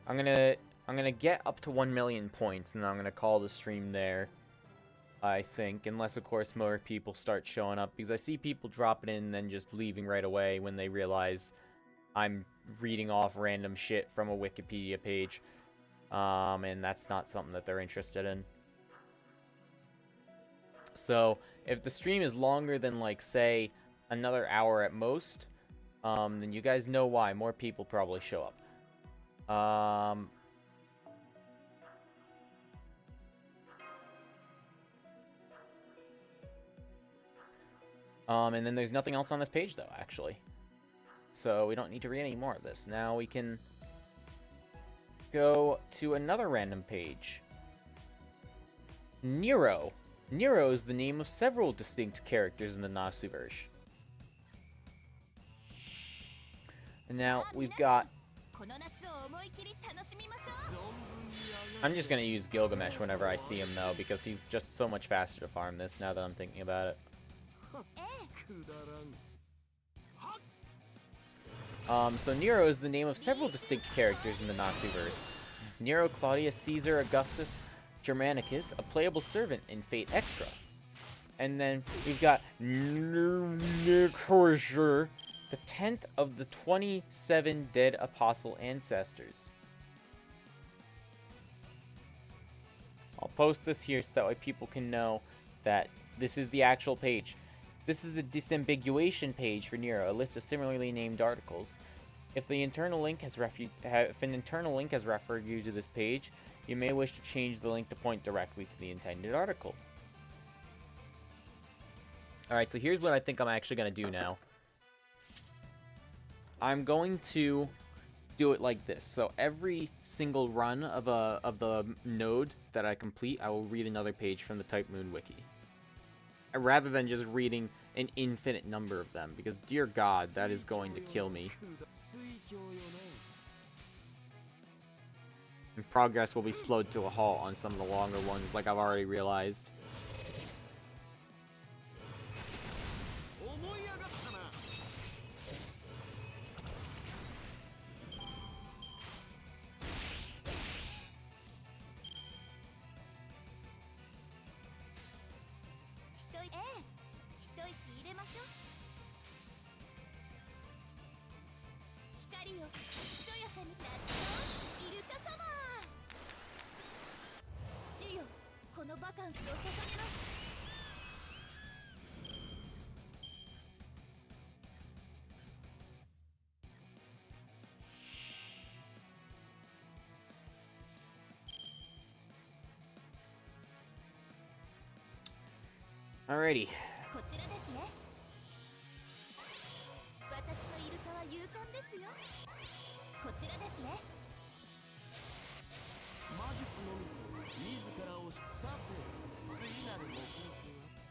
gonna get up to 1 million points, and then I'm gonna call the stream there. I think, unless of course more people start showing up, because I see people dropping in and then just leaving right away when they realize I'm reading off random shit from a Wikipedia page, and that's not something that they're interested in. So if the stream is longer than, like, say, another hour at most, then you guys know why. More people probably show up. And then there's nothing else on this page, though, actually. So we don't need to read any more of this. Now we can go to another random page. Nero. Nero is the name of several distinct characters in the Nasuverse. And now we've got... I'm just going to use Gilgamesh whenever I see him, though, because he's just so much faster to farm this now that I'm thinking about it. So Nero is the name of several distinct characters in the Nasuverse. Nero, Claudius, Caesar, Augustus, Germanicus, a playable servant in Fate Extra. And then we've got Nicorsure, the 10th of the 27 dead apostle ancestors. I'll post this here so that way people can know that this is the actual page. This is a disambiguation page for Nero, a list of similarly named articles. If an internal link has referred you to this page, you may wish to change the link to point directly to the intended article. Alright, so here's what I think I'm actually going to do now. I'm going to do it like this. So every single run of the node that I complete, I will read another page from the Type Moon Wiki. Rather than just reading an infinite number of them, because dear God, that is going to kill me. And progress will be slowed to a halt on some of the longer ones, like I've already realized. Alrighty. こちらですね。私のイルカは勇敢ですよ。こちらですね。魔術のみと自らをさて次なる目標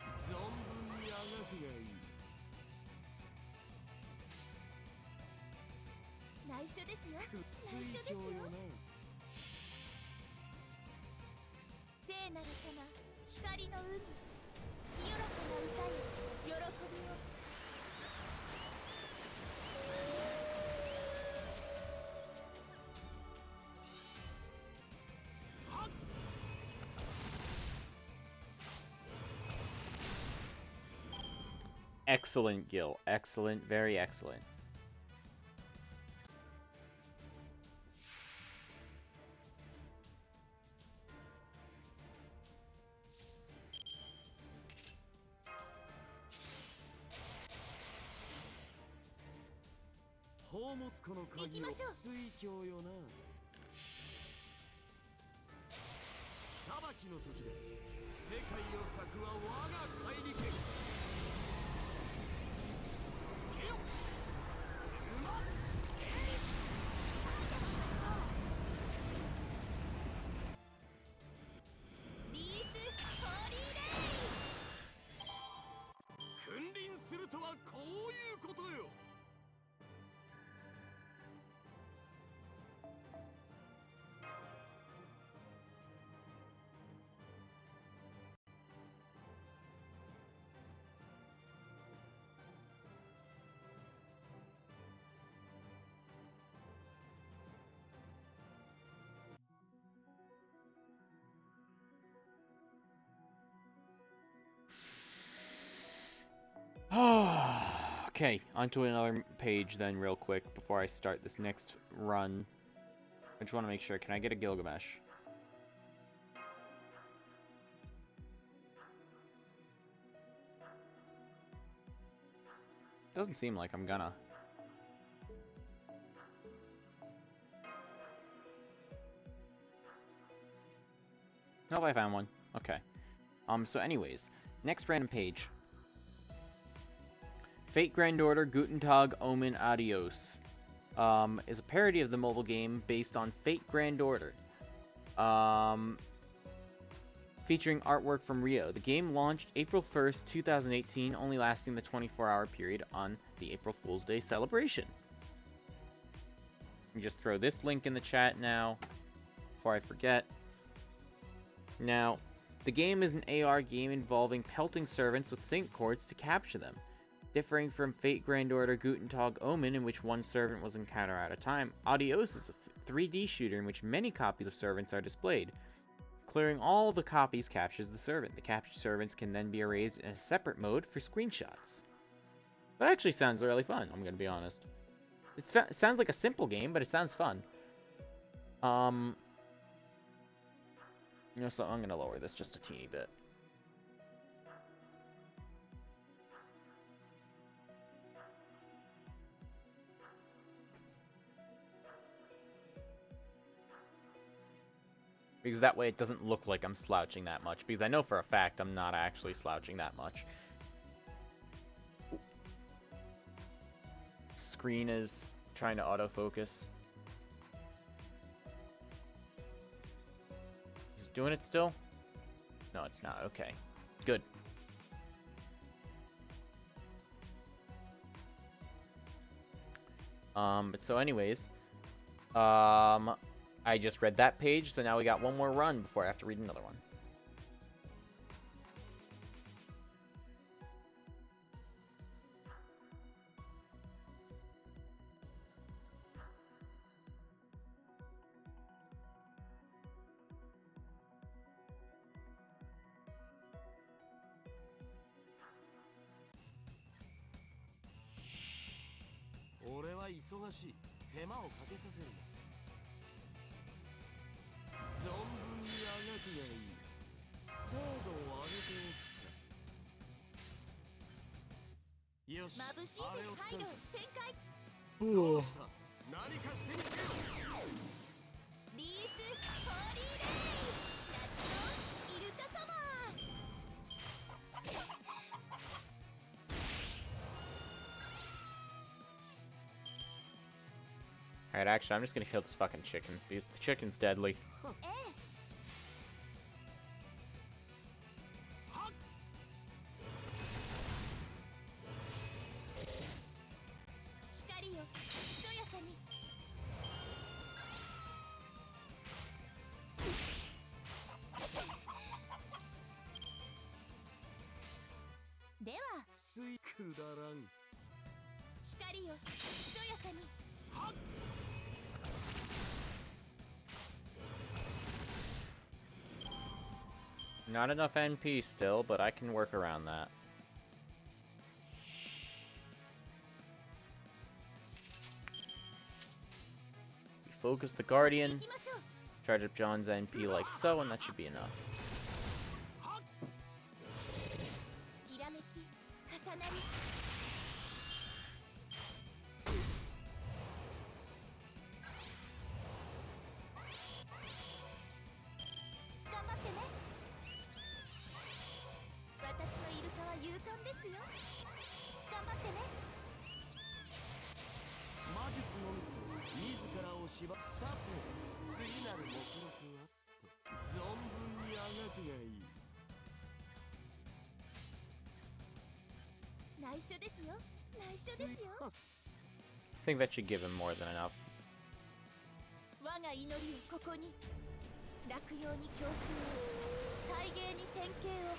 は存分にあがくがいい。内緒ですよ。水内緒ですよ。郷よな。聖なる様、光の海、清らかな歌よ、喜びを。Excellent, Gil. Excellent. Very excellent.水郷よな。裁きの時で世界を裂くは我が怪力。ゲヨウマエリス。リース・ホリーレイ。君臨するとはこういうことよ。Okay, onto another page then real quick before I start this next run. I just want to make sure. Can I get a Gilgamesh? Doesn't seem like I'm gonna. Nope, I found one. Okay. So anyways, next random page. Fate Grand Order Guten Tag Omen Adios is a parody of the mobile game based on Fate Grand Order, featuring artwork from Rio. The game launched April 1st, 2018, only lasting the 24-hour period on the April Fool's Day celebration. Let me just throw this link in the chat now, before I forget. Now, the game is an AR game involving pelting servants with sync cords to capture them. Differing from Fate Grand Order Guten Tag Omen, in which one servant was encountered at a time, Adios is a 3D shooter in which many copies of servants are displayed. Clearing all the copies captures the servant. The captured servants can then be erased in a separate mode for screenshots. That actually sounds really fun, I'm going to be honest. It sounds like a simple game, but it sounds fun. You know, so I'm going to lower this just a teeny bit. Because that way it doesn't look like I'm slouching that much. Because I know for a fact I'm not actually slouching that much. Screen is trying to autofocus. Is it doing it still? No, it's not. Okay. Good. But so anyways, I just read that page, so now we got one more run before I have to read another one.俺は忙しい。手間をかけさせるな。存分にあがくがいい。精度を上げておく。よし、眩しいあれをです。ハイ使う。ド展開。どうした？何かしてみせよ。リース・ホリーレイ。夏のイルカ様。Alright, actually, I'm just gonna kill this fucking chicken, because the chicken's deadly. ええ 光よひとやかにではすいくだらん。光よひとやかに Not enough NP still, but I can work around that. We focus the Guardian, 行きましょう charge up John's NP like so, and that should be enough. きらめき重なり頑張ってね私のイルカは勇敢ですよ頑張ってね魔術のみと自らを縛さて次なる目録は存分にあがくがいい。内緒ですよ内緒ですよ I think that should give him more than enough. 我が祈りをここに落葉に郷愁を大芸に典型を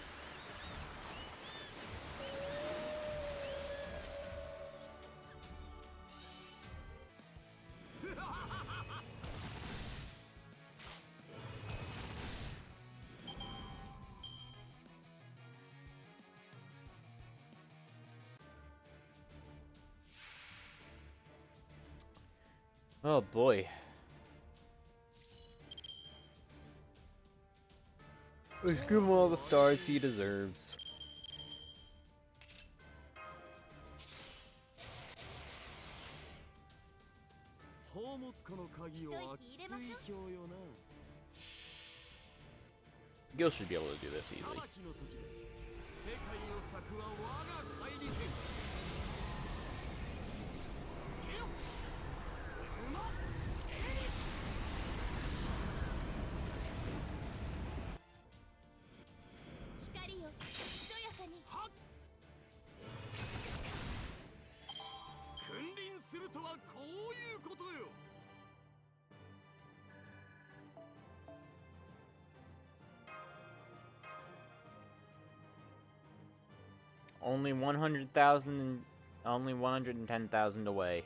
Oh boy. Let's give him all the stars he deserves. 宝物庫の鍵を開き水鏡よな。 Gil should be able to do this 裁 easily. きの時世界を裂くは我が帰り手。ゲオうまっエリス 光よひとやかに はっ君臨するとはこういうことよ。 Only 100,000, only 110,000 away.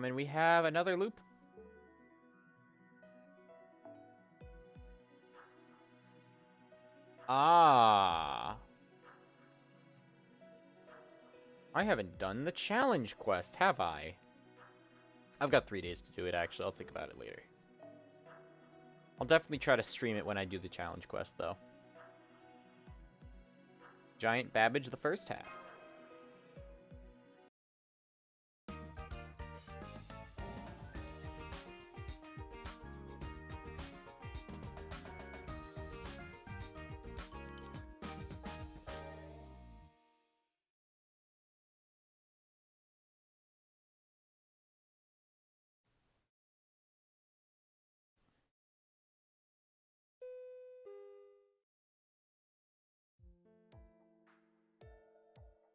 And we have another loop. Ah. I haven't done the challenge quest, have I? I've got 3 days to do it, actually. I'll think about it later. I'll definitely try to stream it when I do the challenge quest, though. Giant Babbage the first half.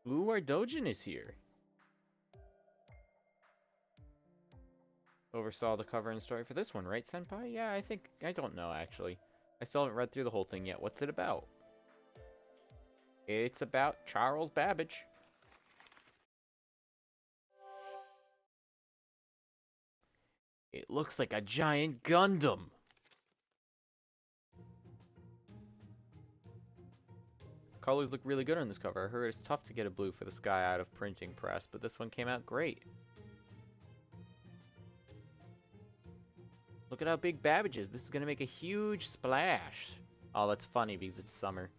Blue Dojin is here. Oversaw the cover and story for this one, right, Senpai? Yeah, I don't know, actually. I still haven't read through the whole thing yet. What's it about? It's about Charles Babbage. It looks like a giant Gundam. Colors look really good on this cover. I heard it's tough to get a blue for the sky out of printing press, but this one came out great. Look at how big Babbage is. This is going to make a huge splash. Oh, that's funny because it's summer.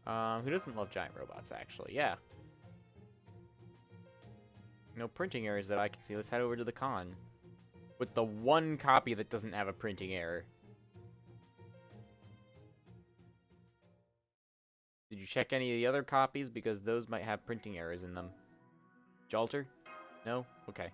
Who doesn't love giant robots, actually? Yeah. No printing errors that I can see. Let's head over to the con. With the one copy that doesn't have a printing error. Did you check any of the other copies? Because those might have printing errors in them. Jalter? No? Okay.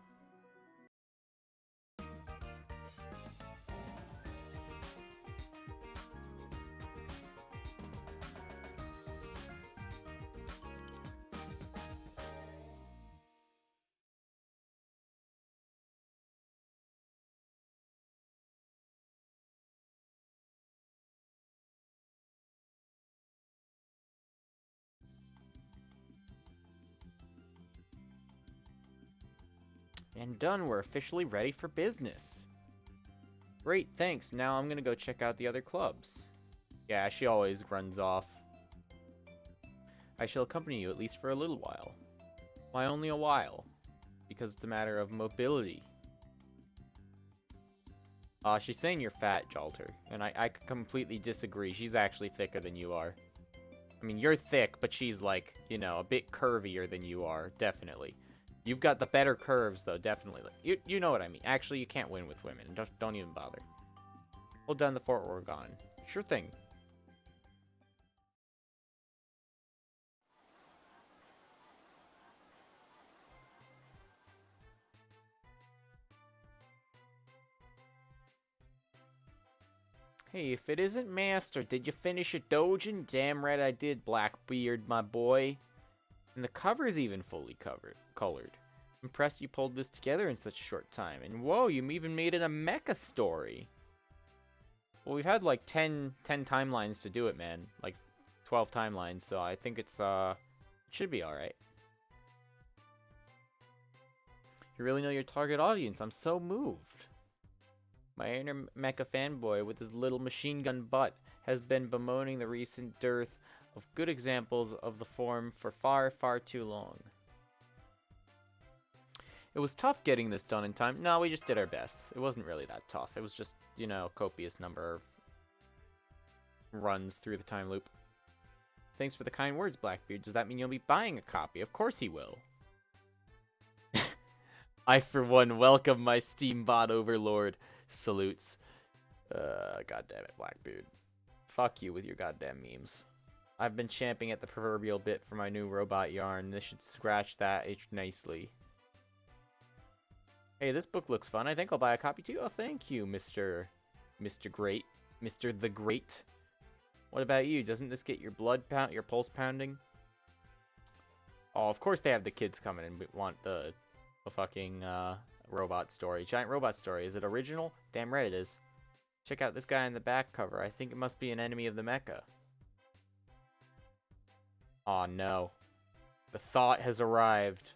And done, we're officially ready for business. Great, thanks. Now I'm gonna go check out the other clubs. Yeah, she always runs off. I shall accompany you at least for a little while. Why only a while? Because it's a matter of mobility. She's saying you're fat, Jalter. And I completely disagree. She's actually thicker than you are. I mean, you're thick, but she's like, you know, a bit curvier than you are. Definitely. You've got the better curves, though, definitely. You know what I mean. Actually, you can't win with women. Don't even bother. Hold down the fort we're gone. Sure thing. Hey, if it isn't Master, did you finish a dojin? Damn right I did, Blackbeard, my boy. And the cover's even fully colored. Impressed you pulled this together in such a short time. And whoa, you even made it a mecha story. Well, we've had like 10 timelines to do it, man. Like 12 timelines, so I think it should be alright. You really know your target audience. I'm so moved. My inner mecha fanboy with his little machine gun butt has been bemoaning the recent dearth of good examples of the form for far, far too long. It was tough getting this done in time. No, we just did our best. It wasn't really that tough. It was just, you know, a copious number of runs through the time loop. Thanks for the kind words, Blackbeard. Does that mean you'll be buying a copy? Of course he will. I, for one, welcome my Steambot overlord. Salutes. God damn it, Blackbeard. Fuck you with your goddamn memes. I've been champing at the proverbial bit for my new robot yarn. This should scratch that itch nicely. Hey, this book looks fun. I think I'll buy a copy too. Oh, thank you, Mr. Great. Mr. the Great. What about you? Doesn't this get your your pulse pounding? Oh, of course they have the kids coming and want the fucking robot story. Giant robot story. Is it original? Damn right it is. Check out this guy in the back cover. I think it must be an enemy of the mecha. Aw, no. The thought has arrived.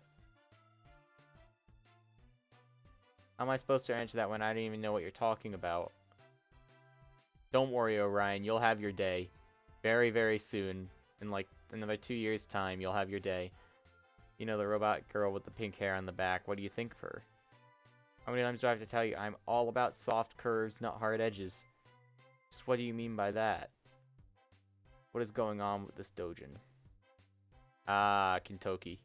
How am I supposed to answer that when I don't even know what you're talking about? Don't worry, Orion. You'll have your day. Very, very soon. In like another 2 years' time, you'll have your day. You know, the robot girl with the pink hair on the back. What do you think of her? How many times do I have to tell you? I'm all about soft curves, not hard edges. Just what do you mean by that? What is going on with this dojin? Ah, Kintoki.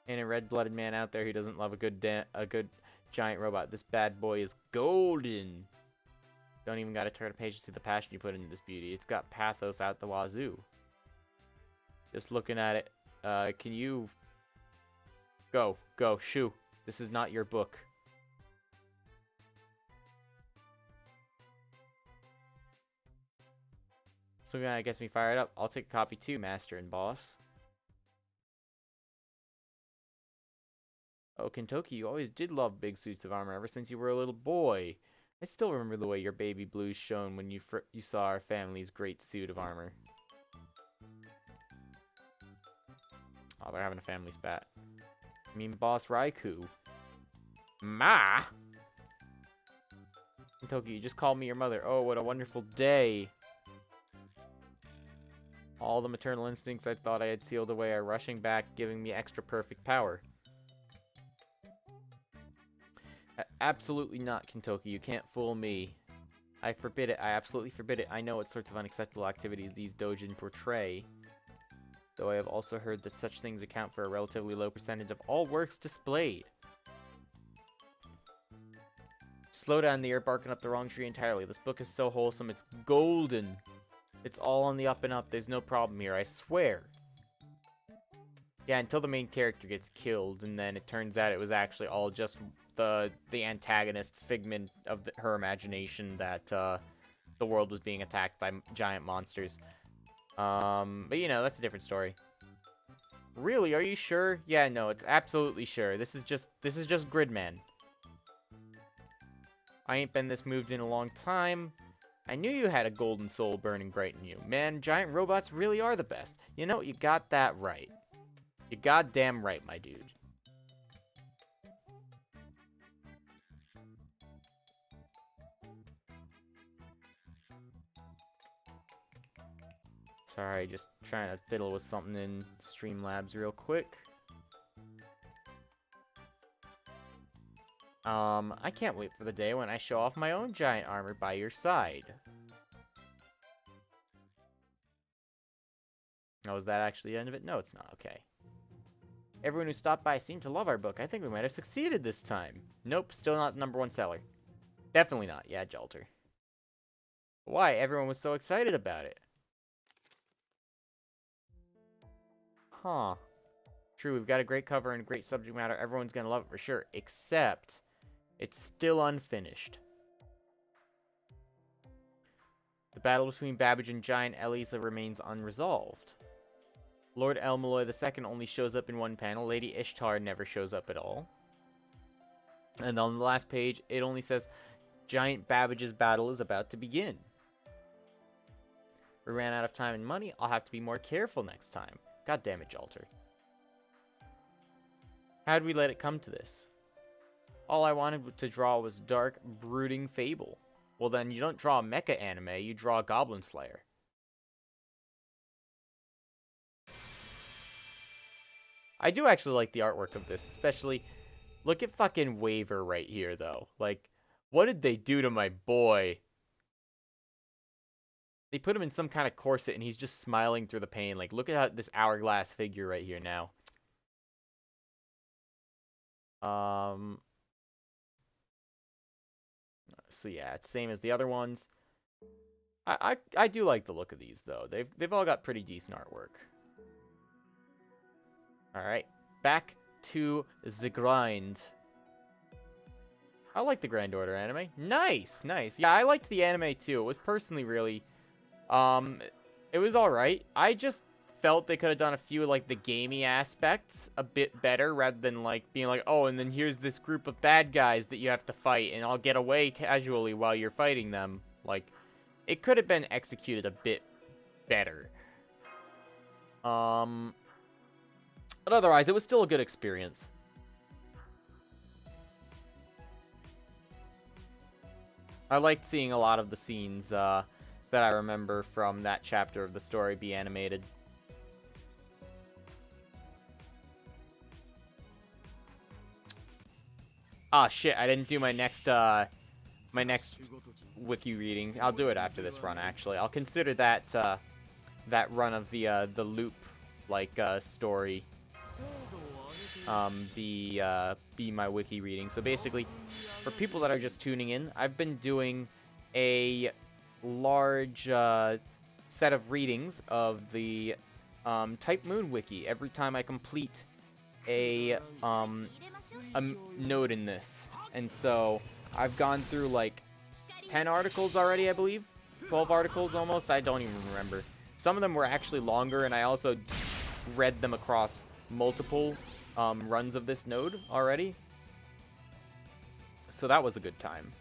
And a red-blooded man out there who doesn't love a good giant robot. This bad boy is golden. Don't even gotta turn a page to see the passion you put into this beauty. It's got pathos out the wazoo. Just looking at it, can you... Go, shoo. This is not your book. So that gets me fired up. I'll take a copy too, Master and Boss. Oh, Kintoki, you always did love big suits of armor ever since you were a little boy. I still remember the way your baby blues shone when you saw our family's great suit of armor. Oh, they're having a family spat. I mean, Boss Raikou. Ma! Kintoki, you just called me your mother. Oh, what a wonderful day. All the maternal instincts I thought I had sealed away are rushing back, giving me extra perfect power. Absolutely not, Kintoki. You can't fool me. I forbid it. I absolutely forbid it. I know what sorts of unacceptable activities these dojin portray. though I have also heard that such things account for a relatively low percentage of all works displayed. Slow down, you're barking up the wrong tree entirely. This book is so wholesome, it's golden. It's all on the up and up, there's no problem here, I swear. Yeah, until the main character gets killed, and then it turns out it was actually all just the antagonist's figment of her imagination that the world was being attacked by giant monsters. But you know, that's a different story. Really, are you sure? Yeah, no, it's absolutely sure. This is just Gridman. I ain't been this moved in a long time. I knew you had a golden soul burning bright in you. Man, giant robots really are the best. You know, you got that right. You goddamn right, my dude. Sorry, just trying to fiddle with something in Streamlabs real quick. I can't wait for the day when I show off my own giant armor by your side. Oh, is that actually the end of it? No, it's not. Okay. Everyone who stopped by seemed to love our book. I think we might have succeeded this time. Nope, still not the #1 seller. Definitely not. Yeah, Jalter. Why? Everyone was so excited about it. Huh. True, we've got a great cover and great subject matter. Everyone's gonna love it for sure. Except, it's still unfinished. The battle between Babbage and Giant Elisa remains unresolved. Lord Elmaloy II only shows up in one panel. Lady Ishtar never shows up at all. And on the last page, it only says, Giant Babbage's battle is about to begin. We ran out of time and money. I'll have to be more careful next time. God damn it, Jalter. How'd we let it come to this? All I wanted to draw was dark, brooding fable. Well then, you don't draw a mecha anime, you draw a Goblin Slayer. I do actually like the artwork of this, especially, look at fucking Waver right here, though. Like, what did they do to my boy? They put him in some kind of corset, and he's just smiling through the pain. Like, look at how this hourglass figure right here now. So yeah, it's same as the other ones. I do like the look of these, though. They've all got pretty decent artwork. Alright, back to the grind. I like the Grand Order anime. Nice, nice. Yeah, I liked the anime too. It was personally really, it was alright. I just felt they could have done a few, like, the gamey aspects a bit better, rather than, like, being like, oh, and then here's this group of bad guys that you have to fight, and I'll get away casually while you're fighting them. Like, it could have been executed a bit better. But otherwise, it was still a good experience. I liked seeing a lot of the scenes that I remember from that chapter of the story be animated. Ah, shit, I didn't do my next wiki reading. I'll do it after this run, actually. I'll consider that, that run of the loop, like, story, be my wiki reading. So basically, for people that are just tuning in, I've been doing a large, set of readings of the, Type Moon wiki every time I complete a node in this. And so I've gone through like 10 articles already, I believe. 12 articles almost. I don't even remember. Some of them were actually longer, and I also read them across multiple runs of this node already. So that was a good time.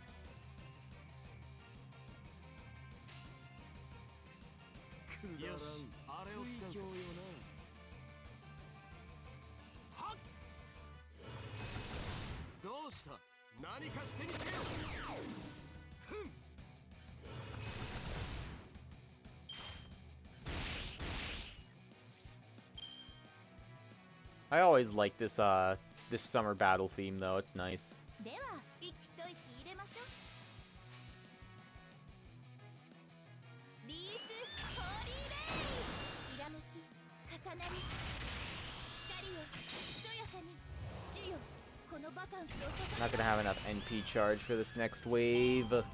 I always like this this summer battle theme though. It's nice. では一一息入れましょう。リースホリデー。きらめき重なりバカンスをさせ Not gonna have enough NP charge for this next wave.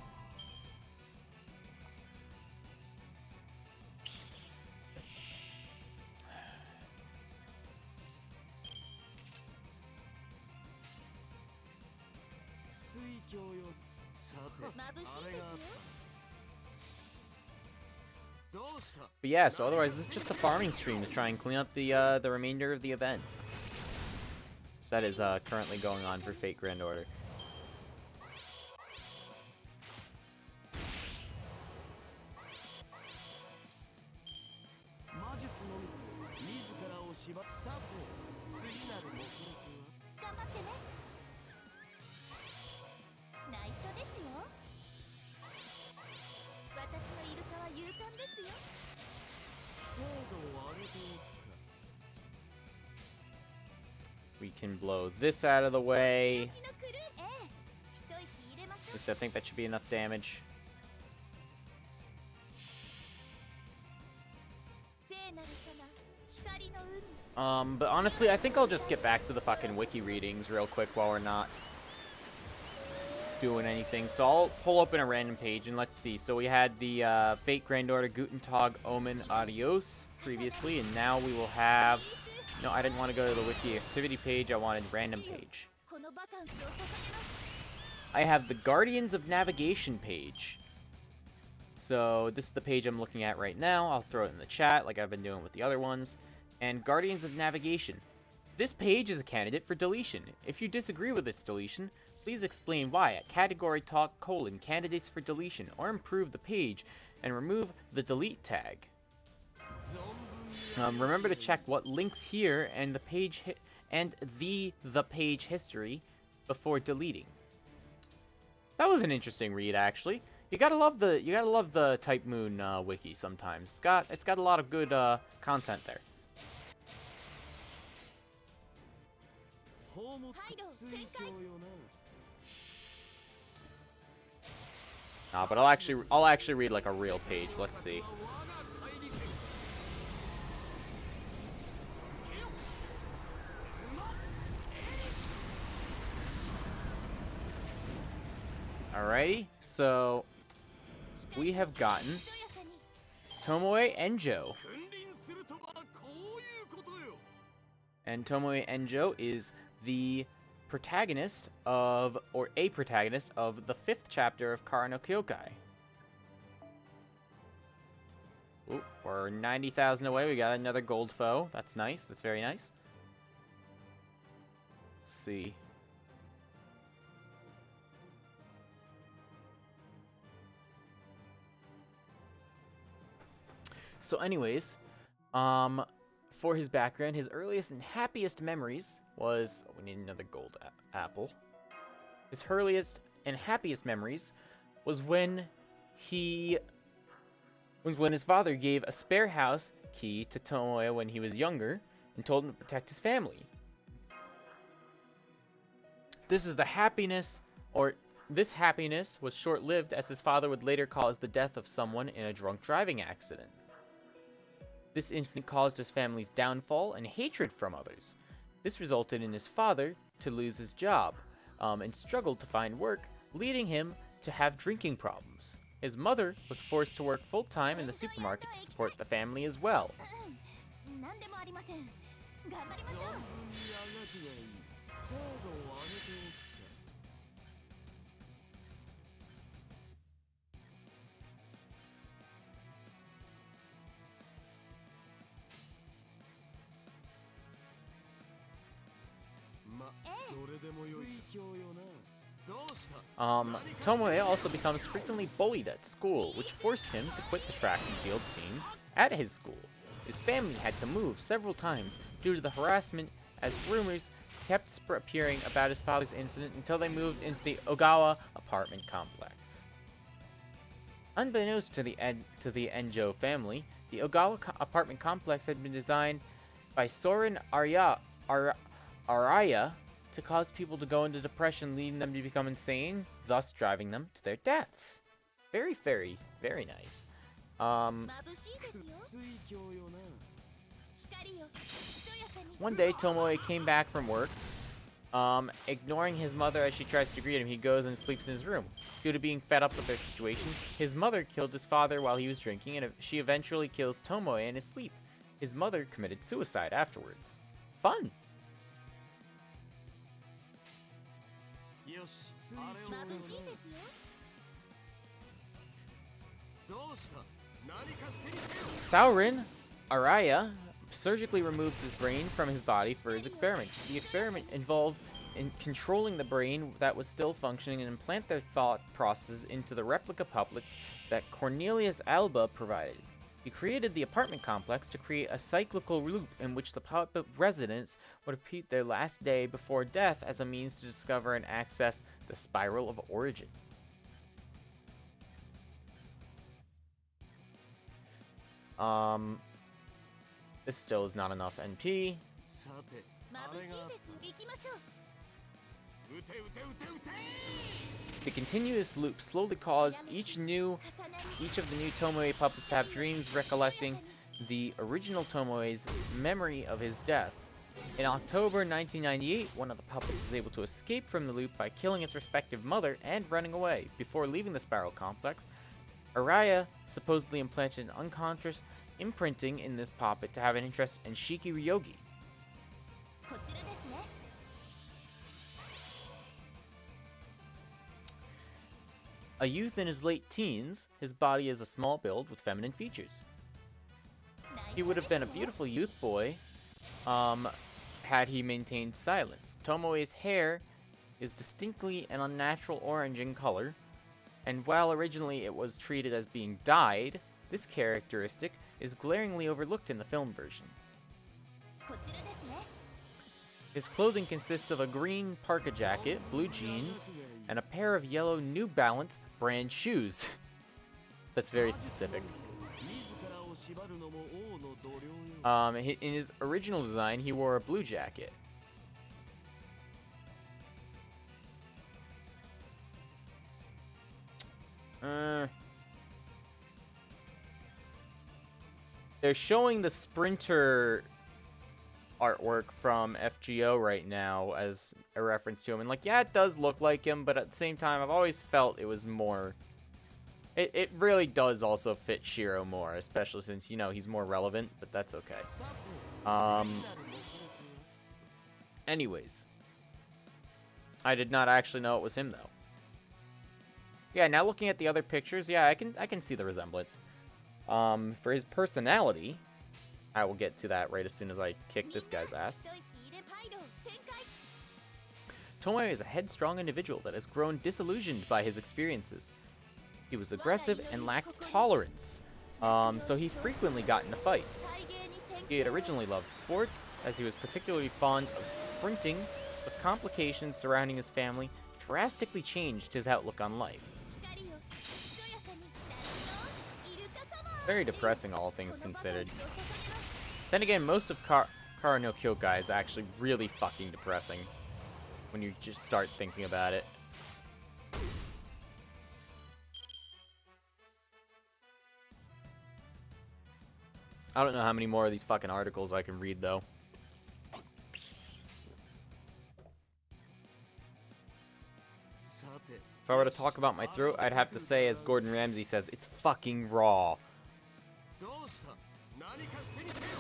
水郷よ。さて、眩しいあれがですよ。どうした？ But yeah, so otherwise, this is just a farming stream to try and clean up the remainder of the event. That is currently going on for Fate Grand Order. 魔術のみと自らを縛っさて次なる目標は頑張ってね。内緒ですよ。私のイルカは勇敢ですよ。精度を上げておくか。 We can blow this out of the way. 雪のクルー、ええ、一息入れましょ At う。 least I think that should be enough damage. 聖なる様、光の海。 But honestly, I think I'll just get back to the fucking wiki readings real quick while we're not doing anything. So I'll pull open a random page and let's see. So we had the Fate Grand Order Guten Tag Omen Adios previously, and now we will have... No, I didn't want to go to the wiki activity page. I wanted random page. このバカンスを捧げます。 I have the Guardians of Navigation page. So this is the page I'm looking at right now. I'll throw it in the chat like I've been doing with the other ones. And Guardians of Navigation. This page is a candidate for deletion. If you disagree with its deletion, please explain why at category talk : candidates for deletion, or improve the page and remove the delete tag. Remember to check what links here and the page the page history before deleting. That was an interesting read, actually. You gotta love the Type Moon wiki sometimes. It's got a lot of good content there. 宝物水郷よな。 But I'll actually read like a real page. Let's see. Alrighty, so we have gotten ひとやかに。 Tomoe Enjo. 君臨するとはこういうことよ。 And Tomoe Enjo is the protagonist of, or a protagonist of, the 5th chapter of Kara no Kyokai. Ooh, we're 90,000 away. We got another gold foe. That's nice. That's very nice. Let's see. So anyways, for his background, his earliest and happiest memories was... Oh, we need another gold apple. His earliest and happiest memories was when his father gave a spare house key to Tomoe when he was younger and told him to protect his family. This happiness was short-lived, as his father would later cause the death of someone in a drunk driving accident. This incident caused his family's downfall and hatred from others. This resulted in his father to lose his job and struggled to find work, leading him to have drinking problems. His mother was forced to work full-time in the supermarket to support the family as well. 何でもありません。頑張りましょう。存分にあがくがいい。精度を上げておくか。 Tomoe also becomes frequently bullied at school, which forced him to quit the track and field team at his school. His family had to move several times due to the harassment, as rumors kept appearing about his father's incident until they moved into the Ogawa apartment complex. Unbeknownst to the Enjo family, the Ogawa apartment complex had been designed by Soren Araya to cause people to go into depression, leading them to become insane, thus driving them to their deaths. Very, very, very nice. 眩しいですよ。 水郷よな。 光よ、ひとやかに。 One day, Tomoe came back from work Ignoring his mother as she tries to greet him, he goes and sleeps in his room. Due to being fed up with their situation, his mother killed his father while he was drinking, and she eventually kills Tomoe in his sleep. His mother committed suicide afterwards. Fun! よしあれを眩しいですよ。どうした何かしてみせよ Saurin Araya surgically removes his brain from his body for his experiment. The experiment involved in controlling the brain that was still functioning and implant their thought processes into the replica puppets that Cornelius Alba provided. He created the apartment complex to create a cyclical loop in which the puppet residents would repeat their last day before death as a means to discover and access the spiral of origin. This still is not enough NP. さて眩しいです。行きましょう。撃て撃て撃て撃て The continuous loop slowly caused each of the new Tomoe puppets to have dreams recollecting the original Tomoe's memory of his death. In October 1998, one of the puppets was able to escape from the loop by killing its respective mother and running away. Before leaving the spiral complex, Araya supposedly implanted an unconscious imprinting in this puppet to have an interest in Shiki Ryogi. こちらですね。 A youth in his late teens, his body is a small build with feminine features. He would have been a beautiful youth boy, had he maintained silence. Tomoe's hair is distinctly an unnatural orange in color, and while originally it was treated as being dyed, this characteristic is glaringly overlooked in the film version. こちらですね。 His clothing consists of a green parka jacket, blue jeans, and a pair of yellow New Balance brand shoes. That's very specific. 自らを縛るのも王の度量よ In his original design, he wore a blue jacket. They're showing the Sprinter artwork from FGO right now as a reference to him. And, like, yeah, it does look like him, but at the same time, I've always felt it was more... It really does also fit Shiro more, especially since, you know, he's more relevant, but that's okay. さて次なる目的は Anyways. I did not actually know it was him, though. Yeah, now looking at the other pictures, yeah, I can see the resemblance. For his personality, I will get to that right as soon as I kick this guy's ass. 一息入れパイロ展開。 Tomoe is a headstrong individual that has grown disillusioned by his experiences. He was aggressive and lacked tolerance, so he frequently got into fights. 体芸に転 He had originally loved sports, as he was particularly fond of sprinting, but complications surrounding his family drastically changed his outlook on life. 光よ。ひそやかに夏のイルカ様。 Very depressing, all things この considered. パパを捧げます。 Then again, most of Kara no Kyokai is actually really fucking depressing when you just start thinking about it. I don't know how many more of these fucking articles I can read, though. さて If I were to talk about my throat, I'd have to say, as Gordon Ramsay says, it's fucking raw. どうした何かしてみせよ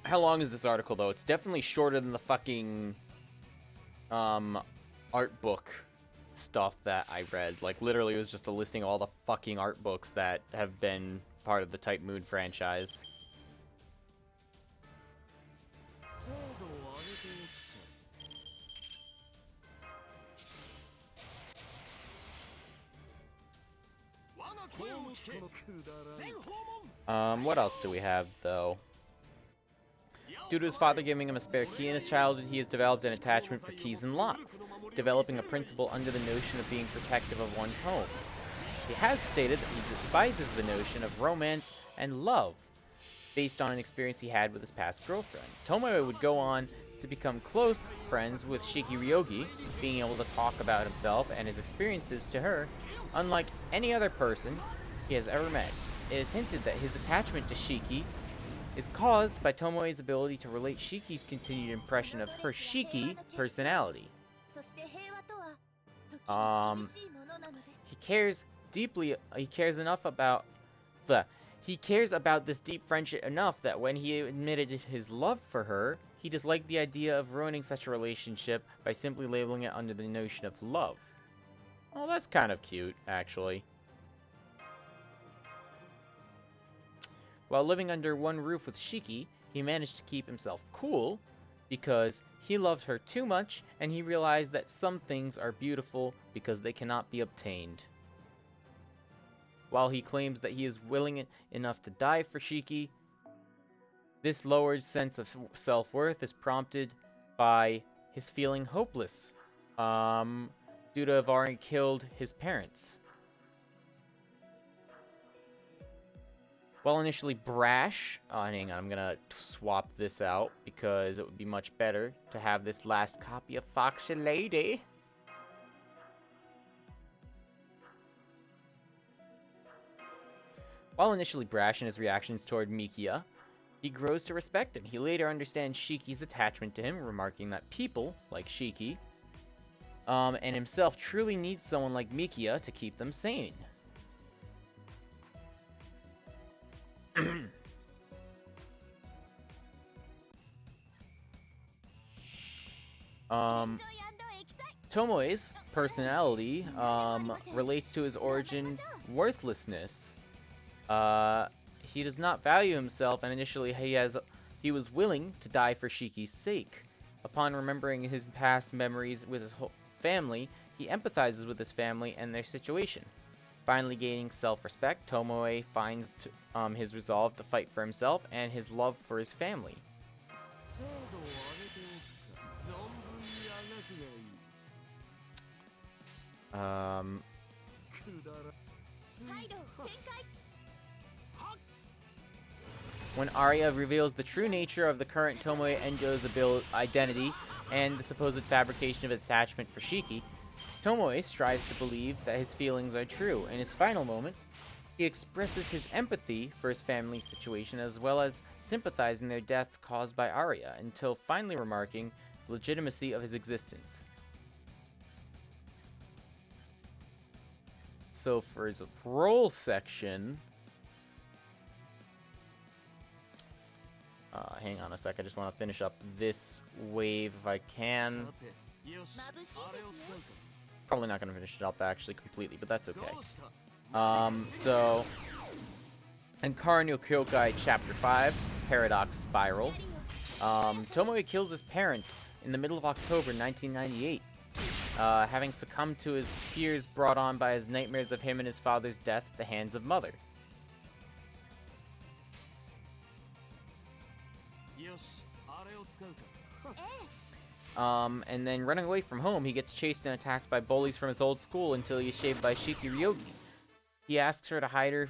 How long is this article, though? It's definitely shorter than the fucking, art book stuff that I read. Like, literally, it was just a listing of all the fucking art books that have been part of the Type Moon franchise. 精度を上げていくか我が声を聞けくだらん全訪問 What else do we have, though? Due to his father giving him a spare key in his childhood, he has developed an attachment for keys and locks, developing a principle under the notion of being protective of one's home. He has stated that he despises the notion of romance and love, based on an experience he had with his past girlfriend. Tomoe would go on to become close friends with Shiki Ryogi, being able to talk about himself and his experiences to her, unlike any other person he has ever met. it is hinted that his attachment to Shiki is caused by Tomoe's ability to relate Shiki's continued impression of her Shiki personality. そして平和とは時 Um, に厳しいものなのです。 He cares deeply, he cares about this deep friendship enough that when he admitted his love for her, he disliked the idea of ruining such a relationship by simply labeling it under the notion of love. Well, that's kind of cute, actually. While living under one roof with Shiki, he managed to keep himself cool because he loved her too much and he realized that some things are beautiful because they cannot be obtained. While he claims that he is willing enough to die for Shiki, this lowered sense of self-worth is prompted by his feeling hopeless due to have already killed his parents. While initially brash, hang on, I'm gonna swap this out because it would be much better to have this last copy of Foxy Lady. While initially brash in his reactions toward Mikia, he grows to respect him. He later understands Shiki's attachment to him, remarking that people, like Shiki, and himself truly need someone like Mikia to keep them sane. Tomoe's personality relates to his origin worthlessness. He does not value himself, and initially he was willing to die for Shiki's sake. Upon remembering his past memories with his whole family, he empathizes with his family and their situation. Finally gaining self-respect, Tomoe finds his resolve to fight for himself and his love for his family. When Arya reveals the true nature of the current Tomoe Enjo's identity and the supposed fabrication of his attachment for Shiki, Tomoe strives to believe that his feelings are true. In his final moments, he expresses his empathy for his family's situation as well as sympathizing their deaths caused by Arya, until finally remarking the legitimacy of his existence. So for his role section... hang on a sec, I just want to finish up this wave if I can. Probably not going to finish it up actually completely, but that's okay. So... Ankara no Kyokai Chapter 5, Paradox Spiral. Tomoe kills his parents in the middle of October 1998. Having succumbed to his fears brought on by his nightmares of him and his father's death at the hands of Mother. And then running away from home, he gets chased and attacked by bullies from his old school until he is shaved by Shiki Ryogi. He asks her to hide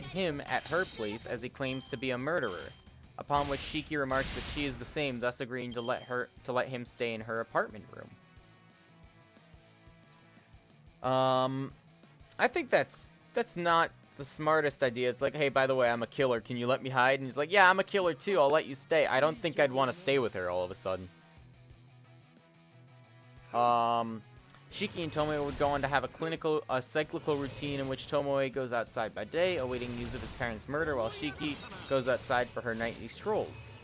him at her place as he claims to be a murderer. Upon which Shiki remarks that she is the same, thus agreeing to let him stay in her apartment room. I think that's not the smartest idea. It's like, hey, by the way, I'm a killer. Can you let me hide? And he's like, yeah, I'm a killer too. I'll let you stay. I don't think I'd want to stay with her all of a sudden. Shiki and Tomoe would go on to have a cyclical routine in which Tomoe goes outside by day, awaiting news of his parents' murder, while Shiki goes outside for her nightly strolls.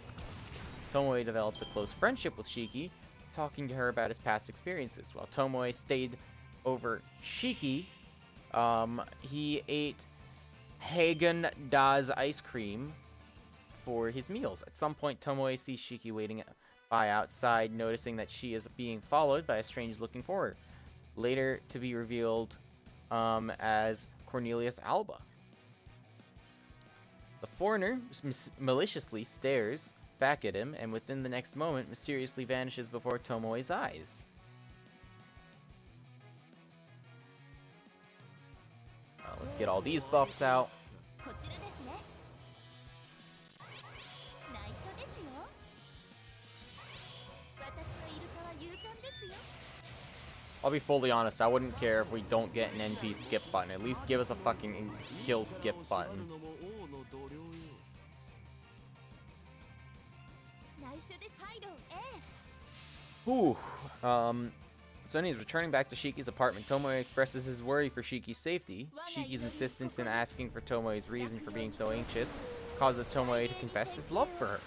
Tomoe develops a close friendship with Shiki, talking to her about his past experiences. While Tomoe stayed over Shiki, he ate Haagen-Dazs ice cream for his meals. At some point, Tomoe sees Shiki waiting by outside, noticing that she is being followed by a strange-looking foreigner, later to be revealed as Cornelius Alba. The foreigner maliciously stares back at him, and within the next moment, mysteriously vanishes before Tomoe's eyes. Let's get all these buffs out. I'll be fully honest, I wouldn't care if we don't get an NP skip button. At least give us a fucking skill skip button. 内緒でパイロン A Whew. So when he's returning back to Shiki's apartment, Tomoe expresses his worry for Shiki's safety. Shiki's insistence in asking for Tomoe's reason for being so anxious causes Tomoe to confess his love for her,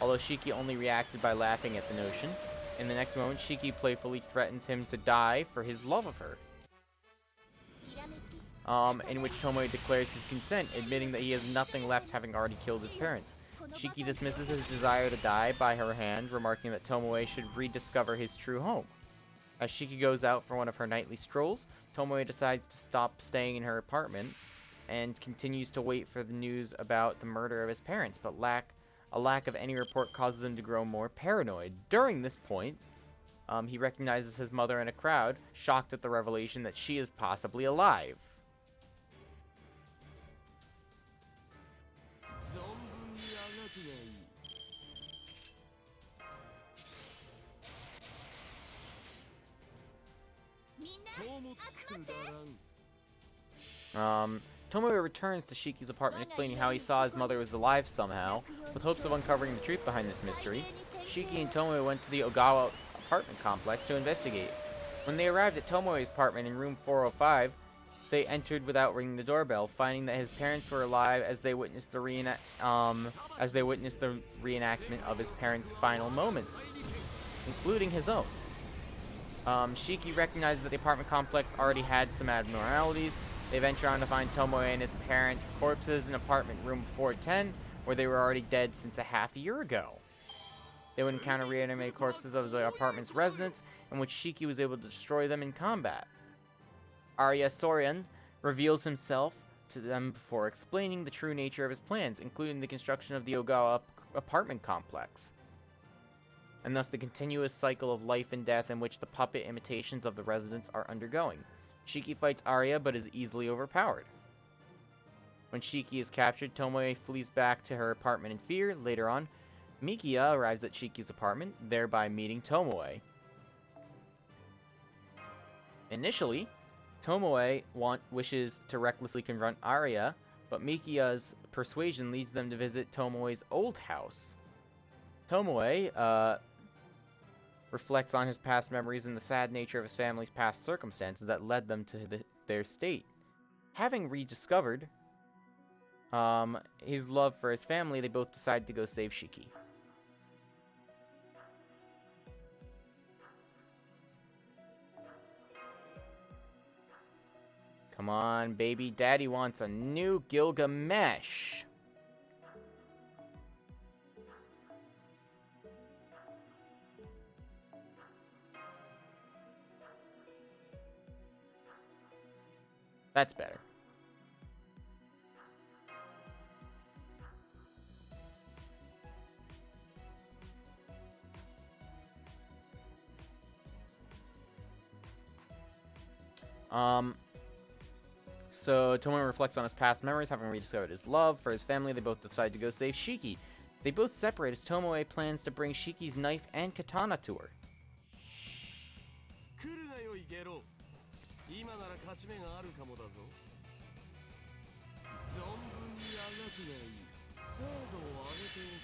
although Shiki only reacted by laughing at the notion. In the next moment, Shiki playfully threatens him to die for his love of her, ひらめき in which Tomoe declares his consent, admitting that he has nothing left having already killed his parents. Shiki dismisses his desire to die by her hand, remarking that Tomoe should rediscover his true home. As Shiki goes out for one of her nightly strolls, Tomoe decides to stop staying in her apartment and continues to wait for the news about the murder of his parents, but a lack of any report causes him to grow more paranoid. During this point, he recognizes his mother in a crowd, shocked at the revelation that she is possibly alive. 存分にあがくがいい みんな 宝物くだらん Tomoe returns to Shiki's apartment, explaining how he saw his mother was alive somehow. With hopes of uncovering the truth behind this mystery, Shiki and Tomoe went to the Ogawa apartment complex to investigate. When they arrived at Tomoe's apartment in room 405, they entered without ringing the doorbell, finding that his parents were alive as they witnessed the reenactment of his parents' final moments, including his own. Shiki recognized that the apartment complex already had some abnormalities. They venture on to find Tomoe and his parents' corpses in apartment room 410, where they were already dead since a half a year ago. They would encounter reanimated corpses of the apartment's residents, in which Shiki was able to destroy them in combat. Arya Sorian reveals himself to them before explaining the true nature of his plans, including the construction of the Ogawa apartment complex, and thus the continuous cycle of life and death in which the puppet imitations of the residents are undergoing. Shiki fights Arya, but is easily overpowered. When Shiki is captured, Tomoe flees back to her apartment in fear. Later on, Mikiya arrives at Shiki's apartment, thereby meeting Tomoe. Initially, Tomoe wishes to recklessly confront Arya, but Mikiya's persuasion leads them to visit Tomoe's old house. Tomoe, reflects on his past memories and the sad nature of his family's past circumstances that led them to their state. Having rediscovered his love for his family, they both decide to go save Shiki. Come on, baby. Daddy wants a new Gilgamesh. That's better. So Tomoe reflects on his past memories, having rediscovered his love for his family. They both decide to go save Shiki. They both separate as Tomoe plans to bring Shiki's knife and katana to her. 来るがよいゲロ今なら勝ち目があるかもだぞ存分にあがくがいい精度を上げてお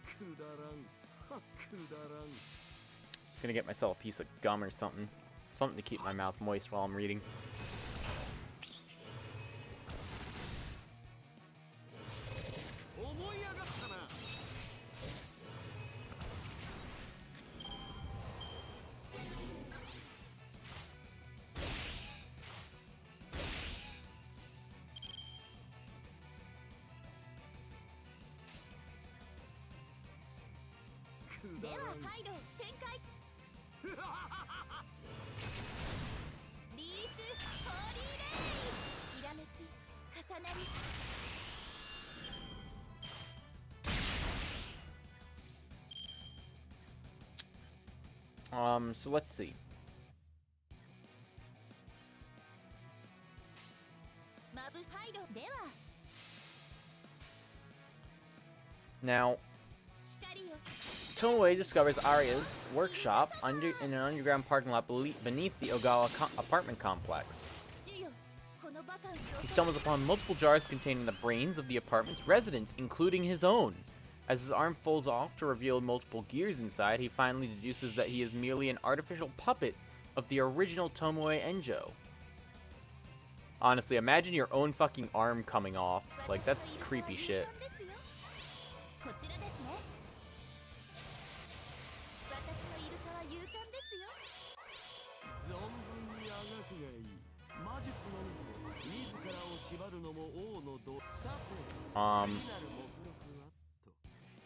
くかくだらんはくだらん Gonna get myself a piece of gum or something. Something to keep my mouth moist while I'm reading. Then ではパイロン展開リースホーリーレイひらめき重なり So let's see. マブパイロンでは Now, 光 Tomoe discovers Arya's workshop in an underground parking lot beneath the Ogawa apartment complex. 死よこのバカンスを He stumbles upon multiple jars containing the brains of the apartment's residents, including his own. As his arm folds off to reveal multiple gears inside, he finally deduces that he is merely an artificial puppet of the original Tomoe Enjo. Honestly, imagine your own fucking arm coming off. Like, that's creepy shit. こちらですね私のイルカは勇敢ですよ存分にあがくがいい魔術のみと自らを縛るのも王の道さて次なる目録はと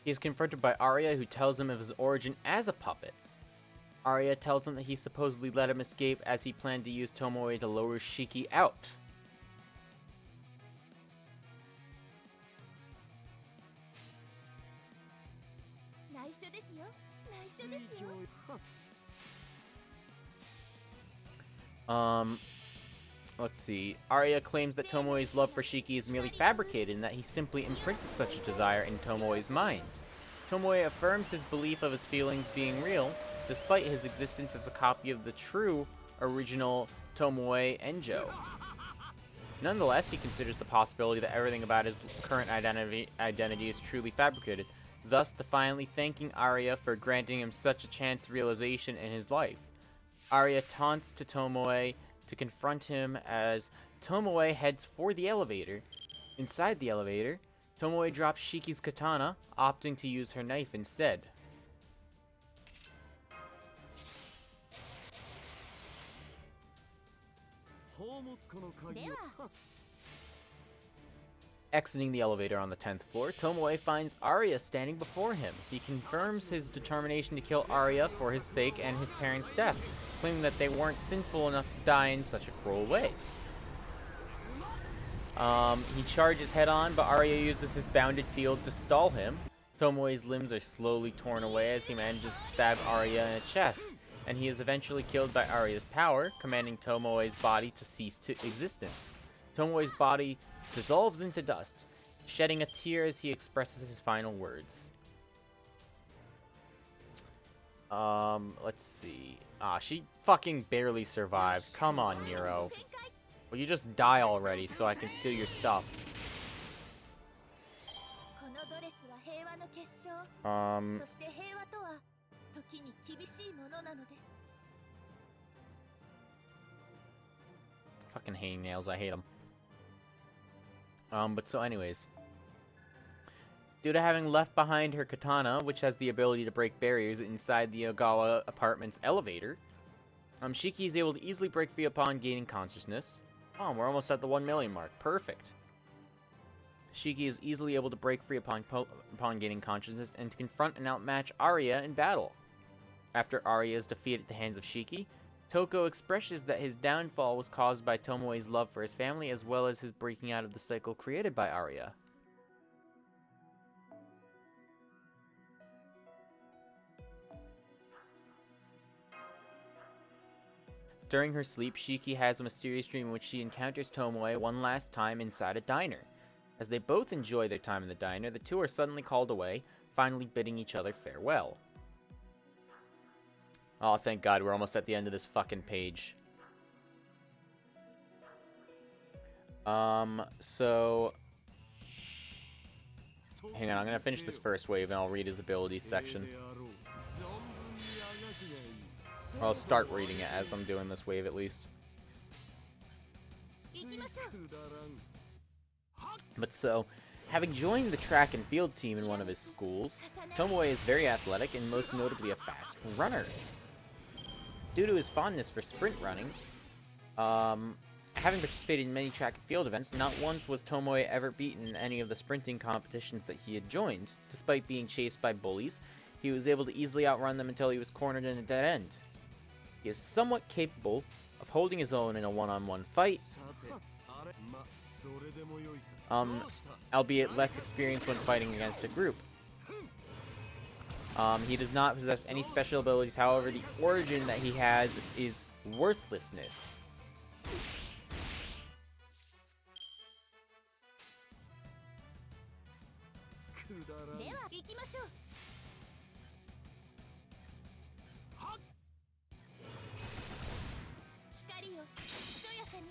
He is confronted by Arya, who tells him of his origin as a puppet. Arya tells him that he supposedly let him escape as he planned to use Tomoe to lure Shiki out. Let's see. Arya claims that Tomoe's love for Shiki is merely fabricated and that he simply imprinted such a desire in Tomoe's mind. Tomoe affirms his belief of his feelings being real, despite his existence as a copy of the true, original Tomoe Enjo. Nonetheless, he considers the possibility that everything about his current identity is truly fabricated, thus defiantly thanking Arya for granting him such a chance realization in his life. Arya taunts to Tomoe to confront him as Tomoe heads for the elevator. Inside the elevator, Tomoe drops Shiki's katana, opting to use her knife instead. Exiting the elevator on the 10th floor, Tomoe finds Arya standing before him. He confirms his determination to kill Arya for his sake and his parents' death, claiming that they weren't sinful enough to die in such a cruel way. He charges head-on, but Arya uses his bounded field to stall him. Tomoe's limbs are slowly torn away as he manages to stab Arya in the chest, and he is eventually killed by Arya's power, commanding Tomoe's body to cease to existence. Tomoe's body dissolves into dust, shedding a tear as he expresses his final words. Let's see. She fucking barely survived. Come on, Nero. Will you just die already so I can steal your stuff? Fucking hangnails, I hate them. But so anyways. Due to having left behind her katana, which has the ability to break barriers inside the Ogawa apartment's elevator, Shiki is able to easily break free upon gaining consciousness. Oh, we're almost at the 1 million mark. Perfect. Shiki is easily able to break free upon gaining consciousness and to confront and outmatch Arya in battle. After Arya is defeated at the hands of Shiki, Toko expresses that his downfall was caused by Tomoe's love for his family as well as his breaking out of the cycle created by Arya. During her sleep, Shiki has a mysterious dream in which she encounters Tomoe one last time inside a diner. As they both enjoy their time in the diner, the two are suddenly called away, finally bidding each other farewell. Oh, thank God, we're almost at the end of this fucking page. So... Hang on, I'm gonna finish this first wave and I'll read his abilities section. I'll start reading it as I'm doing this wave, at least. But so, having joined the track and field team in one of his schools, Tomoe is very athletic and most notably a fast runner. Due to his fondness for sprint running, having participated in many track and field events, not once was Tomoe ever beaten in any of the sprinting competitions that he had joined. Despite being chased by bullies, he was able to easily outrun them until he was cornered in a dead end. He is somewhat capable of holding his own in a one-on-one fight, albeit less experienced when fighting against a group. He does not possess any special abilities, however, the origin that he has is worthlessness. ひとやかに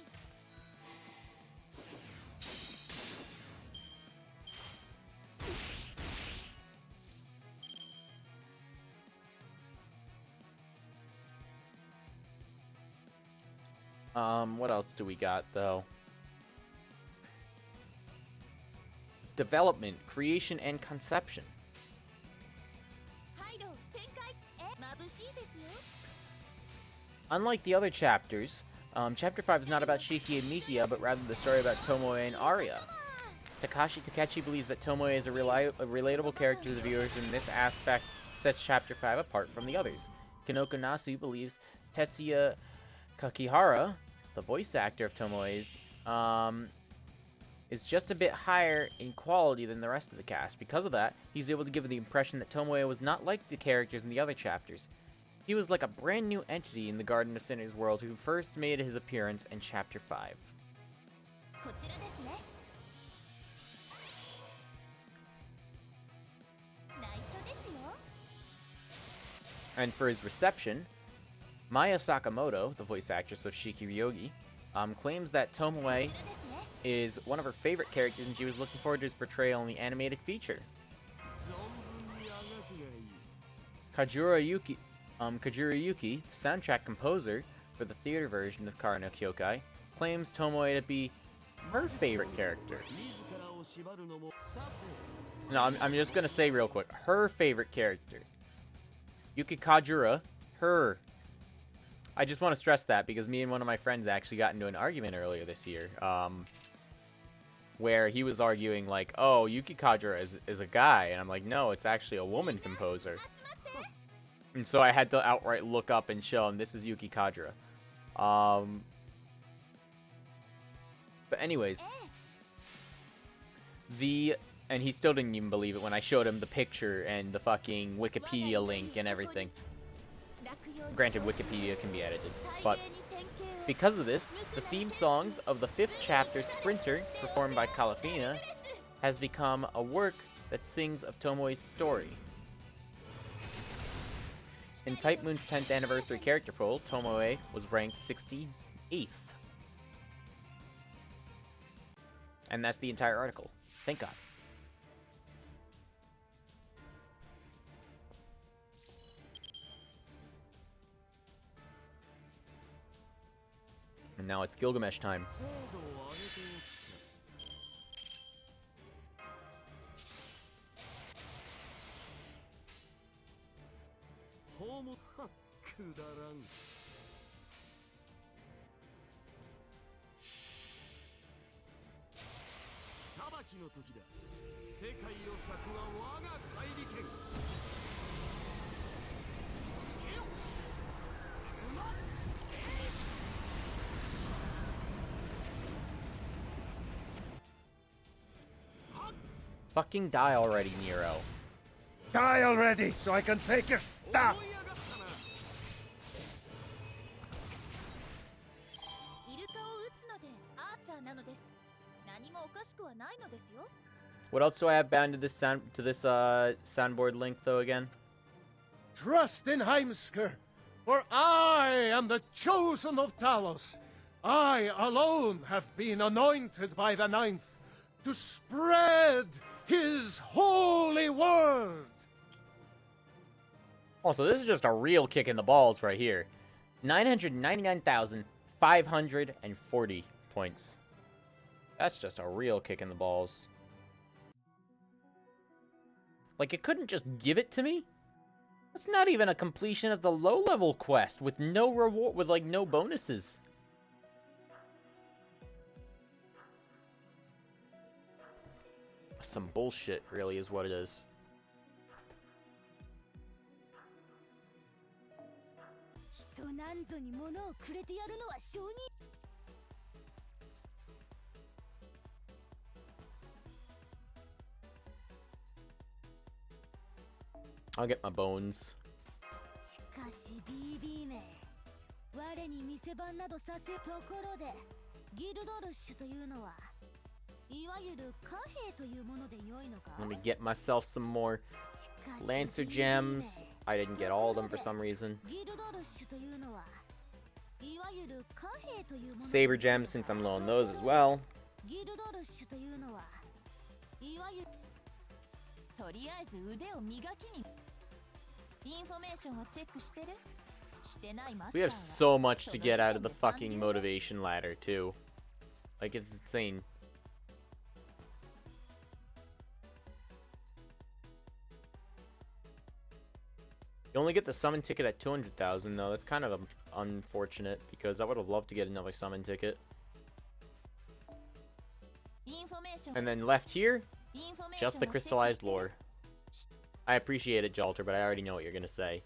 What else do we got, though? Development, creation, and conception. ハイロー展開眩しいですよ Unlike the other chapters, Chapter 5 is not about Shiki and Mikia, but rather the story about Tomoe and Arya. Takashi Takechi believes that Tomoe is a relatable character to the viewers, and this aspect sets Chapter 5 apart from the others. Kinoko Nasu believes Tetsuya Kakihara, the voice actor of Tomoe's, is just a bit higher in quality than the rest of the cast. Because of that, he's able to give the impression that Tomoe was not like the characters in the other chapters. He was like a brand new entity in the Garden of Sinners world who first made his appearance in Chapter 5. こちらですね内緒ですよ And for his reception, Maya Sakamoto, the voice actress of Shiki Ryogi, claims that Tomoe こちらですね is one of her favorite characters and she was looking forward to his portrayal in the animated feature. 存分にあがくがいい Kajura Yuki, the soundtrack composer for the theater version of Kara no Kyokai, claims Tomoe to be her favorite character. 自らを縛るのもさて No, I'm just gonna say real quick, her favorite character. Yuki Kajura, her. I just want to stress that because me and one of my friends actually got into an argument earlier this year, where he was arguing like, oh, Yuki Kajura is a guy, and I'm like, no, it's actually a woman composer. And so I had to outright look up and show him this is Yuki Kajura. But anyways, and he still didn't even believe it when I showed him the picture and the fucking Wikipedia link and everything. Granted, Wikipedia can be edited, but because of this, the theme songs of the 5th chapter, Sprinter, performed by Calafina, has become a work that sings of Tomoe's story. In Type Moon's 10th anniversary character poll, Tomoe was ranked 68th. And that's the entire article. Thank God. And now it's Gilgamesh time. 精度を上げておくか。ほうもはくだらん。裁きの時だ。世界を裂くは我が怪力剣。けよ。うまっ。 Fucking die already, Nero. Die already so I can take your stuff! 思い上がったな。イルカを撃つのでアーチャーなのです何もおかしくはないのですよ What else do I have bound to this soundboard link though again? Trust in Heimsker, for I am the chosen of Talos. I alone have been anointed by the Ninth to spread his holy word. Also, this is just a real kick in the balls right here. 999,540 points. That's just a real kick in the balls. Like, it couldn't just give it to me? That's not even a completion of the low-level quest with no reward, with, like, no bonuses. Some bullshit, really, is what it is. 人なんぞに物をくれてやるのは承認 I'll get my bones. しかし BB め我に店番などさせところでギルドルッシュというのはいわゆる貨幣というもので良いのか Let me get myself some more Lancer gems. I didn't get all of them for some reason. ギルドルッシュというのはいわゆる貨幣というもの Saber gems since I'm low on those as well. ギルドルッシュというのはいわゆるとりあえず腕を磨きにインフォメーションをチェックしてるしてないマスタ We ー have は so much to get out of the fucking motivation ladder, too. Like, it's insane. You only get the summon ticket at 200,000, though. That's kind of unfortunate, because I would have loved to get another summon ticket. インフォメーション And then left here, インフォメーション just the をチェックして crystallized る lore. I appreciate it, Jalter, but I already know what you're gonna say.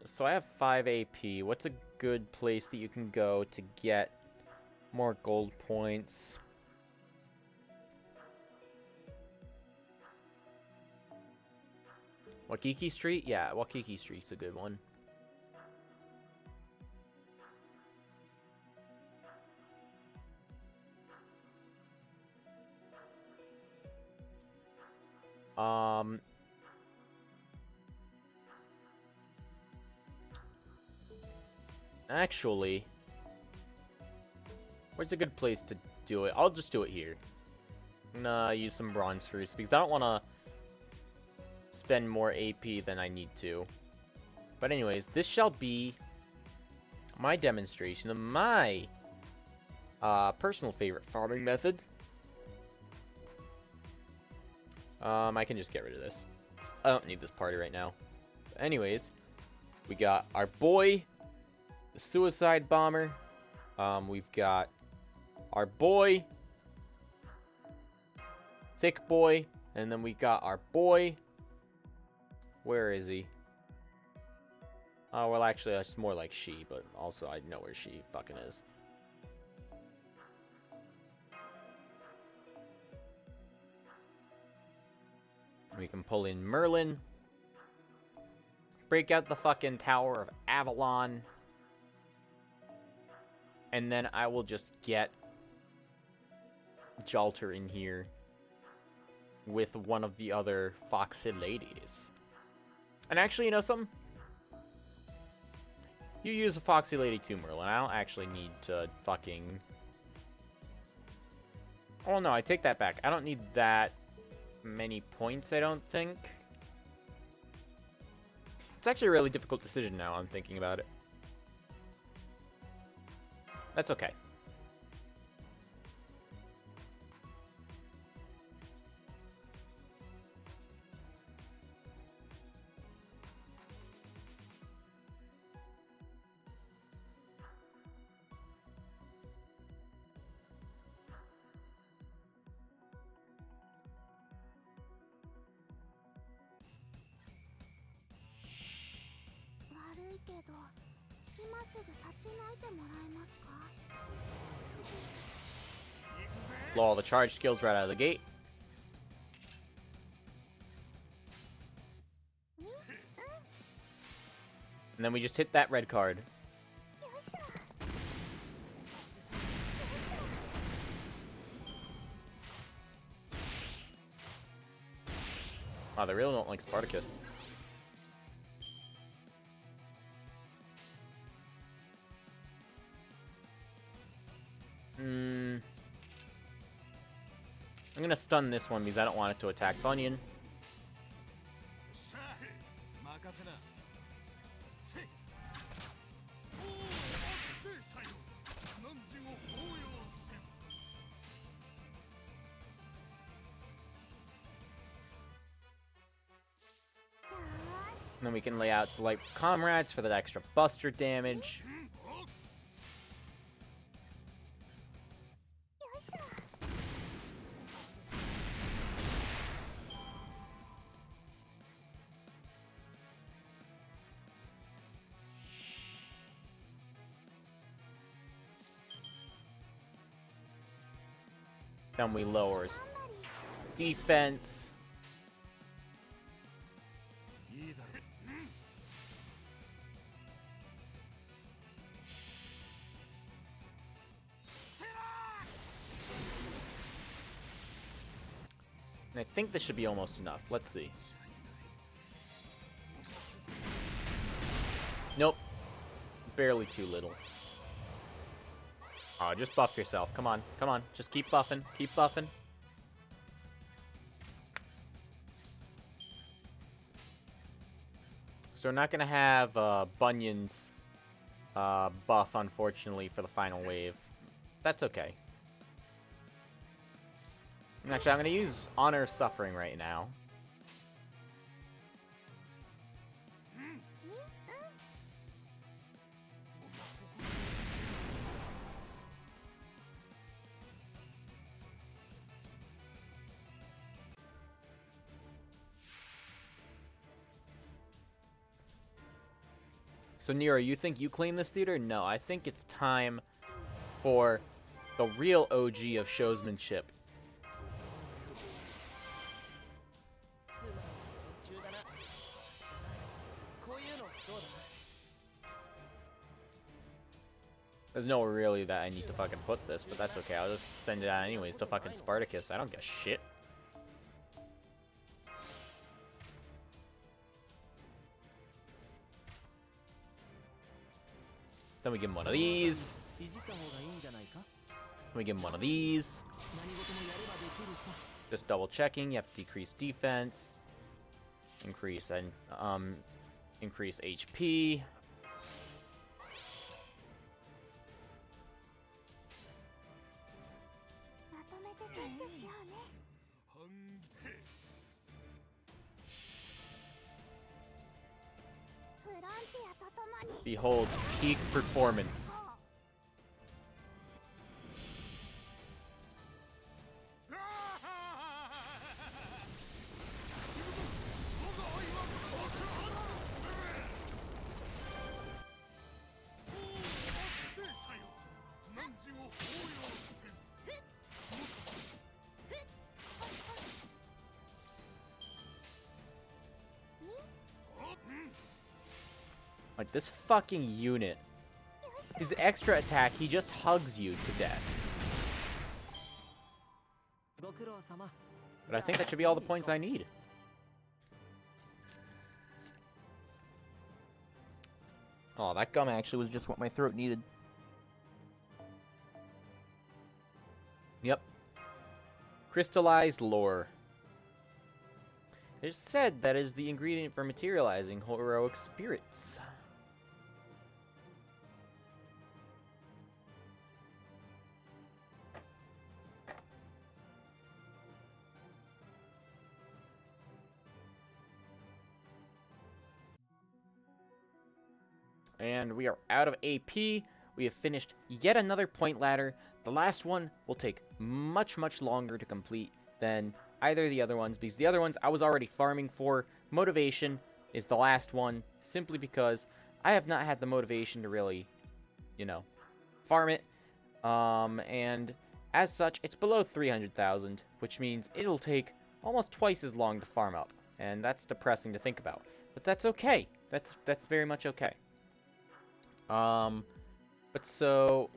So I have 5 AP. What's a good place that you can go to get more gold points? Waikiki Street? Yeah, Waikiki Street's a good one. Actually, where's a good place to do it? I'll just do it here. I'm gonna use some bronze fruits because I don't want to spend more AP than I need to. But anyways, this shall be my demonstration of my personal favorite farming method. I can just get rid of this. I don't need this party right now. But anyways, we got our boy, the suicide bomber. We've got our boy, thick boy, and then we got our boy. Where is he? Oh, well, actually, it's more like she, but also I know where she fucking is. We can pull in Merlin. Break out the fucking Tower of Avalon. And then I will just get Jalter in here with one of the other Foxy ladies. And actually, you know something? You use a Foxy lady too, Merlin. I don't actually need to fucking... Oh, no, I take that back. I don't need that many points, I don't think. It's actually a really difficult decision now, I'm thinking about it. That's okay. Blow all the charge skills right out of the gate. And then we just hit that red card. Wow, they really don't like Spartacus. I'm gonna stun this one because I don't want it to attack Bunyan. And then we can lay out the light comrades for that extra buster damage. Then we lower his defense. I think this should be almost enough. Let's see. Nope. Barely too little. Oh, just buff yourself. Come on. Come on. Just keep buffing. Keep buffing. So we're not going to have Bunyan's buff, unfortunately, for the final wave. That's okay. Actually, I'm going to use Honor of Suffering right now. So, Nero, you think you claim this theater? No, I think it's time for the real OG of showsmanship. There's nowhere really that I need to fucking put this, but that's okay. I'll just send it out anyways to fucking Spartacus. I don't give a shit. Then we give him one of these. Then we give him one of these. Just double checking. Yep, decrease defense. Increase and increase HP. Behold, peak performance. Like, this fucking unit. His extra attack, he just hugs you to death. But I think that should be all the points I need. Oh, that gum actually was just what my throat needed. Yep. Crystallized lore. It is said that is the ingredient for materializing heroic spirits. And we are out of AP. We have finished yet another point ladder. The last one will take much, much longer to complete than either of the other ones, because the other ones I was already farming for. Motivation is the last one, simply because I have not had the motivation to really, you know, farm it. And as such, it's below 300,000, which means it'll take almost twice as long to farm up. And that's depressing to think about. But that's okay. That's very much okay. But so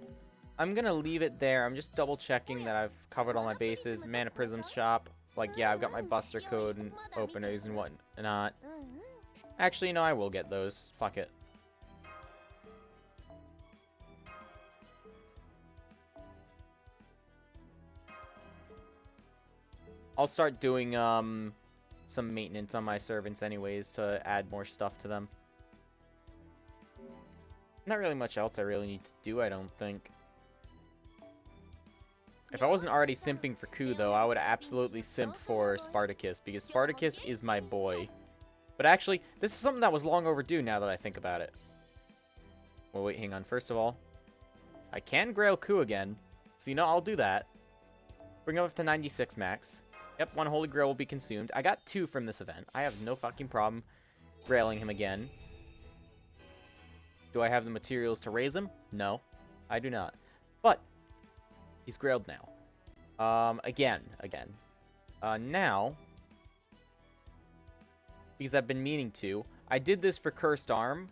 I'm gonna leave it there. I'm just double checking that I've covered all my bases. Mana Prism's shop. Like, yeah, I've got my buster code and openers and whatnot. Actually, no, I will get those. Fuck it. I'll start doing, some maintenance on my servants anyways to add more stuff to them. Not really much else I really need to do, I don't think. If I wasn't already simping for Ku, though, I would absolutely simp for Spartacus, because Spartacus is my boy. But actually, this is something that was long overdue now that I think about it. Well, wait, hang on. First of all, I can Grail Ku again, so you know, I'll do that. Bring him up to 96 max. Yep, one Holy Grail will be consumed. I got 2 from this event. I have no fucking problem grailing him again. Do I have the materials to raise him? No, I do not. But he's grailed now. Again. Now, because I've been meaning to, I did this for Cursed Arm.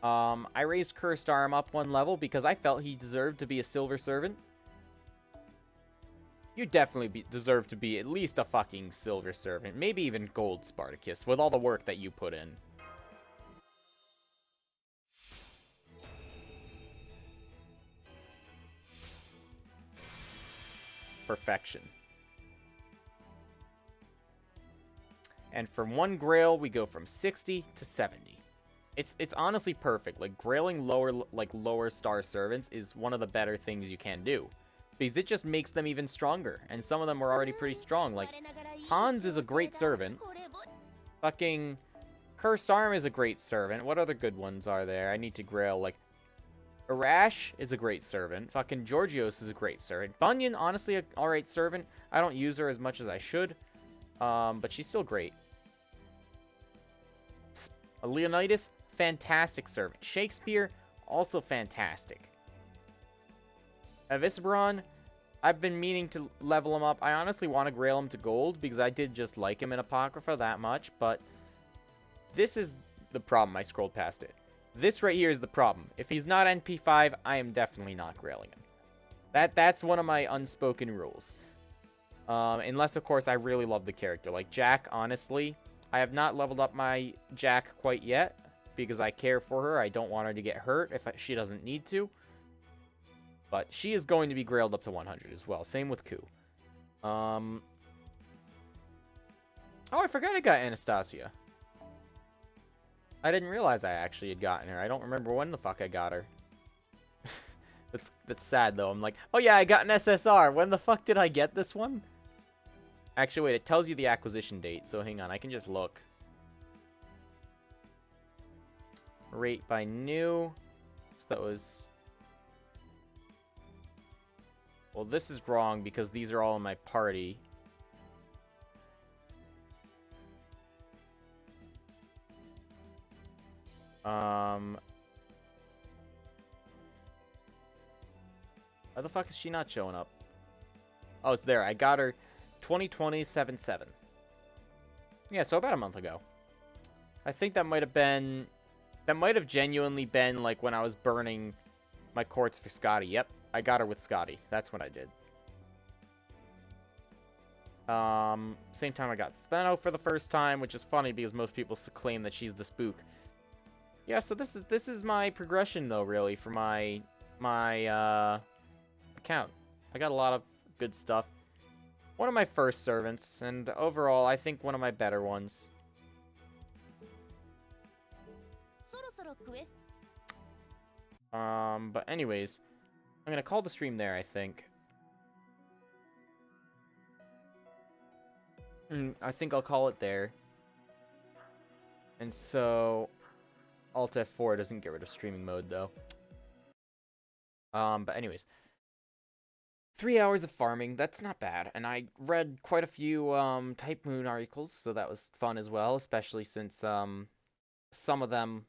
I raised Cursed Arm up 1 level because I felt he deserved to be a Silver Servant. you definitely deserve to be at least a fucking silver servant, maybe even gold Spartacus, with all the work that you put in. Perfection. And from 1 grail, we go from 60 to 70. It's honestly perfect. Like, grailing lower star servants is one of the better things you can do, because it just makes them even stronger, and some of them are already pretty strong. Like, Hans is a great servant. Fucking Cursed Arm is a great servant. What other good ones are there? I need to grail. Like, Arash is a great servant. Fucking Georgios is a great servant. Bunyan, honestly, an alright servant. I don't use her as much as I should, but she's still great. Leonidas, fantastic servant. Shakespeare, also fantastic. Avisberon, I've been meaning to level him up. I honestly want to grail him to gold, because I did just like him in Apocrypha that much, but this is the problem. I scrolled past it. This right here is the problem. If he's not NP5, I am definitely not grailing him. That's one of my unspoken rules. Unless, of course, I really love the character. Like Jack, honestly, I have not leveled up my Jack quite yet, because I care for her. I don't want her to get hurt if she doesn't need to. But she is going to be grailed up to 100 as well. Same with Ku. Oh, I forgot I got Anastasia. I didn't realize I actually had gotten her. I don't remember when the fuck I got her. That's sad, though. I'm like, oh yeah, I got an SSR. When the fuck did I get this one? Actually, wait, it tells you the acquisition date, so hang on. I can just look. Rate by new. So that was... Well, this is wrong because these are all in my party. Why the fuck is she not showing up? Oh, it's there. I got her 2020-7-7. Yeah, so about a month ago. I think that might have been... That might have genuinely been, like, when I was burning my quartz for Scotty. Yep, I got her with Scotty. That's what I did. Same time I got Theno for the first time, which is funny because most people claim that she's the spook. Yeah, so this is my progression, though, really, for my account. I got a lot of good stuff. One of my first servants, and overall, I think one of my better ones. But anyways, I'm gonna call the stream there, I think. I think I'll call it there. And so, Alt F4 doesn't get rid of streaming mode, though. But anyways. 3 hours of farming, that's not bad. And I read quite a few, Type Moon articles, so that was fun as well, especially since, some of them...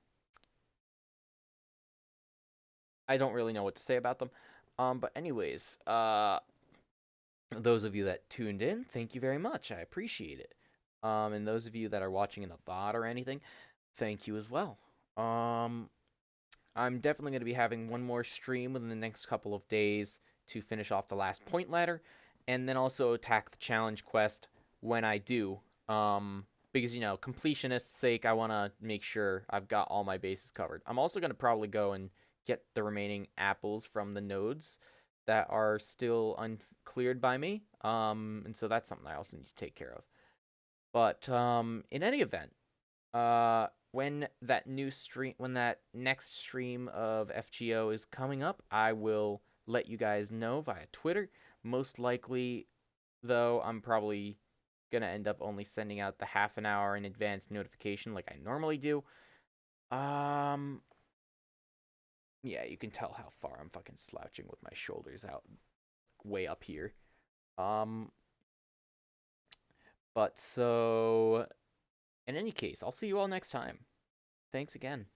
I don't really know what to say about them. But anyways, those of you that tuned in, thank you very much. I appreciate it. And those of you that are watching in the VOD or anything, thank you as well. I'm definitely going to be having one more stream within the next couple of days to finish off the last point ladder, and then also attack the challenge quest when I do. Because, you know, completionist's sake, I want to make sure I've got all my bases covered. I'm also going to probably go and get the remaining apples from the nodes that are still uncleared by me. And so that's something I also need to take care of. But in any event, when that next stream of FGO is coming up, I will let you guys know via Twitter. Most likely, though, I'm probably gonna end up only sending out the half an hour in advance notification like I normally do. Yeah, you can tell how far I'm fucking slouching with my shoulders out way up here. But so, in any case, I'll see you all next time. Thanks again.